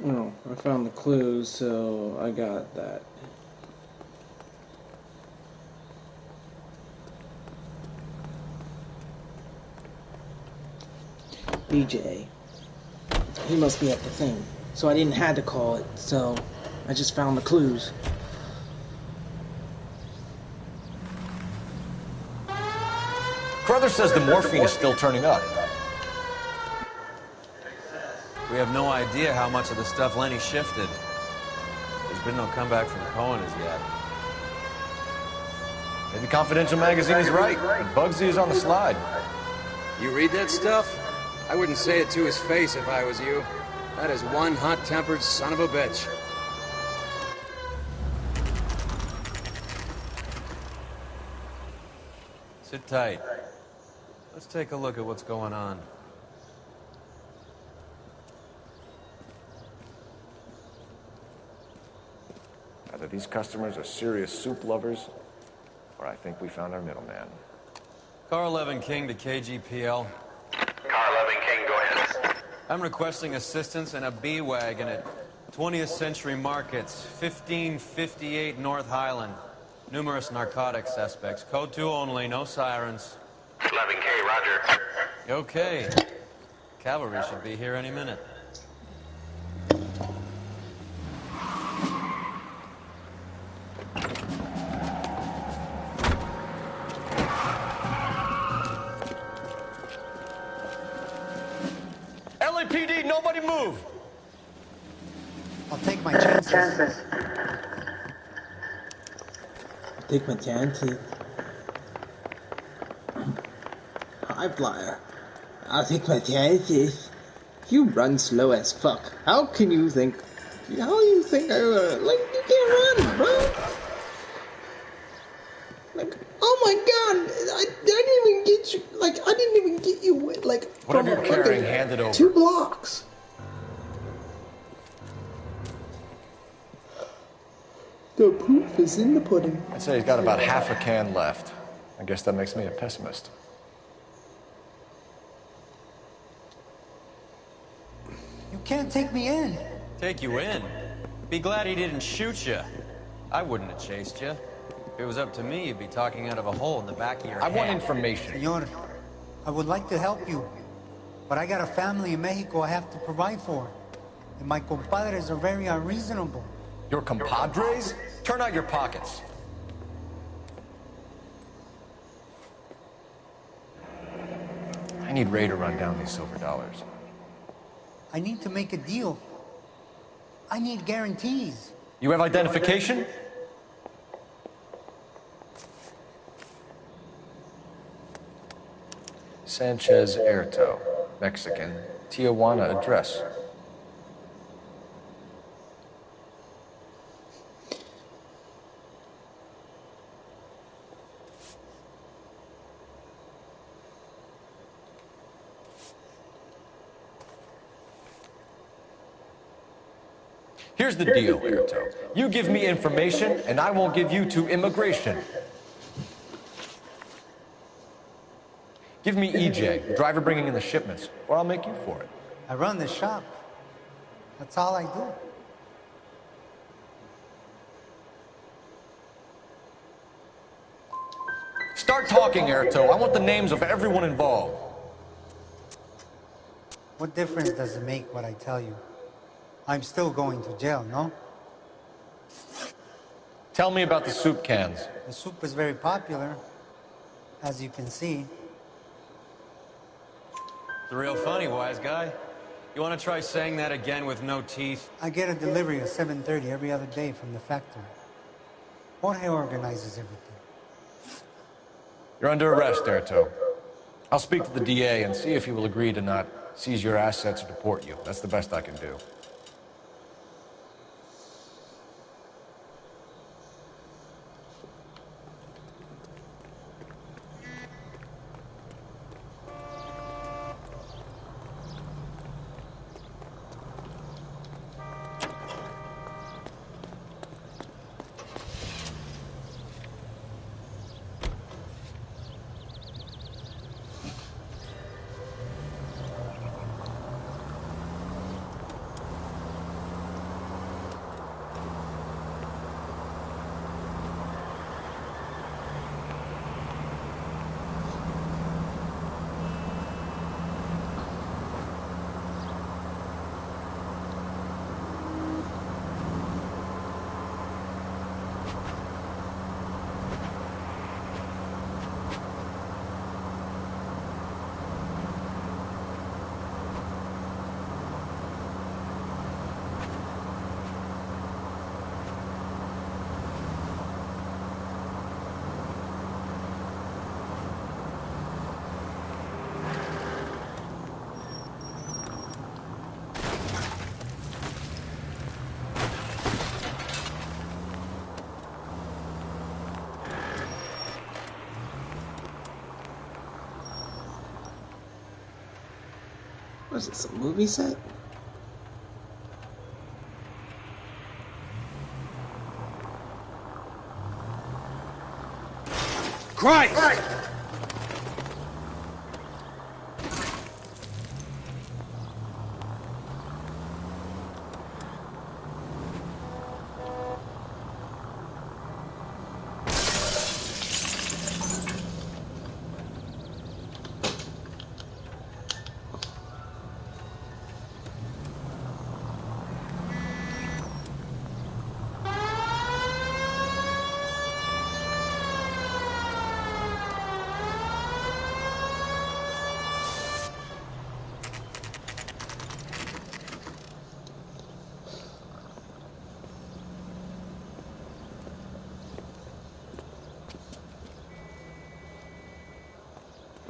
Speaker 4: Oh, I found the clues, so I got that. BJ. He must be at the thing. So I didn't have to call it, so I just found the clues.
Speaker 17: Crothers says the morphine is still turning up.
Speaker 10: We have no idea how much of the stuff Lenny shifted. There's been no comeback from Cohen as yet.
Speaker 17: Maybe Confidential Magazine is right, and Bugsy is on the slide.
Speaker 14: You read that stuff? I wouldn't say it to his face if I was you. That is one hot-tempered son of a bitch.
Speaker 10: Sit tight. Let's take a look at what's going on.
Speaker 17: Either these customers are serious soup lovers, or I think we found our middleman.
Speaker 10: Car 11 King to KGPL.
Speaker 11: Car 11 King, go ahead.
Speaker 10: I'm requesting assistance in a B-Wagon at 20th Century Markets, 1558 North Highland. Numerous narcotic suspects. Code 2 only, no sirens.
Speaker 11: 11K, roger.
Speaker 10: Okay. Cavalry should be here any minute.
Speaker 2: LAPD, nobody move!
Speaker 24: I'll take my chances.
Speaker 4: Take my chances. High flyer. I'll take my chances. You run slow as fuck. How can you think? How you think I like? You can't run, bro. Like, oh my god, I didn't even get you. Like, I didn't even get you. Like,
Speaker 17: whatever you're carrying, hand it over.
Speaker 4: 2 blocks. The proof is in the pudding.
Speaker 17: I'd say he's got about half a can left. I guess that makes me a pessimist.
Speaker 24: You can't take me in.
Speaker 10: Take you in? Be glad he didn't shoot you. I wouldn't have chased you. If it was up to me, you'd be talking out of a hole in the back of your head.
Speaker 17: I want information.
Speaker 24: Senor, I would like to help you, but I got a family in Mexico I have to provide for. And my compadres are very unreasonable.
Speaker 17: Your compadres? Turn out your pockets. I need Ray to run down these silver dollars.
Speaker 24: I need to make a deal. I need guarantees.
Speaker 17: You have identification? Sanchez Erto, Mexican, Tijuana address. Here's the deal, Erto. You give me information, and I won't give you to immigration. Give me EJ, the driver bringing in the shipments, or I'll make you for it.
Speaker 24: I run the shop. That's all I do.
Speaker 17: Start talking, Erto. I want the names of everyone involved.
Speaker 24: What difference does it make what I tell you? I'm still going to jail, no?
Speaker 17: Tell me about the soup cans.
Speaker 24: The soup is very popular, as you can see.
Speaker 10: It's real funny, wise guy. You want to try saying that again with no teeth?
Speaker 24: I get a delivery at 7:30 every other day from the factory. Jorge organizes everything.
Speaker 17: You're under arrest, Erto. I'll speak to the DA and see if he will agree to not seize your assets or deport you. That's the best I can do.
Speaker 4: What is this, a movie set?
Speaker 5: Christ!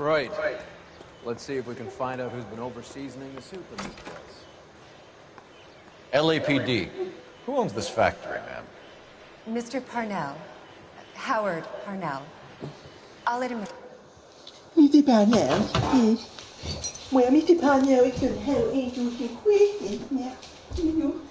Speaker 10: Right. Let's see if we can find out who's been over-seasoning the soup in this place.
Speaker 17: LAPD. Who owns this factory, ma'am?
Speaker 13: Mr. Parnell. Howard Parnell. I'll let him...
Speaker 4: Mr. Parnell, yes. Well, Mr. Parnell is going to have Angel's request now. You know.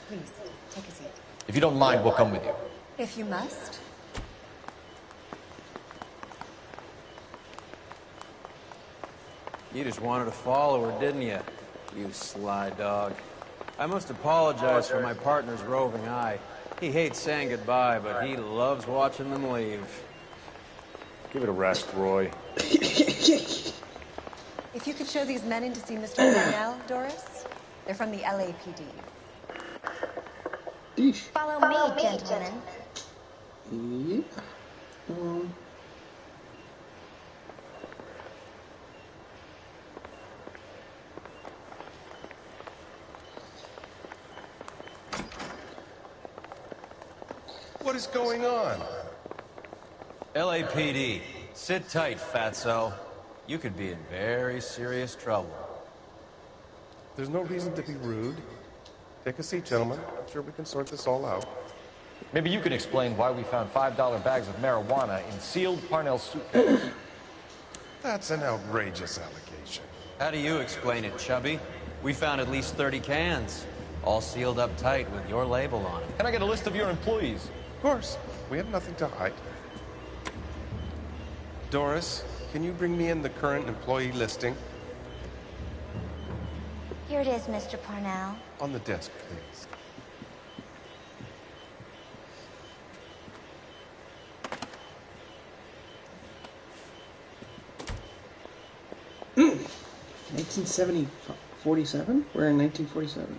Speaker 13: Please, take a seat.
Speaker 17: If you don't mind, we'll come with you.
Speaker 13: If you must.
Speaker 10: You just wanted to follow her, didn't you? You sly dog. I must apologize for my partner's roving eye. He hates saying goodbye, but he loves watching them leave.
Speaker 15: Give it a rest, Roy.
Speaker 13: If you could show these men in to see Mr. Parnell, Doris. They're from the LAPD.
Speaker 18: Follow me, gentlemen.
Speaker 4: Yeah.
Speaker 15: What is going on?
Speaker 10: LAPD, sit tight, fatso. You could be in very serious trouble.
Speaker 15: There's no reason to be rude. Take a seat, gentlemen. I'm sure we can sort this all out.
Speaker 17: Maybe you can explain why we found $5 bags of marijuana in sealed Parnell suitcase.
Speaker 15: That's an outrageous allegation.
Speaker 10: How do you explain it, Chubby? We found at least 30 cans, all sealed up tight with your label on it.
Speaker 17: Can I get a list of your employees?
Speaker 15: Of course. We have nothing to hide. Doris, can you bring me in the current employee listing?
Speaker 18: Here it is, Mr. Parnell.
Speaker 15: On the desk, please.
Speaker 4: Mm. 47? We're in 1947.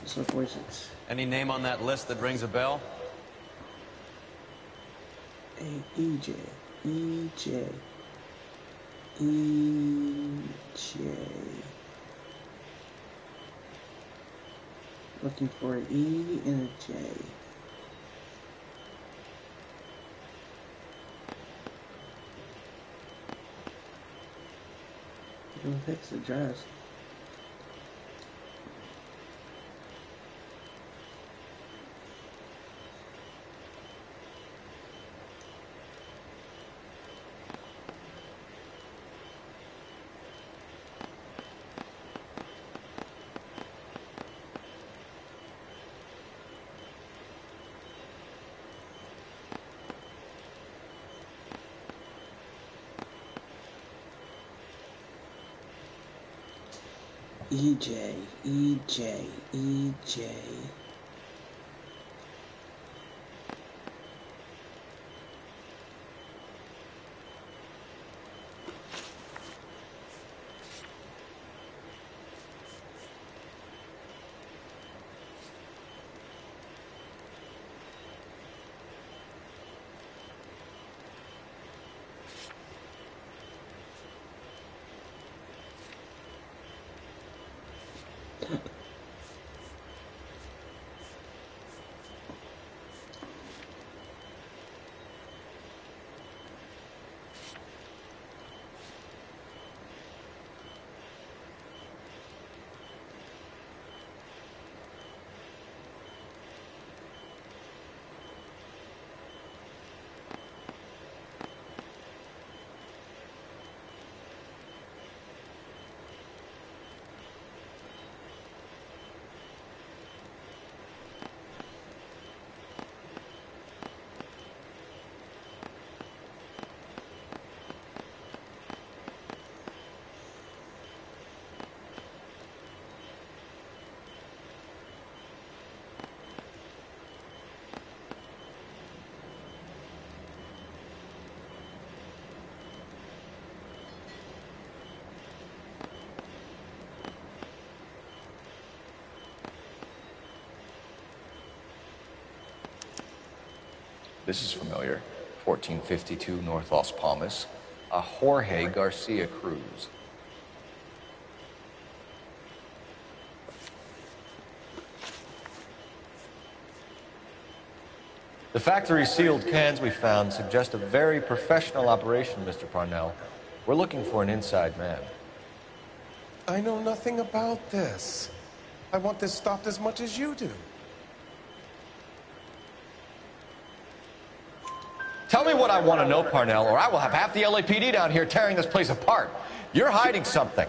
Speaker 4: So 46.
Speaker 10: Any name on that list that rings a bell?
Speaker 4: EJ. Looking for an E and a J. Who picks the dress? EJ.
Speaker 17: This is familiar. 1452 North Las Palmas. A Jorge Garcia Cruz. The factory sealed cans we found suggest a very professional operation, Mr. Parnell. We're looking for an inside man.
Speaker 20: I know nothing about this. I want this stopped as much as you do.
Speaker 17: Tell me what I want to know, Parnell, or I will have half the LAPD down here tearing this place apart. You're hiding something.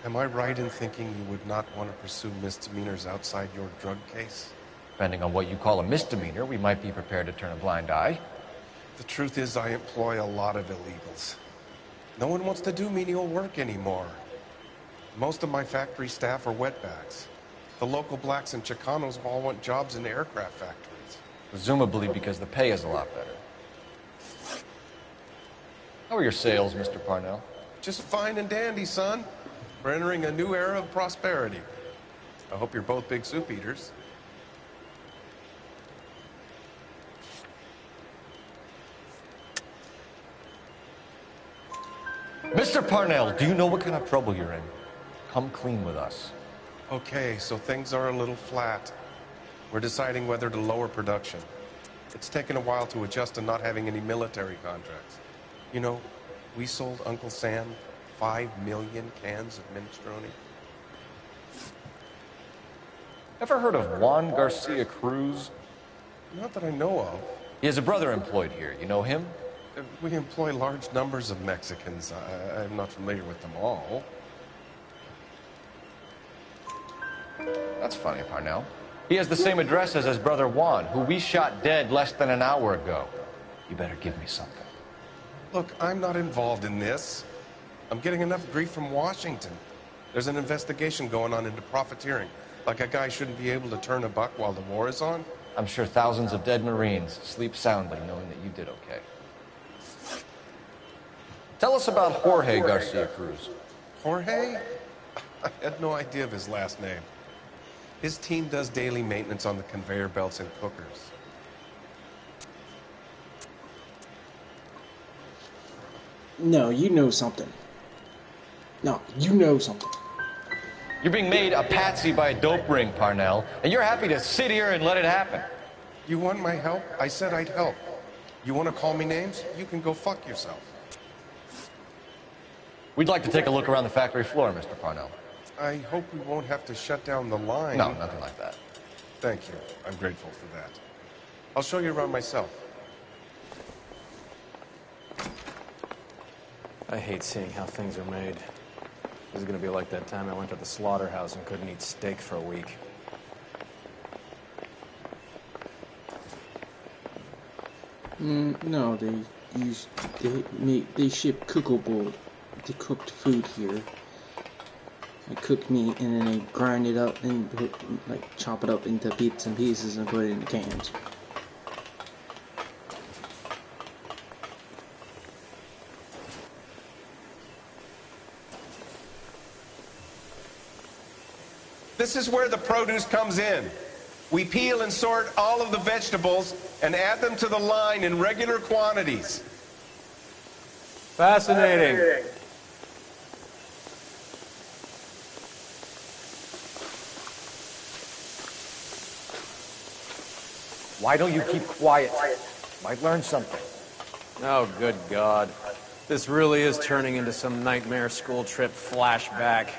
Speaker 20: Am I right in thinking you would not want to pursue misdemeanors outside your drug case?
Speaker 17: Depending on what you call a misdemeanor, we might be prepared to turn a blind eye.
Speaker 20: The truth is, I employ a lot of illegals. No one wants to do menial work anymore. Most of my factory staff are wetbacks. The local blacks and Chicanos all want jobs in aircraft factories.
Speaker 17: Presumably because the pay is a lot better. How are your sales, Mr. Parnell?
Speaker 20: Just fine and dandy, son. We're entering a new era of prosperity. I hope you're both big soup eaters.
Speaker 17: Mr. Parnell, do you know what kind of trouble you're in? Come clean with us.
Speaker 20: Okay, so things are a little flat. We're deciding whether to lower production. It's taken a while to adjust to not having any military contracts. You know, we sold Uncle Sam 5 million cans of minestrone.
Speaker 17: Ever heard of Juan Garcia Cruz?
Speaker 20: Not that I know of.
Speaker 17: He has a brother employed here. You know him?
Speaker 20: We employ large numbers of Mexicans. I'm not familiar with them all.
Speaker 17: That's funny, Parnell. He has the same address as his brother Juan, who we shot dead less than an hour ago. You better give me something.
Speaker 20: Look, I'm not involved in this. I'm getting enough grief from Washington. There's an investigation going on into profiteering. Like a guy shouldn't be able to turn a buck while the war is on.
Speaker 17: I'm sure thousands of dead Marines sleep soundly knowing that you did okay. Tell us about Jorge Garcia Cruz.
Speaker 20: Jorge? I had no idea of his last name. His team does daily maintenance on the conveyor belts and cookers.
Speaker 4: No, you know something. No, you know something.
Speaker 17: You're being made a patsy by a dope ring, Parnell, and you're happy to sit here and let it happen.
Speaker 20: You want my help? I said I'd help. You want to call me names? You can go fuck yourself.
Speaker 17: We'd like to take a look around the factory floor, Mr. Parnell.
Speaker 20: I hope we won't have to shut down the line.
Speaker 17: No, nothing like that.
Speaker 20: Thank you. I'm grateful for that. I'll show you around myself.
Speaker 6: I hate seeing how things are made. This is gonna be like that time I went to the slaughterhouse and couldn't eat steak for a week.
Speaker 4: No, they ship cookable, the cooked food here. They cook meat and then they grind it up and chop it up into bits and pieces and put it in the cans.
Speaker 20: This is where the produce comes in. We peel and sort all of the vegetables and add them to the line in regular quantities.
Speaker 6: Fascinating.
Speaker 17: Why don't you keep quiet? Might learn something.
Speaker 6: Oh, good God. This really is turning into some nightmare school trip flashback.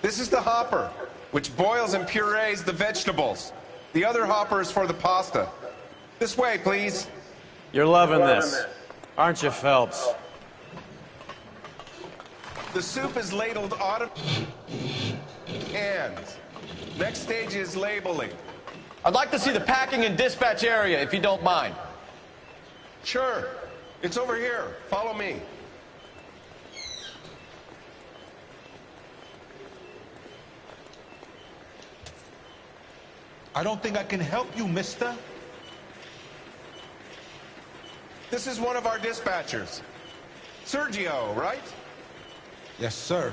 Speaker 20: This is the hopper, which boils and purees the vegetables. The other hopper is for the pasta. This way, please.
Speaker 6: You're loving this, aren't you, Phelps?
Speaker 20: The soup is ladled out of cans. Next stage is labeling.
Speaker 17: I'd like to see the packing and dispatch area, if you don't mind.
Speaker 20: Sure. It's over here. Follow me.
Speaker 5: I don't think I can help you, mister.
Speaker 20: This is one of our dispatchers. Sergio, right?
Speaker 5: Yes, sir.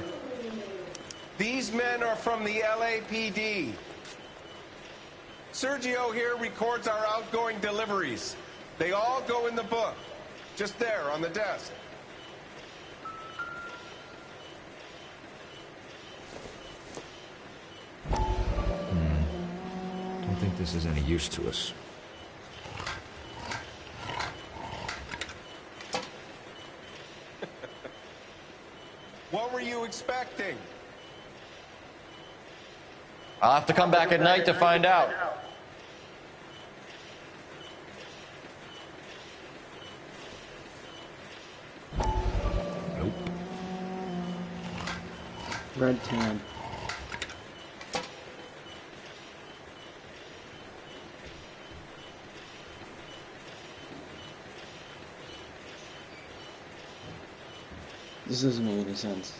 Speaker 20: These men are from the LAPD. Sergio here records our outgoing deliveries. They all go in the book. Just there on the desk.
Speaker 17: Don't think this is any use to us.
Speaker 20: What were you expecting?
Speaker 2: I'll have to come back at night to find out.
Speaker 17: Nope.
Speaker 4: Red tan. This doesn't make any sense.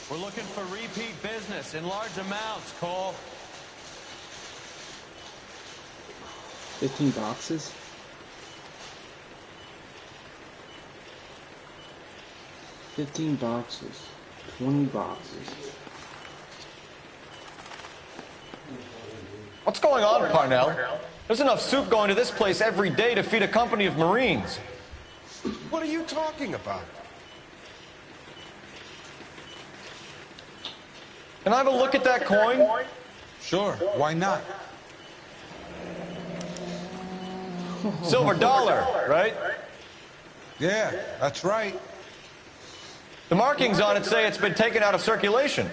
Speaker 10: We're looking for repeat business in large amounts, Cole.
Speaker 4: 15 boxes? $15 boxes. 20 boxes.
Speaker 2: What's going on, Parnell? There's enough soup going to this place every day to feed a company of Marines.
Speaker 20: What are you talking about?
Speaker 2: Can I have a look at that coin?
Speaker 1: Sure, why not?
Speaker 2: Silver dollar, right?
Speaker 1: Yeah, that's right.
Speaker 2: The markings on it say it's been taken out of circulation.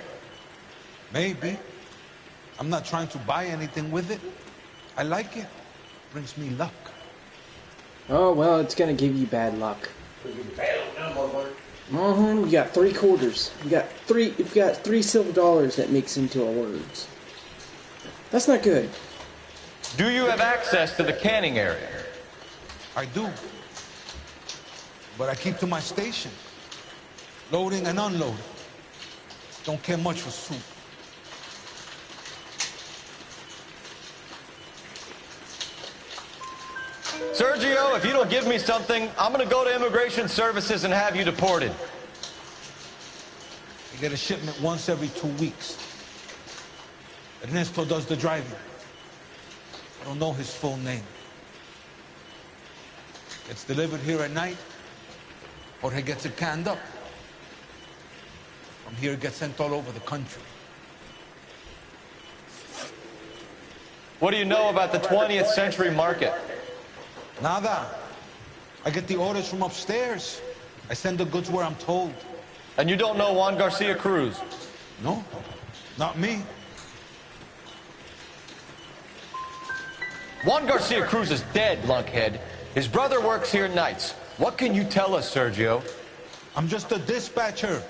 Speaker 1: Maybe. I'm not trying to buy anything with it. I like it. Brings me luck.
Speaker 4: Oh, well, it's gonna give you bad luck. You got 3 quarters. You got 3 silver dollars that mix into our words. That's not good.
Speaker 2: Do you have access to the canning area?
Speaker 1: I do. But I keep to my station. Loading and unloading. Don't care much for soup.
Speaker 2: Sergio, if you don't give me something, I'm gonna go to Immigration Services and have you deported.
Speaker 1: I get a shipment once every 2 weeks. Ernesto does the driving. I don't know his full name. Gets delivered here at night, or he gets it canned up. From here, it gets sent all over the country.
Speaker 2: What do you know about the 20th century market?
Speaker 1: Nada. I get the orders from upstairs. I send the goods where I'm told.
Speaker 2: And you don't know Juan Garcia Cruz?
Speaker 1: No, not me.
Speaker 2: Juan Garcia Cruz is dead, lunkhead. His brother works here nights. What can you tell us, Sergio?
Speaker 1: I'm just a dispatcher.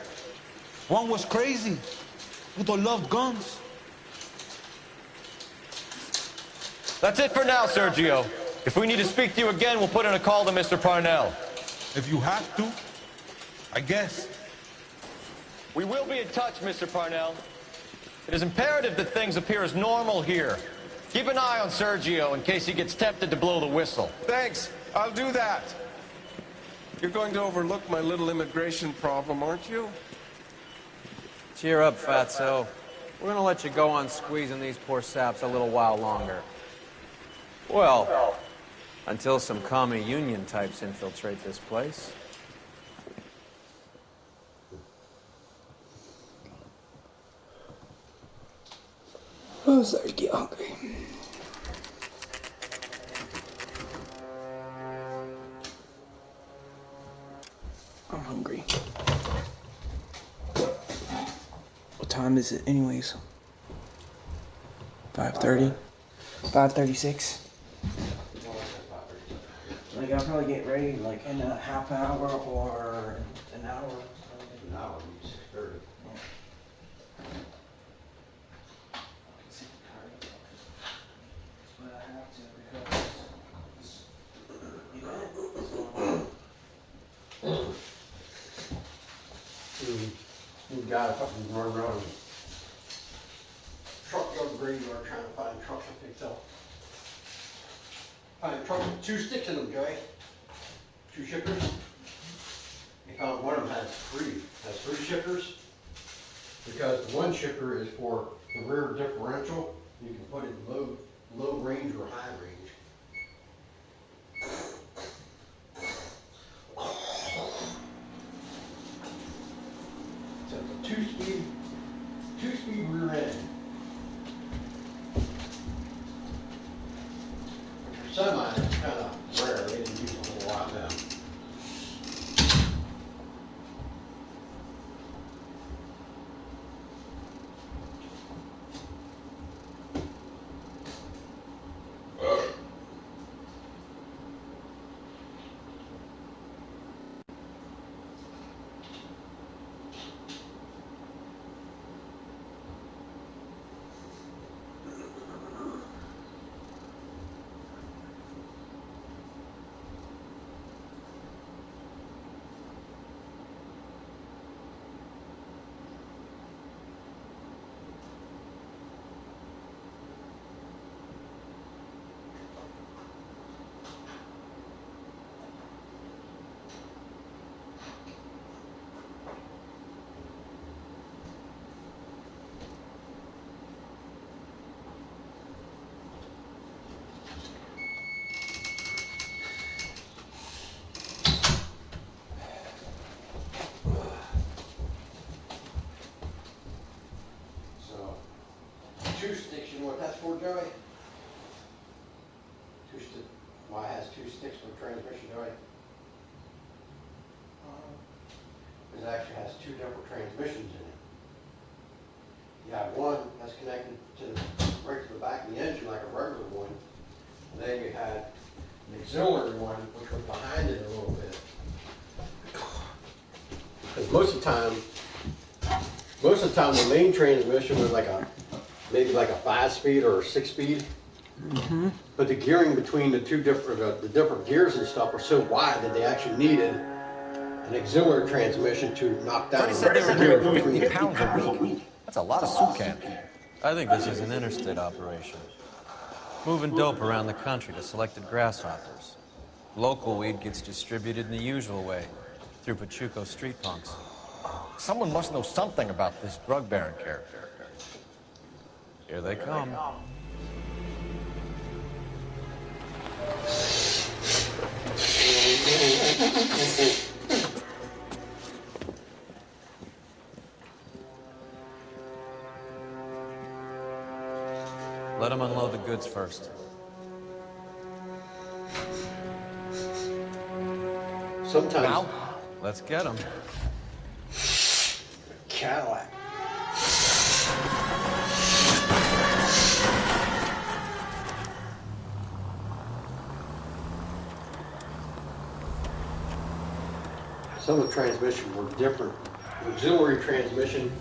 Speaker 1: Juan was crazy. Puto loved guns.
Speaker 2: That's it for now, Sergio. If we need to speak to you again, we'll put in a call to Mr. Parnell.
Speaker 1: If you have to, I guess.
Speaker 2: We will be in touch, Mr. Parnell. It is imperative that things appear as normal here. Keep an eye on Sergio in case he gets tempted to blow the whistle.
Speaker 20: Thanks. I'll do that. You're going to overlook my little immigration problem, aren't you?
Speaker 6: Cheer up, fatso. We're gonna let you go on squeezing these poor saps a little while longer. Well, until some commie union types infiltrate this place.
Speaker 4: I'm starting to get hungry. I'm hungry. What time is it anyways? 5:30? 5:36? Like, I'll probably get ready like in a half hour or an hour.
Speaker 2: An hour, you 6:30.
Speaker 4: Yeah. But I have to because this event is going on.
Speaker 2: You got to fucking run around and truck yard graveyard trying to find trucks to fix up. Find a truck with 2 sticks in them, Joey. 2 shippers. They found one of them has 3 shippers. Because the one shipper is for the rear differential. You can put it in low range or high range. So it's a 2-speed rear end. For semi, it's kind of rare. They didn't use a whole lot of them. So, 2 sticks, you know what that's for, Joey? 2 sticks. Why it has 2 sticks for transmission, Joey? Because it actually has 2 different transmissions in it. You have one that's connected to right to the back of the engine like a regular one. And then you had an auxiliary one which was behind it a little bit. Because most of the time the main transmission was like maybe like a 5-speed or a 6-speed.
Speaker 4: Mm-hmm.
Speaker 2: But the gearing between the different gears and stuff were so wide that they actually needed an auxiliary transmission to knock down the gears between
Speaker 17: 50 pounds a week. That's a lot of soup can.
Speaker 10: I think this is an interstate operation. Moving dope around the country to selected grasshoppers. Local weed gets distributed in the usual way, through Pachuco street punks.
Speaker 17: Someone must know something about this drug baron character.
Speaker 10: Here they come. Let them unload the goods first.
Speaker 2: Sometimes.
Speaker 10: Now, let's get them.
Speaker 2: Cadillac. Some of the transmissions were different. The auxiliary transmission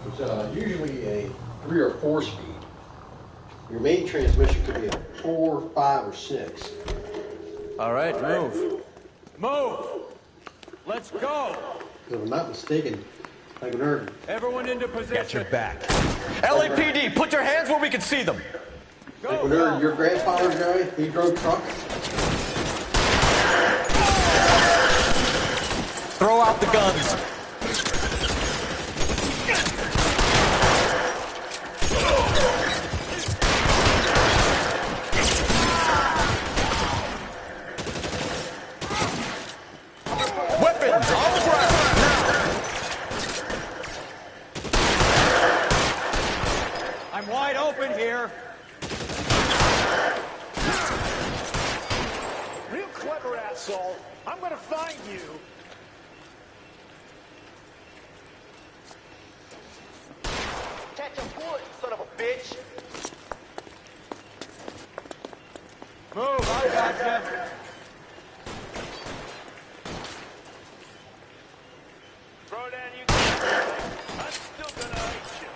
Speaker 2: was usually a 3 or 4 speed. Your main transmission could be a 4, 5, or 6.
Speaker 10: All right, move. Move! Let's go!
Speaker 2: If I'm not mistaken, like an urban.
Speaker 10: Everyone into position.
Speaker 17: Got your back. LAPD, put your hands where we can see them.
Speaker 2: Like when your grandfather, Joey, he drove trucks.
Speaker 17: Throw out the guns. Weapons on the ground.
Speaker 9: I'm wide open here.
Speaker 5: Real clever, asshole. I'm gonna find you.
Speaker 9: gotcha. Throw down, you I'm still gonna hurt you.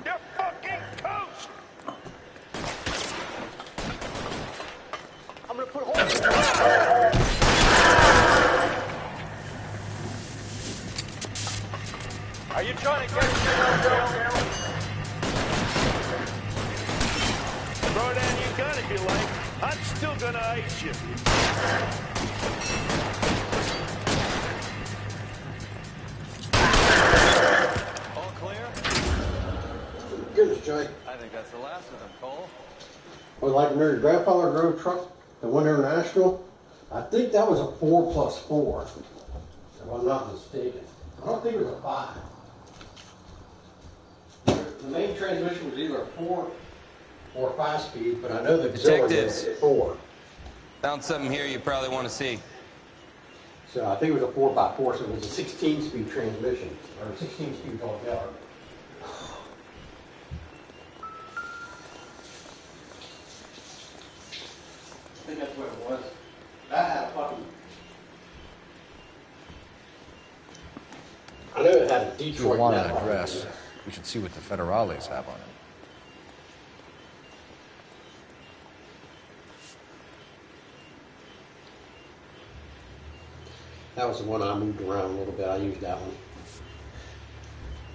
Speaker 9: You're fucking toast! I'm gonna put holes in Are you trying to get me on Daryl? Throw down your gun if you like. I'm still gonna ice you.
Speaker 10: All clear?
Speaker 3: Goodness, Jay.
Speaker 10: I think that's the last of them, Cole.
Speaker 3: Was like when your grandfather drove truck that went international. I think that was a 4+4, if I'm not mistaken. I don't think it was a 5. The main transmission was either a 4 or 5-speed, but I know the auxiliary was
Speaker 21: Detectives.
Speaker 3: 4.
Speaker 21: Found something here you probably want to see.
Speaker 3: So I think it was a 4x4, so it was a 16-speed transmission, or 16 speed altogether. I think that's what it was. That had a fucking... I know it had a
Speaker 17: If you
Speaker 3: Detroit
Speaker 17: want
Speaker 3: net
Speaker 17: an
Speaker 3: on it.
Speaker 17: address, we should see what the federales have on it.
Speaker 3: That was the one I moved around a little bit. I used that one.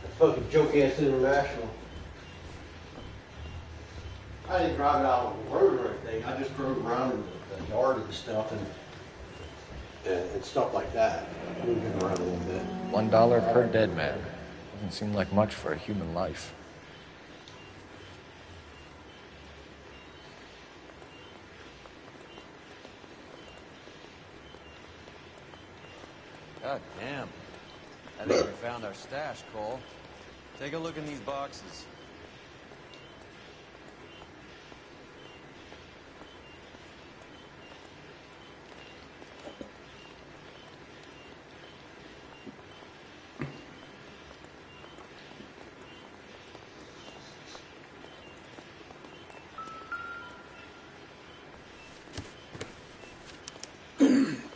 Speaker 3: That fucking joke-ass international. I didn't drive it out on the road or anything. I just drove around in the yard and stuff and stuff like that. Moved it around a little bit.
Speaker 17: $1 per dead man. Doesn't seem like much for a human life.
Speaker 10: God damn. I think we found our stash, Cole. Take a look in these boxes.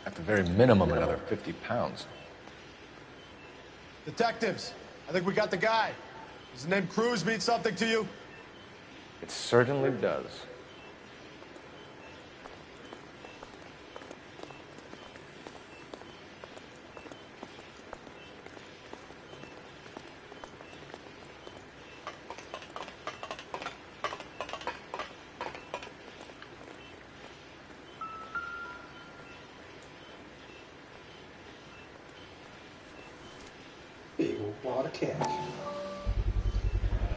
Speaker 17: At the very minimum, another 50 pounds.
Speaker 15: Detectives, I think we got the guy. Does the name Cruz mean something to you?
Speaker 17: It certainly does.
Speaker 3: Big old wad of cash.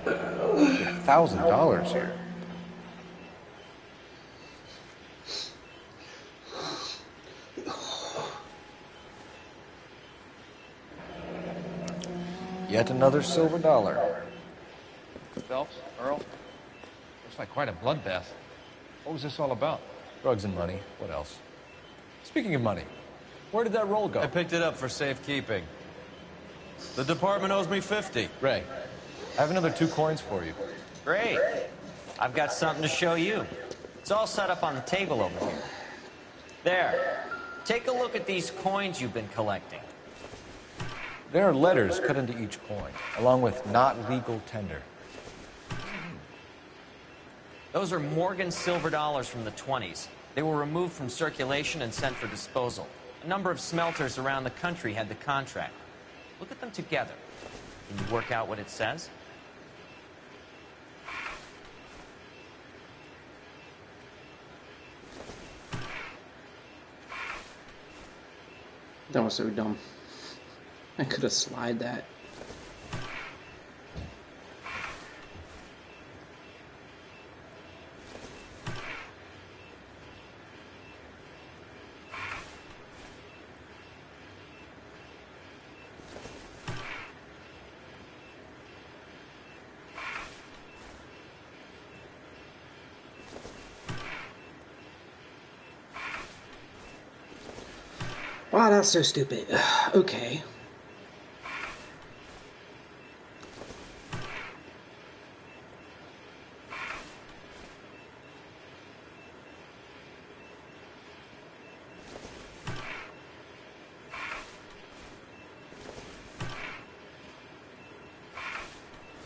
Speaker 17: $1,000 here. Yet another silver dollar. Phelps, Earl, looks like quite a bloodbath. What was this all about? Drugs and money. What else? Speaking of money, where did that roll go?
Speaker 10: I picked it up for safekeeping. The department owes me 50.
Speaker 17: Ray, I have another 2 coins for you.
Speaker 22: Great. I've got something to show you. It's all set up on the table over here. There. Take a look at these coins you've been collecting.
Speaker 17: There are letters cut into each coin, along with not legal tender.
Speaker 22: Those are Morgan silver dollars from the 20s. They were removed from circulation and sent for disposal. A number of smelters around the country had the contract. Look at them together. Can you work out what it says?
Speaker 4: That was so dumb. I could have slid that. Wow, that's so stupid. Okay.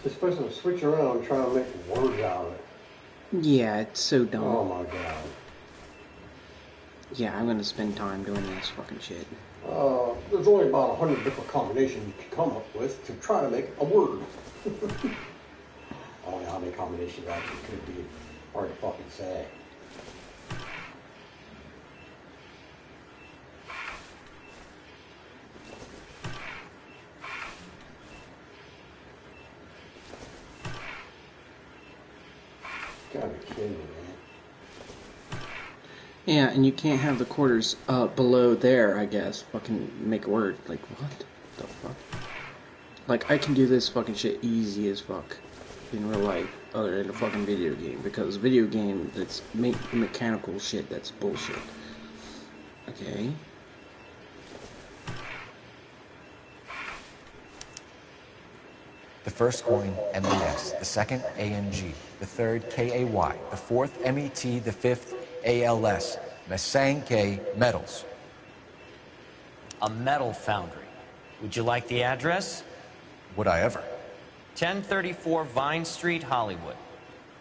Speaker 3: This person will switch around and try to make words out of it.
Speaker 4: Yeah, it's so dumb.
Speaker 3: Oh my god.
Speaker 4: Yeah, I'm gonna spend time doing this fucking shit.
Speaker 3: There's only about 100 different combinations you can come up with to try to make a word. I don't know how many combinations actually could be. Hard to fucking say. Gotta be kidding me, man.
Speaker 4: Yeah, and you can't have the quarters below there, I guess. Fucking make a word. Like, what the fuck? Like, I can do this fucking shit easy as fuck in real life, other than a fucking video game. Because video game, that's mechanical shit, that's bullshit. Okay.
Speaker 2: The first coin, MES. The second, ANG. The third, KAY. The fourth, MET. The fifth, ALS. Masanke Metals.
Speaker 22: A metal foundry. Would you like the address?
Speaker 2: Would I ever?
Speaker 22: 1034 Vine Street, Hollywood.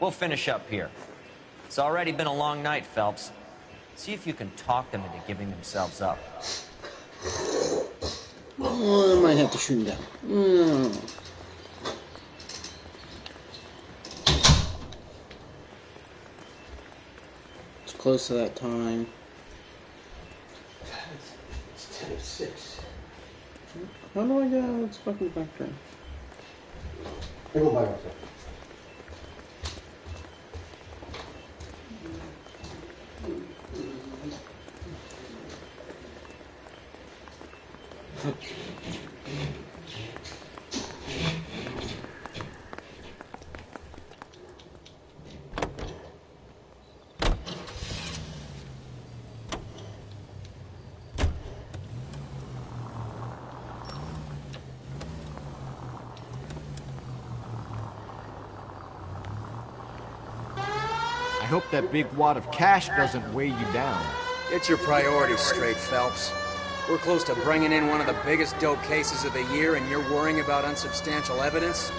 Speaker 22: We'll finish up here. It's already been a long night, Phelps. See if you can talk them into giving themselves up.
Speaker 4: Oh, I might have to shoot him down. It's close to that time.
Speaker 3: It's 10:06.
Speaker 4: How do I get out of this fucking factory?
Speaker 3: I go by myself.
Speaker 5: I hope that big wad of cash doesn't weigh you down.
Speaker 14: Get your priorities straight, Phelps. We're close to bringing in one of the biggest dope cases of the year, and you're worrying about unsubstantial evidence?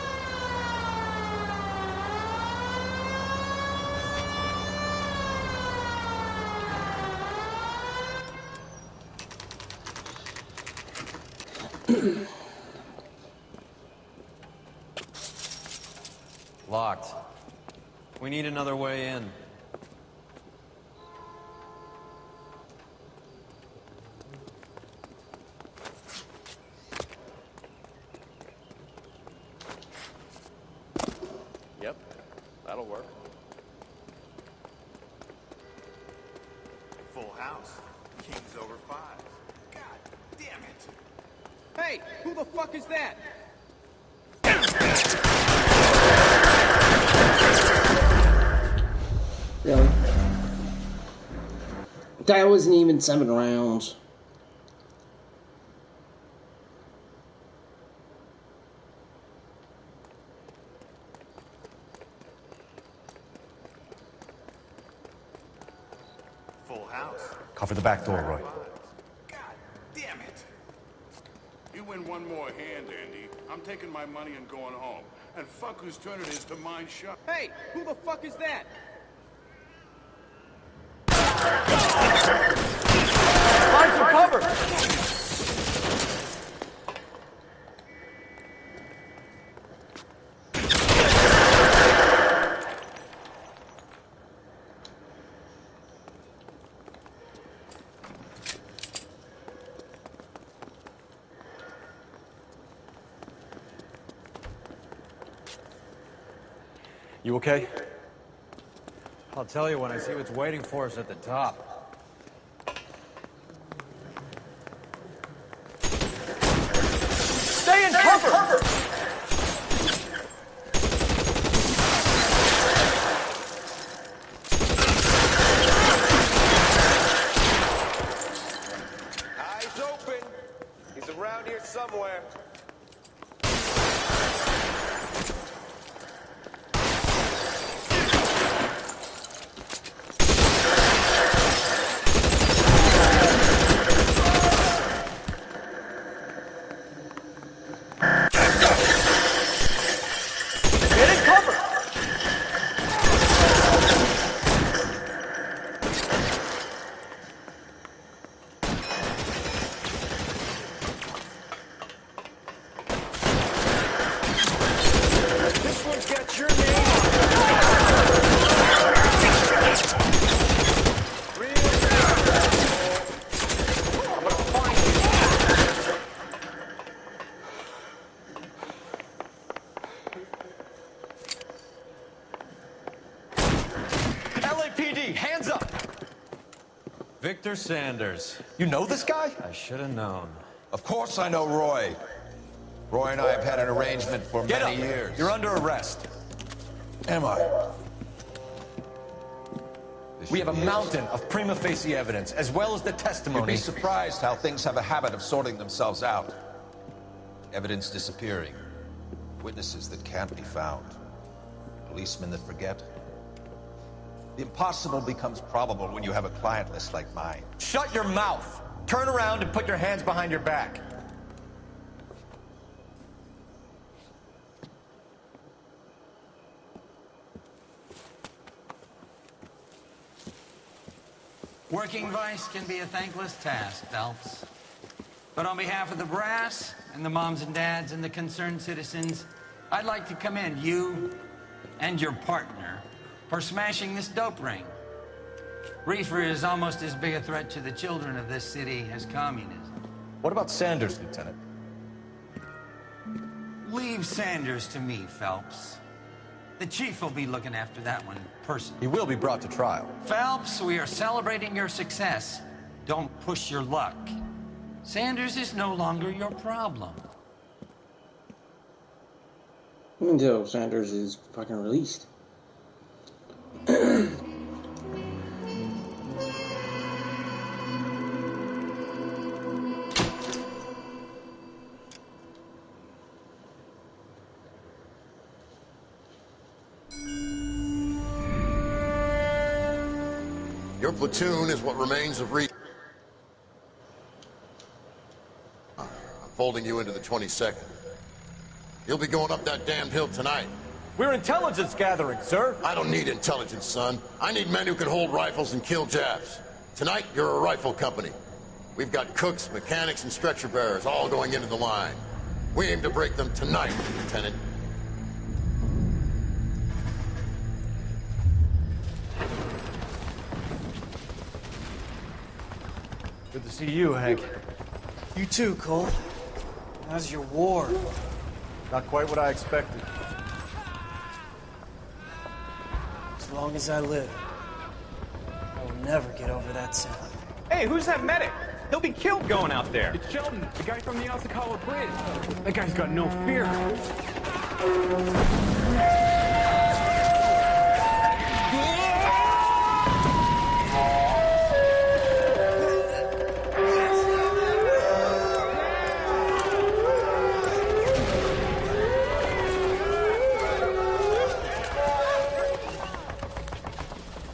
Speaker 6: Locked. We need another way in.
Speaker 15: Yep, that'll work.
Speaker 7: Full house. King's over 5. God damn it.
Speaker 14: Hey, who the fuck is that?
Speaker 4: Really? That wasn't even 7 rounds.
Speaker 7: Full house.
Speaker 2: Cover the back door, Roy.
Speaker 7: God damn it. You win one more hand, Andy. I'm taking my money and going home. And fuck whose turn it is to mind shut.
Speaker 14: Hey, who the fuck is that?
Speaker 5: Find some cover!
Speaker 17: You okay?
Speaker 6: I'll tell you when I see what's waiting for us at the top.
Speaker 5: Stay in cover!
Speaker 9: Eyes around here somewhere.
Speaker 10: Hands up! Victor Sanders.
Speaker 2: You know this guy?
Speaker 10: I should have known.
Speaker 12: Of course I know Roy. Roy and I have had an arrangement for many years.
Speaker 2: You're under arrest.
Speaker 12: Am I?
Speaker 2: We have a mountain of prima facie evidence, as well as the testimony.
Speaker 12: You'd be surprised how things have a habit of sorting themselves out. Evidence disappearing. Witnesses that can't be found. Policemen that forget. The impossible becomes probable when you have a client list like mine.
Speaker 2: Shut your mouth! Turn around and put your hands behind your back.
Speaker 16: Working vice can be a thankless task, Phelps. But on behalf of the brass and the moms and dads and the concerned citizens, I'd like to commend you and your partner for smashing this dope ring. Reefer is almost as big a threat to the children of this city as communism.
Speaker 2: What about Sanders, Lieutenant?
Speaker 16: Leave Sanders to me, Phelps. The chief will be looking after that one personally.
Speaker 2: He will be brought to trial.
Speaker 16: Phelps, we are celebrating your success. Don't push your luck. Sanders is no longer your problem.
Speaker 4: Until Sanders is fucking released.
Speaker 19: Your platoon is what remains of I'm folding you into the 22nd. You'll be going up that damned hill tonight.
Speaker 2: We're intelligence gathering, sir.
Speaker 19: I don't need intelligence, son. I need men who can hold rifles and kill Japs. Tonight, you're a rifle company. We've got cooks, mechanics, and stretcher bearers all going into the line. We aim to break them tonight, Lieutenant.
Speaker 2: Good to see you, Hank.
Speaker 23: You too, Cole. How's your war?
Speaker 2: Not quite what I expected.
Speaker 23: As long as I live, I will never get over that sound.
Speaker 6: Hey, who's that medic? He'll be killed going out there.
Speaker 8: It's Sheldon, the guy from the Osakawa Bridge. That guy's got no fear.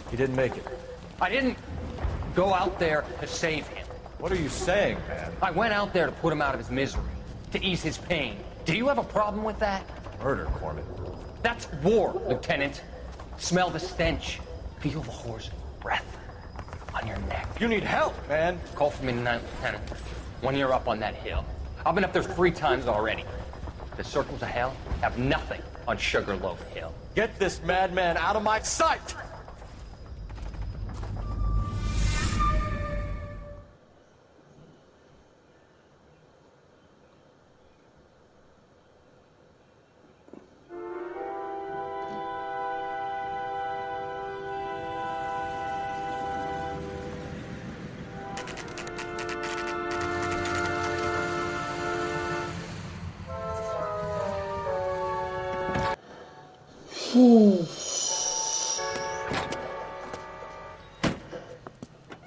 Speaker 2: He didn't make it.
Speaker 25: I didn't go out there to save him.
Speaker 2: What are you saying, man?
Speaker 25: I went out there to put him out of his misery, to ease his pain. Do you have a problem with that?
Speaker 2: Murder, Corman.
Speaker 25: That's war, Lieutenant. Smell the stench. Feel the horse's breath on your neck.
Speaker 2: You need help, man.
Speaker 25: Call for me tonight, Lieutenant. When you're up on that hill. I've been up there 3 times already. The circles of hell have nothing on Sugarloaf Hill.
Speaker 2: Get this madman out of my sight!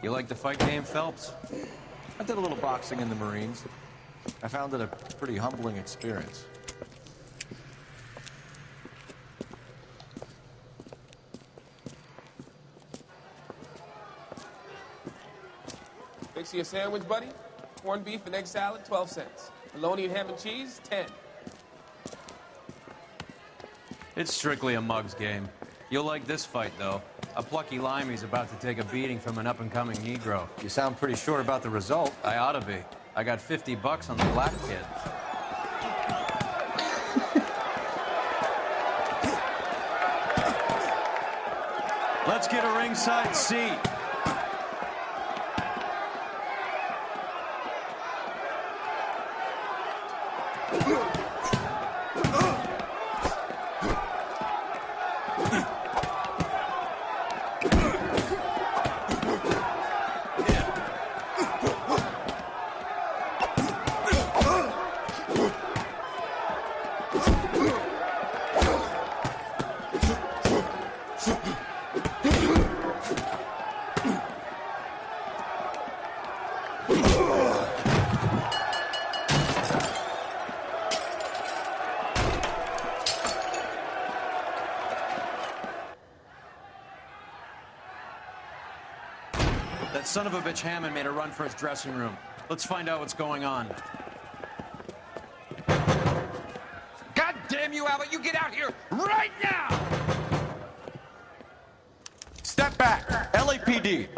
Speaker 10: You like the fight game, Phelps?
Speaker 17: I did a little boxing in the Marines.
Speaker 2: I found it a pretty humbling experience.
Speaker 1: Fix you a sandwich, buddy? Corned beef and egg salad, 12 cents. Bologna and ham and cheese, 10.
Speaker 10: It's strictly a mug's game. You'll like this fight, though. A plucky limey's about to take a beating from an up-and-coming Negro.
Speaker 2: You sound pretty sure about the result.
Speaker 10: I ought to be. I got $50 on the black kid. Let's get a ringside seat. That son of a bitch Hammond made a run for his dressing room. Let's find out what's going on.
Speaker 14: God damn you, Albert! You get out here right now!
Speaker 2: Step back! LAPD!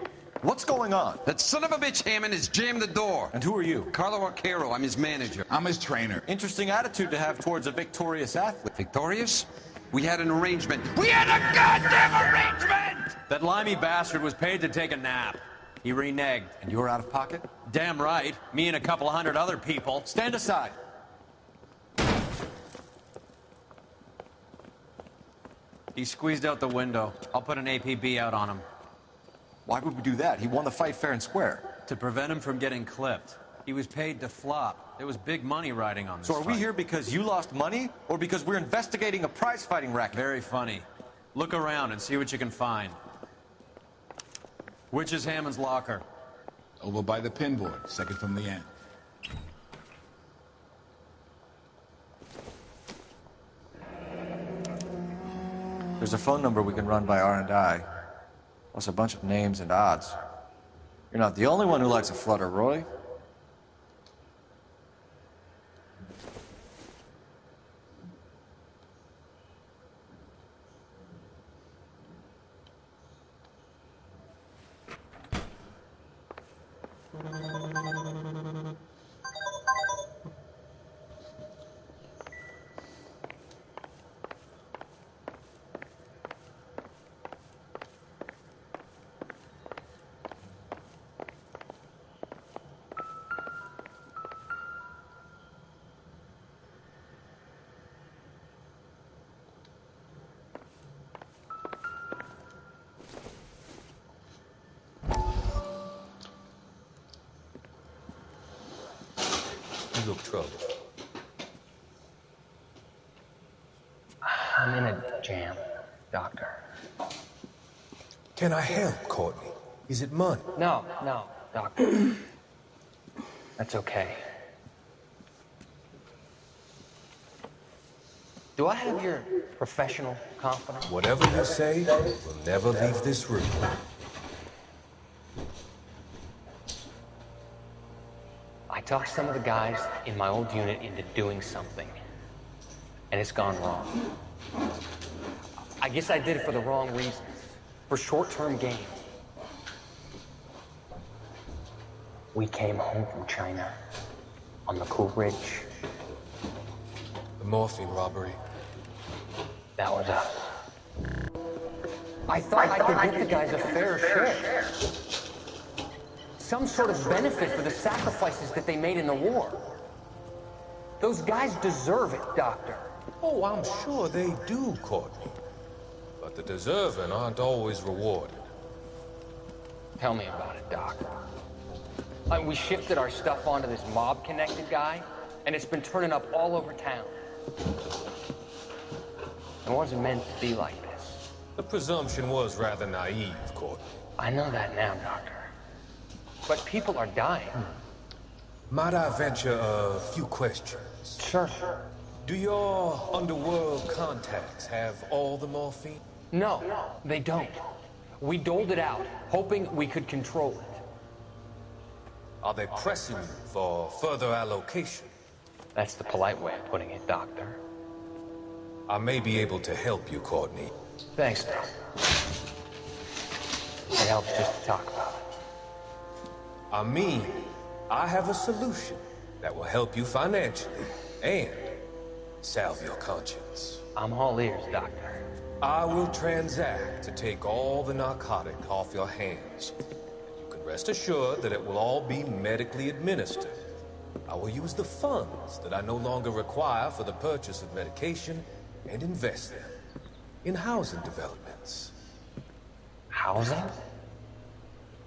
Speaker 2: What's going on?
Speaker 14: That son of a bitch Hammond has jammed the door.
Speaker 2: And who are you?
Speaker 14: Carlo Arcaro. I'm his manager.
Speaker 11: I'm his trainer.
Speaker 2: Interesting attitude to have towards a victorious athlete.
Speaker 14: Victorious? We had an arrangement. We had a goddamn arrangement!
Speaker 10: That limey bastard was paid to take a nap. He reneged.
Speaker 2: And you're out of pocket?
Speaker 10: Damn right. Me and a couple 100 other people.
Speaker 2: Stand aside.
Speaker 10: He squeezed out the window. I'll put an APB out on him.
Speaker 2: Why would we do that? He won the fight fair and square.
Speaker 10: To prevent him from getting clipped. He was paid to flop. There was big money riding on this
Speaker 2: So are we
Speaker 10: fight.
Speaker 2: here because you lost money, or because we're investigating a prize-fighting racket?
Speaker 10: Very funny. Look around and see what you can find. Which is Hammond's locker?
Speaker 11: Over by the pinboard, second from the end.
Speaker 2: There's a phone number we can run by R&I, plus a bunch of names and odds. You're not the only one who likes a flutter, Roy.
Speaker 13: You look troubled.
Speaker 25: I'm in a jam, Doctor.
Speaker 13: Can I help, Courtney? Is it money?
Speaker 25: No, Doctor. That's okay. Do I have your professional confidence?
Speaker 13: Whatever you say, we'll never leave this room.
Speaker 25: I talked some of the guys in my old unit into doing something, and it's gone wrong. I guess I did it for the wrong reasons, for short-term gain. We came home from China on the Cool Ridge.
Speaker 13: The morphine robbery.
Speaker 25: That was us. I thought I could get the guys a fair share. Some sort of benefit for the sacrifices that they made in the war. Those guys deserve it, Doctor.
Speaker 13: Oh, I'm sure they do, Courtney. But the deserving aren't always rewarded.
Speaker 25: Tell me about it, Doc. We shifted our stuff onto this mob-connected guy, and it's been turning up all over town. It wasn't meant to be like this.
Speaker 13: The presumption was rather naive, Courtney.
Speaker 25: I know that now, Doctor. But people are dying.
Speaker 13: Might I venture a few questions?
Speaker 25: Sure.
Speaker 13: Do your underworld contacts have all the morphine?
Speaker 25: No, they don't. We doled it out, hoping we could control it.
Speaker 13: Are they pressing you for further allocation?
Speaker 25: That's the polite way of putting it, Doctor.
Speaker 13: I may be able to help you, Courtney.
Speaker 25: Thanks, Doc. It helps just to talk about it.
Speaker 13: I mean, I have a solution that will help you financially and salve your conscience.
Speaker 25: I'm all ears, Doctor.
Speaker 13: I will transact to take all the narcotic off your hands. You can rest assured that it will all be medically administered. I will use the funds that I no longer require for the purchase of medication and invest them in housing developments.
Speaker 25: Housing?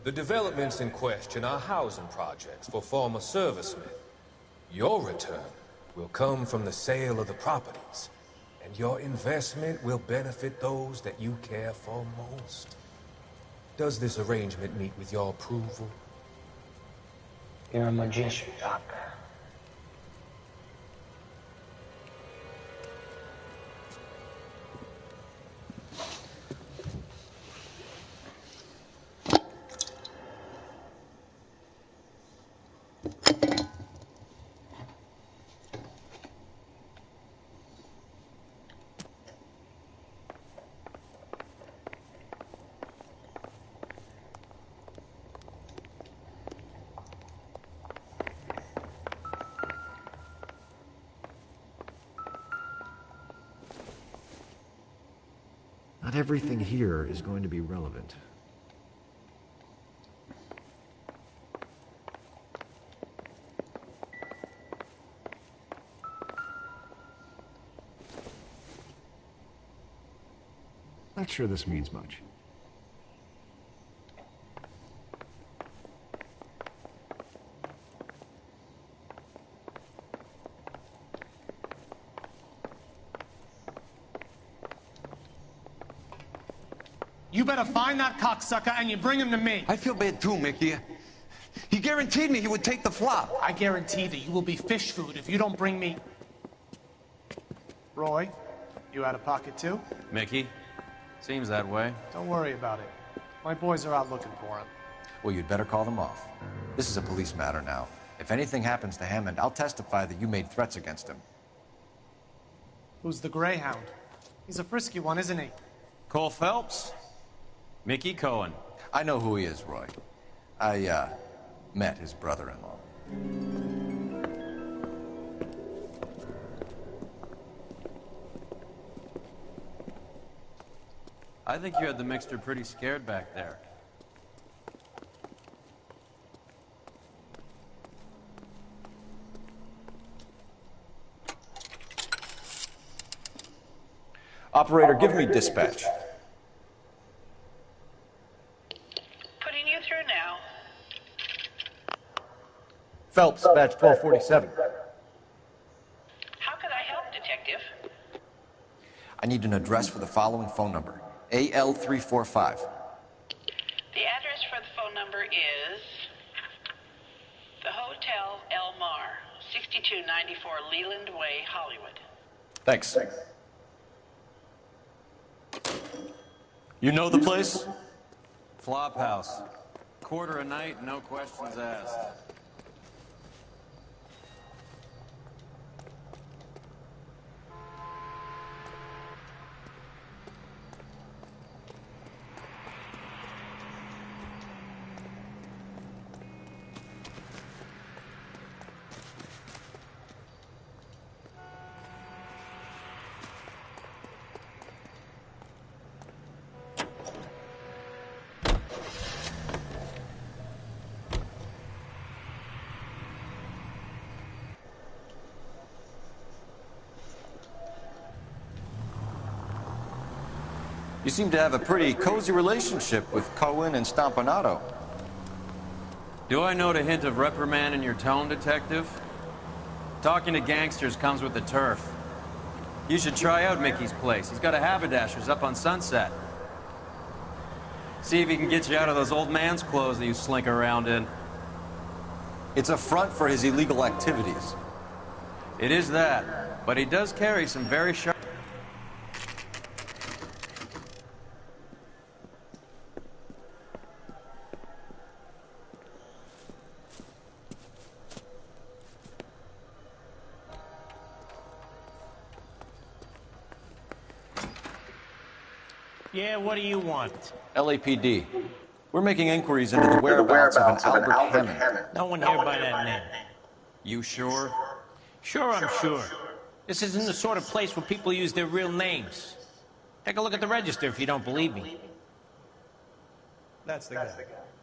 Speaker 13: The developments in question are housing projects for former servicemen. Your return will come from the sale of the properties, and your investment will benefit those that you care for most. Does this arrangement meet with your approval?
Speaker 25: You're a magician, Doctor.
Speaker 2: Not everything here is going to be relevant. Not sure this means much.
Speaker 18: You better find that cocksucker and you bring him to me.
Speaker 20: I feel bad too, Mickey. He guaranteed me he would take the flop.
Speaker 18: I guarantee that you will be fish food if you don't bring me... Roy, you out of pocket too?
Speaker 6: Mickey? Seems that way.
Speaker 18: Don't worry about it. My boys are out looking for him.
Speaker 2: Well, you'd better call them off. This is a police matter now. If anything happens to Hammond, I'll testify that you made threats against him.
Speaker 18: Who's the Greyhound? He's a frisky one, isn't he?
Speaker 6: Cole Phelps? Mickey Cohen.
Speaker 2: I know who he is, Roy. I, met his brother-in-law.
Speaker 6: I think you had the mixture pretty scared back there.
Speaker 2: Operator, give me dispatch.
Speaker 21: Putting you through now.
Speaker 2: Phelps, badge 1247.
Speaker 21: How could I help, Detective?
Speaker 2: I need an address for the following phone number. AL345.
Speaker 21: The address for the phone number is the Hotel El Mar, 6294 Leland Way, Hollywood.
Speaker 2: Thanks.
Speaker 6: You know the place? Flophouse. Quarter a night, no questions asked.
Speaker 2: You seem to have a pretty cozy relationship with Cohen and Stompanato.
Speaker 6: Do I note a hint of reprimand in your tone, Detective? Talking to gangsters comes with the turf. You should try out Mickey's place. He's got a haberdasher's up on Sunset. See if he can get you out of those old man's clothes that you slink around in.
Speaker 2: It's a front for his illegal activities.
Speaker 6: It is that, but he does carry some very sharp...
Speaker 3: Yeah, what do you want?
Speaker 2: LAPD. We're making inquiries into the whereabouts of an Albert Hammond.
Speaker 3: No one here by that name.
Speaker 6: You sure?
Speaker 3: Sure, I'm sure. This isn't the sort of place where people use their real names. Take a look at the register if you don't believe me.
Speaker 17: That's the guy.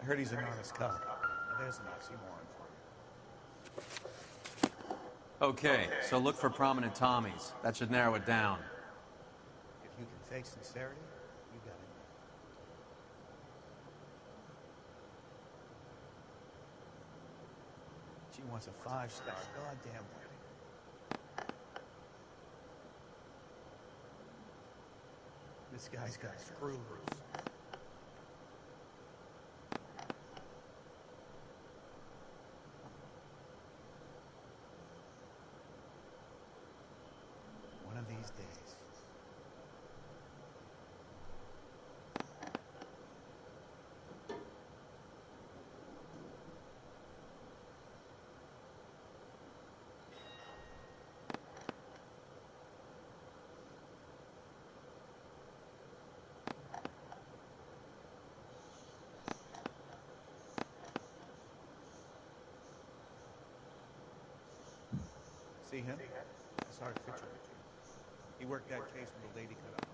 Speaker 17: I heard he's an honest cop. Now, there's an oxymoron for you.
Speaker 6: Okay, so look for prominent Tommies. That should narrow it down.
Speaker 17: If you can fake sincerity, you got it. She wants a 5-star goddamn wedding. This guy's got screws. One of these days. See him? That's Art Fisher. He worked that case when the lady cut up.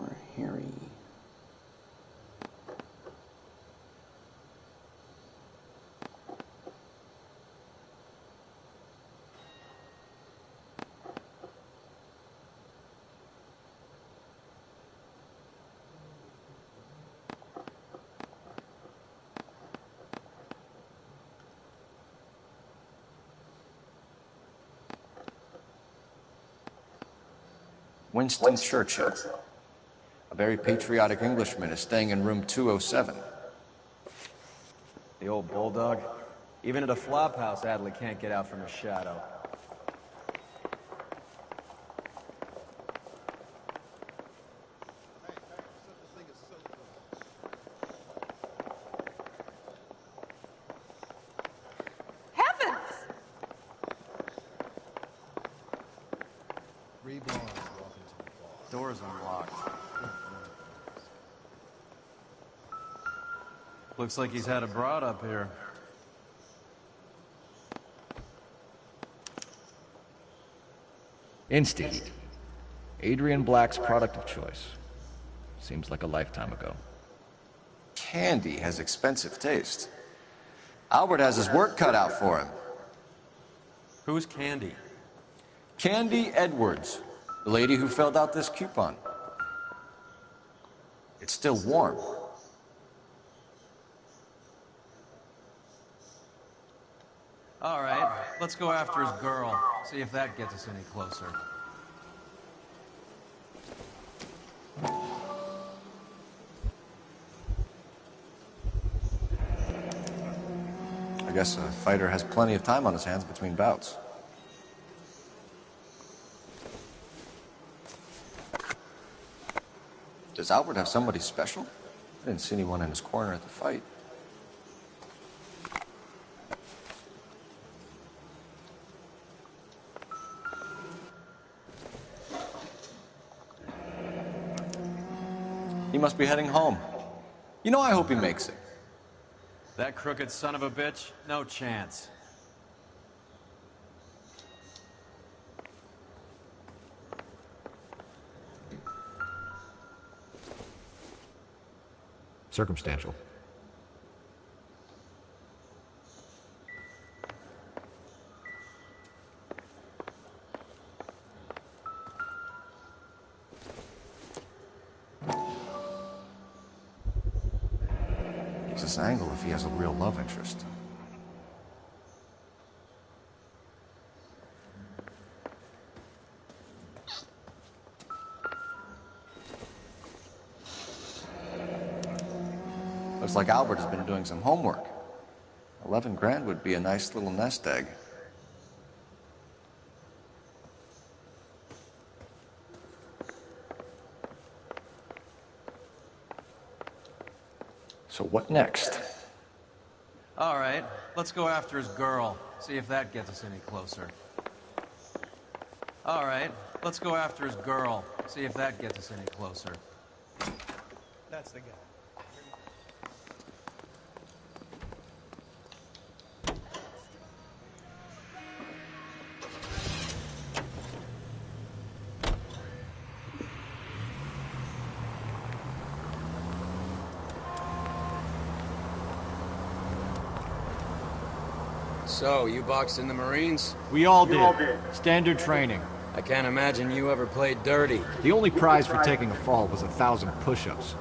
Speaker 4: Or Harry.
Speaker 2: Winston Churchill. A very patriotic Englishman is staying in room 207.
Speaker 6: The old bulldog. Even at a flop house, Adley can't get out from his shadow.
Speaker 7: Heavens!
Speaker 17: Three blondes walking to the bar.
Speaker 6: Door's unlocked. Looks like he's had a broad up here.
Speaker 2: Insta-Heat. Adrian Black's product of choice. Seems like a lifetime ago. Candy has expensive taste. Albert has his work cut out for him.
Speaker 6: Who's Candy?
Speaker 2: Candy Edwards, the lady who filled out this coupon. It's still warm.
Speaker 6: All right, let's go after his girl. See if that gets us any closer.
Speaker 2: I guess a fighter has plenty of time on his hands between bouts. Does Albert have somebody special? I didn't see anyone in his corner at the fight. He must be heading home. You know, I hope he makes it.
Speaker 6: That crooked son of a bitch? No chance.
Speaker 2: Circumstantial. Gives us an angle if he has a real love interest. Looks like Albert has been doing some homework. 11 grand would be a nice little nest egg. So what next?
Speaker 10: All right, let's go after his girl. See if that gets us any closer. All right, let's go after his girl. See if that gets us any closer.
Speaker 18: That's the guy.
Speaker 14: So, you boxed in the Marines?
Speaker 17: We all did. Standard training.
Speaker 14: I can't imagine you ever played dirty.
Speaker 17: The only prize for taking a fall was 1,000 push-ups.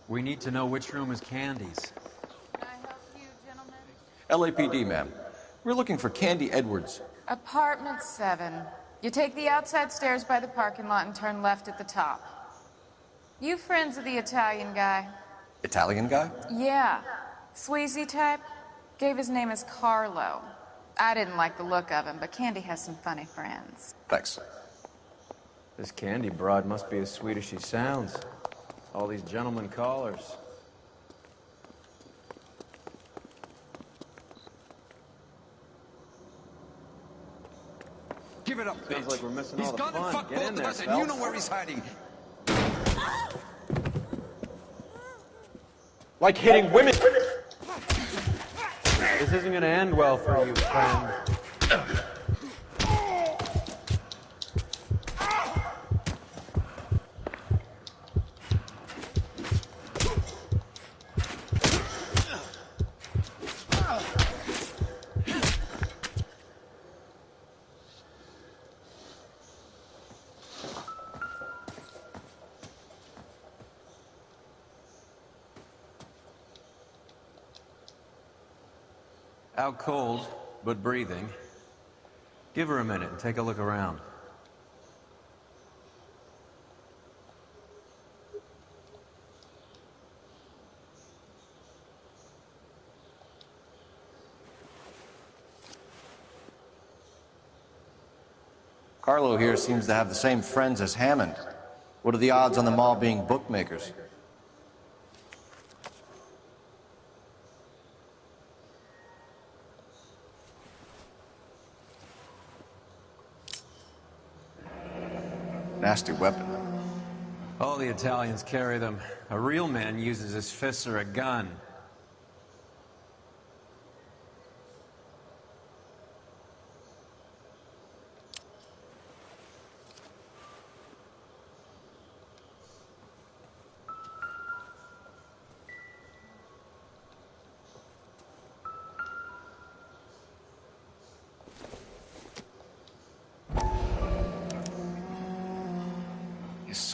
Speaker 10: We need to know which room is Candy's.
Speaker 7: Can I help you, gentlemen?
Speaker 2: LAPD, ma'am. We're looking for Candy Edwards.
Speaker 7: Apartment 7. You take the outside stairs by the parking lot and turn left at the top. You friends of the Italian guy?
Speaker 2: Italian guy?
Speaker 7: Yeah. Sleazy type? Gave his name as Carlo. I didn't like the look of him, but Candy has some funny friends.
Speaker 2: Thanks.
Speaker 6: This Candy broad must be as sweet as she sounds. All these gentlemen callers.
Speaker 20: Give it up,
Speaker 6: Sounds
Speaker 20: bitch.
Speaker 6: like we're missing
Speaker 20: He's
Speaker 6: all the
Speaker 20: gone and
Speaker 6: fun.
Speaker 20: fucked
Speaker 6: Get
Speaker 20: both
Speaker 6: in
Speaker 20: of
Speaker 6: there,
Speaker 20: us, and
Speaker 6: Phelps.
Speaker 20: you know where he's hiding.
Speaker 17: Like hitting women.
Speaker 6: This isn't gonna end well for you, friend. Out cold, but breathing. Give her a minute and take a look around.
Speaker 2: Carlo here seems to have the same friends as Hammond. What are the odds on them all being bookmakers? Nasty weapon.
Speaker 10: All the Italians carry them. A real man uses his fists or a gun.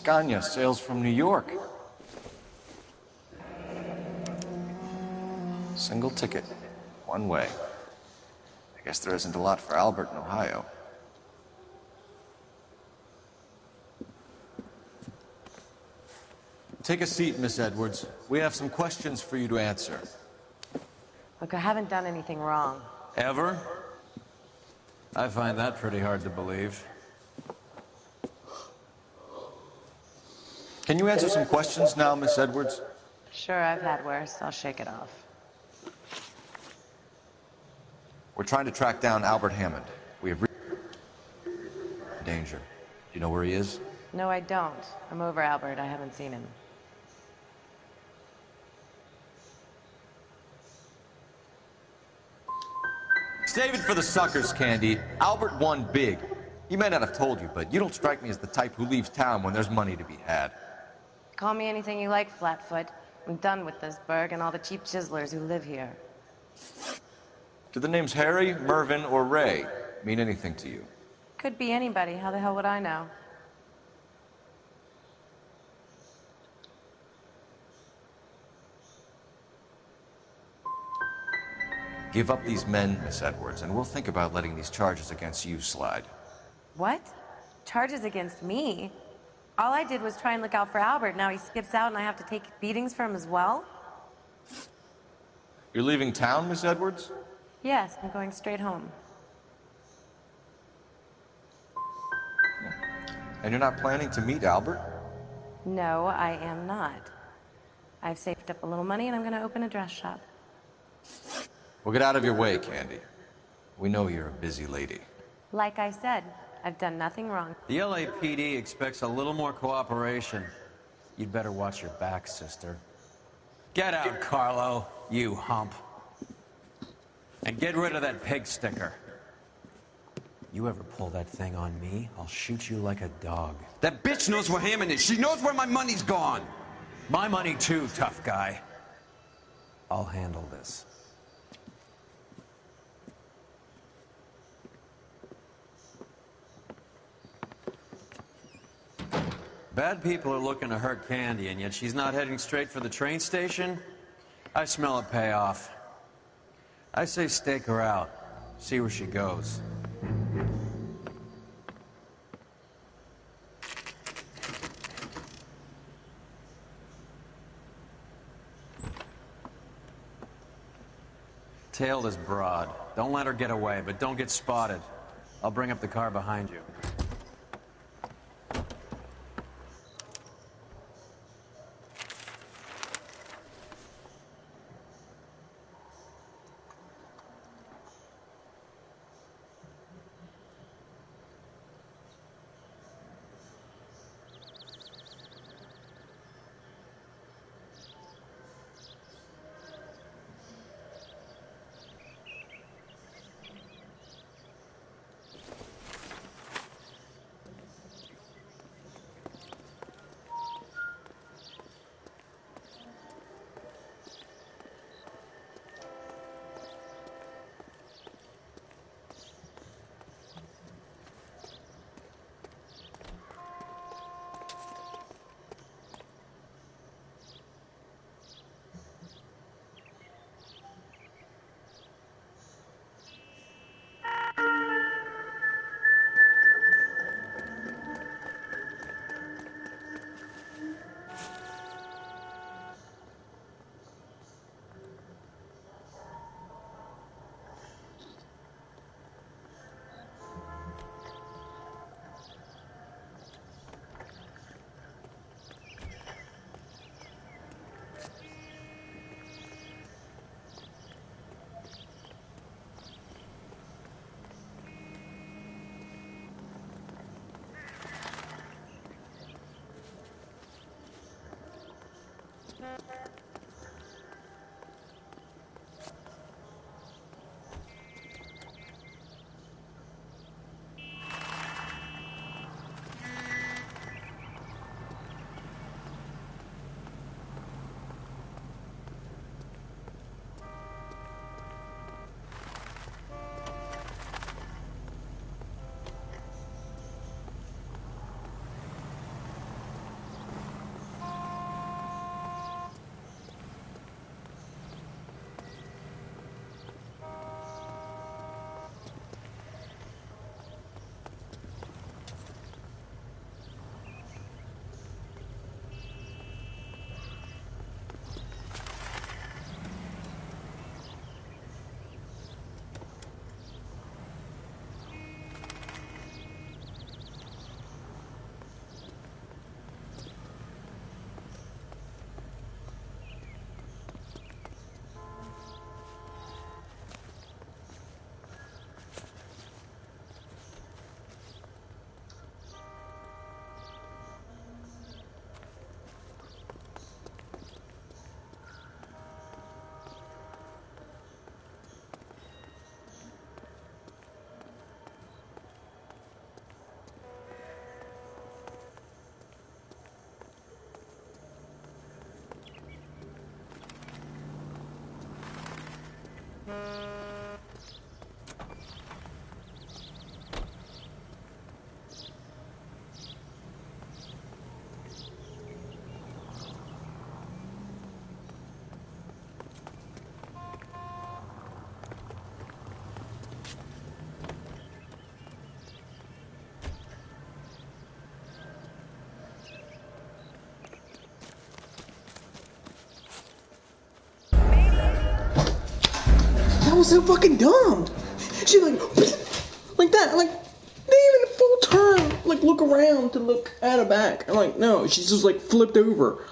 Speaker 2: Scania sails from New York. Single ticket, one way. I guess there isn't a lot for Albert in Ohio. Take a seat, Miss Edwards. We have some questions for you to answer.
Speaker 5: Look, I haven't done anything wrong.
Speaker 10: Ever? I find that pretty hard to believe.
Speaker 2: Can you answer some questions now, Miss Edwards?
Speaker 5: Sure, I've had worse. I'll shake it off.
Speaker 2: We're trying to track down Albert Hammond. We have danger. Do you know where he is?
Speaker 5: No, I don't. I'm over Albert. I haven't seen him.
Speaker 2: Save it for the suckers, Candy. Albert won big. He may not have told you, but you don't strike me as the type who leaves town when there's money to be had.
Speaker 5: Call me anything you like, Flatfoot. I'm done with this burg and all the cheap chiselers who live here.
Speaker 2: Do the names Harry, Mervyn, or Ray mean anything to you?
Speaker 5: Could be anybody. How the hell would I know?
Speaker 2: Give up these men, Miss Edwards, and we'll think about letting these charges against you slide.
Speaker 5: What? Charges against me? All I did was try and look out for Albert. Now he skips out and I have to take beatings for him as well?
Speaker 2: You're leaving town, Miss Edwards?
Speaker 5: Yes, I'm going straight home.
Speaker 2: And you're not planning to meet Albert?
Speaker 5: No, I am not. I've saved up a little money and I'm going to open a dress shop.
Speaker 2: Well, get out of your way, Candy. We know you're a busy lady.
Speaker 5: Like I said, I've done nothing wrong.
Speaker 10: The LAPD expects a little more cooperation. You'd better watch your back, sister. Get out, Carlo, you hump. And get rid of that pig sticker. You ever pull that thing on me, I'll shoot you like a dog.
Speaker 20: That bitch knows where Hammond is. She knows where my money's gone.
Speaker 10: My money too, tough guy. I'll handle this. Bad people are looking to hurt Candy, and yet she's not heading straight for the train station? I smell a payoff. I say stake her out. See where she goes. Tail this broad. Don't let her get away, but don't get spotted. I'll bring up the car behind you.
Speaker 4: was so fucking dumb. She like that, like, they even full turn, like, look around to look at her back. I'm like, no, she's just, like, flipped over.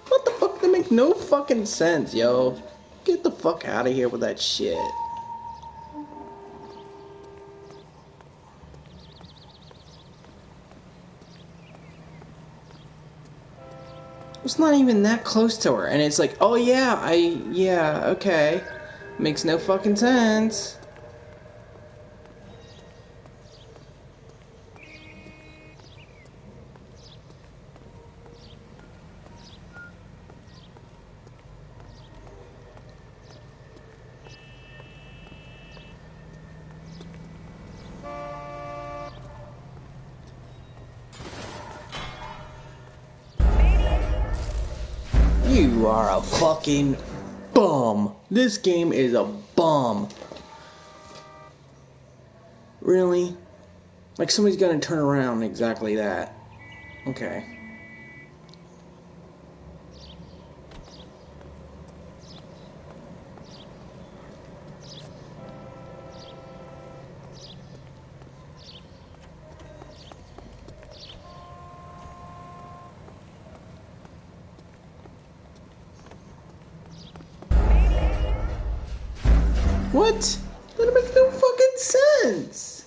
Speaker 4: What the fuck? That makes no fucking sense, yo. Get the fuck out of here with that shit. It's not even that close to her, and it's like, oh yeah, yeah, okay. Makes no fucking sense. You are a fucking bum. This game is a bum. Really? Like somebody's gonna turn around exactly that. Okay. What? That makes no fucking sense.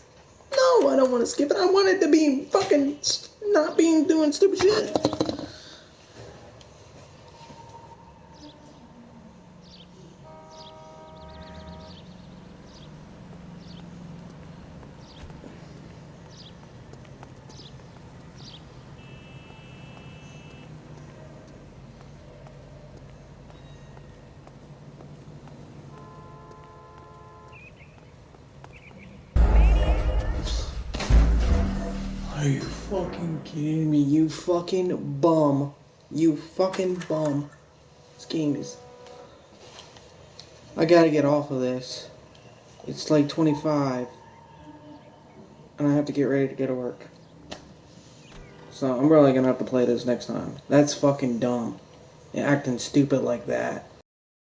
Speaker 4: No, I don't want to skip it. I want it to be fucking not being doing stupid shit. Are you fucking kidding me? You fucking bum. You fucking bum. This game is... I gotta get off of this. It's like 25. And I have to get ready to go to work. So I'm really gonna have to play this next time. That's fucking dumb. Acting stupid like that.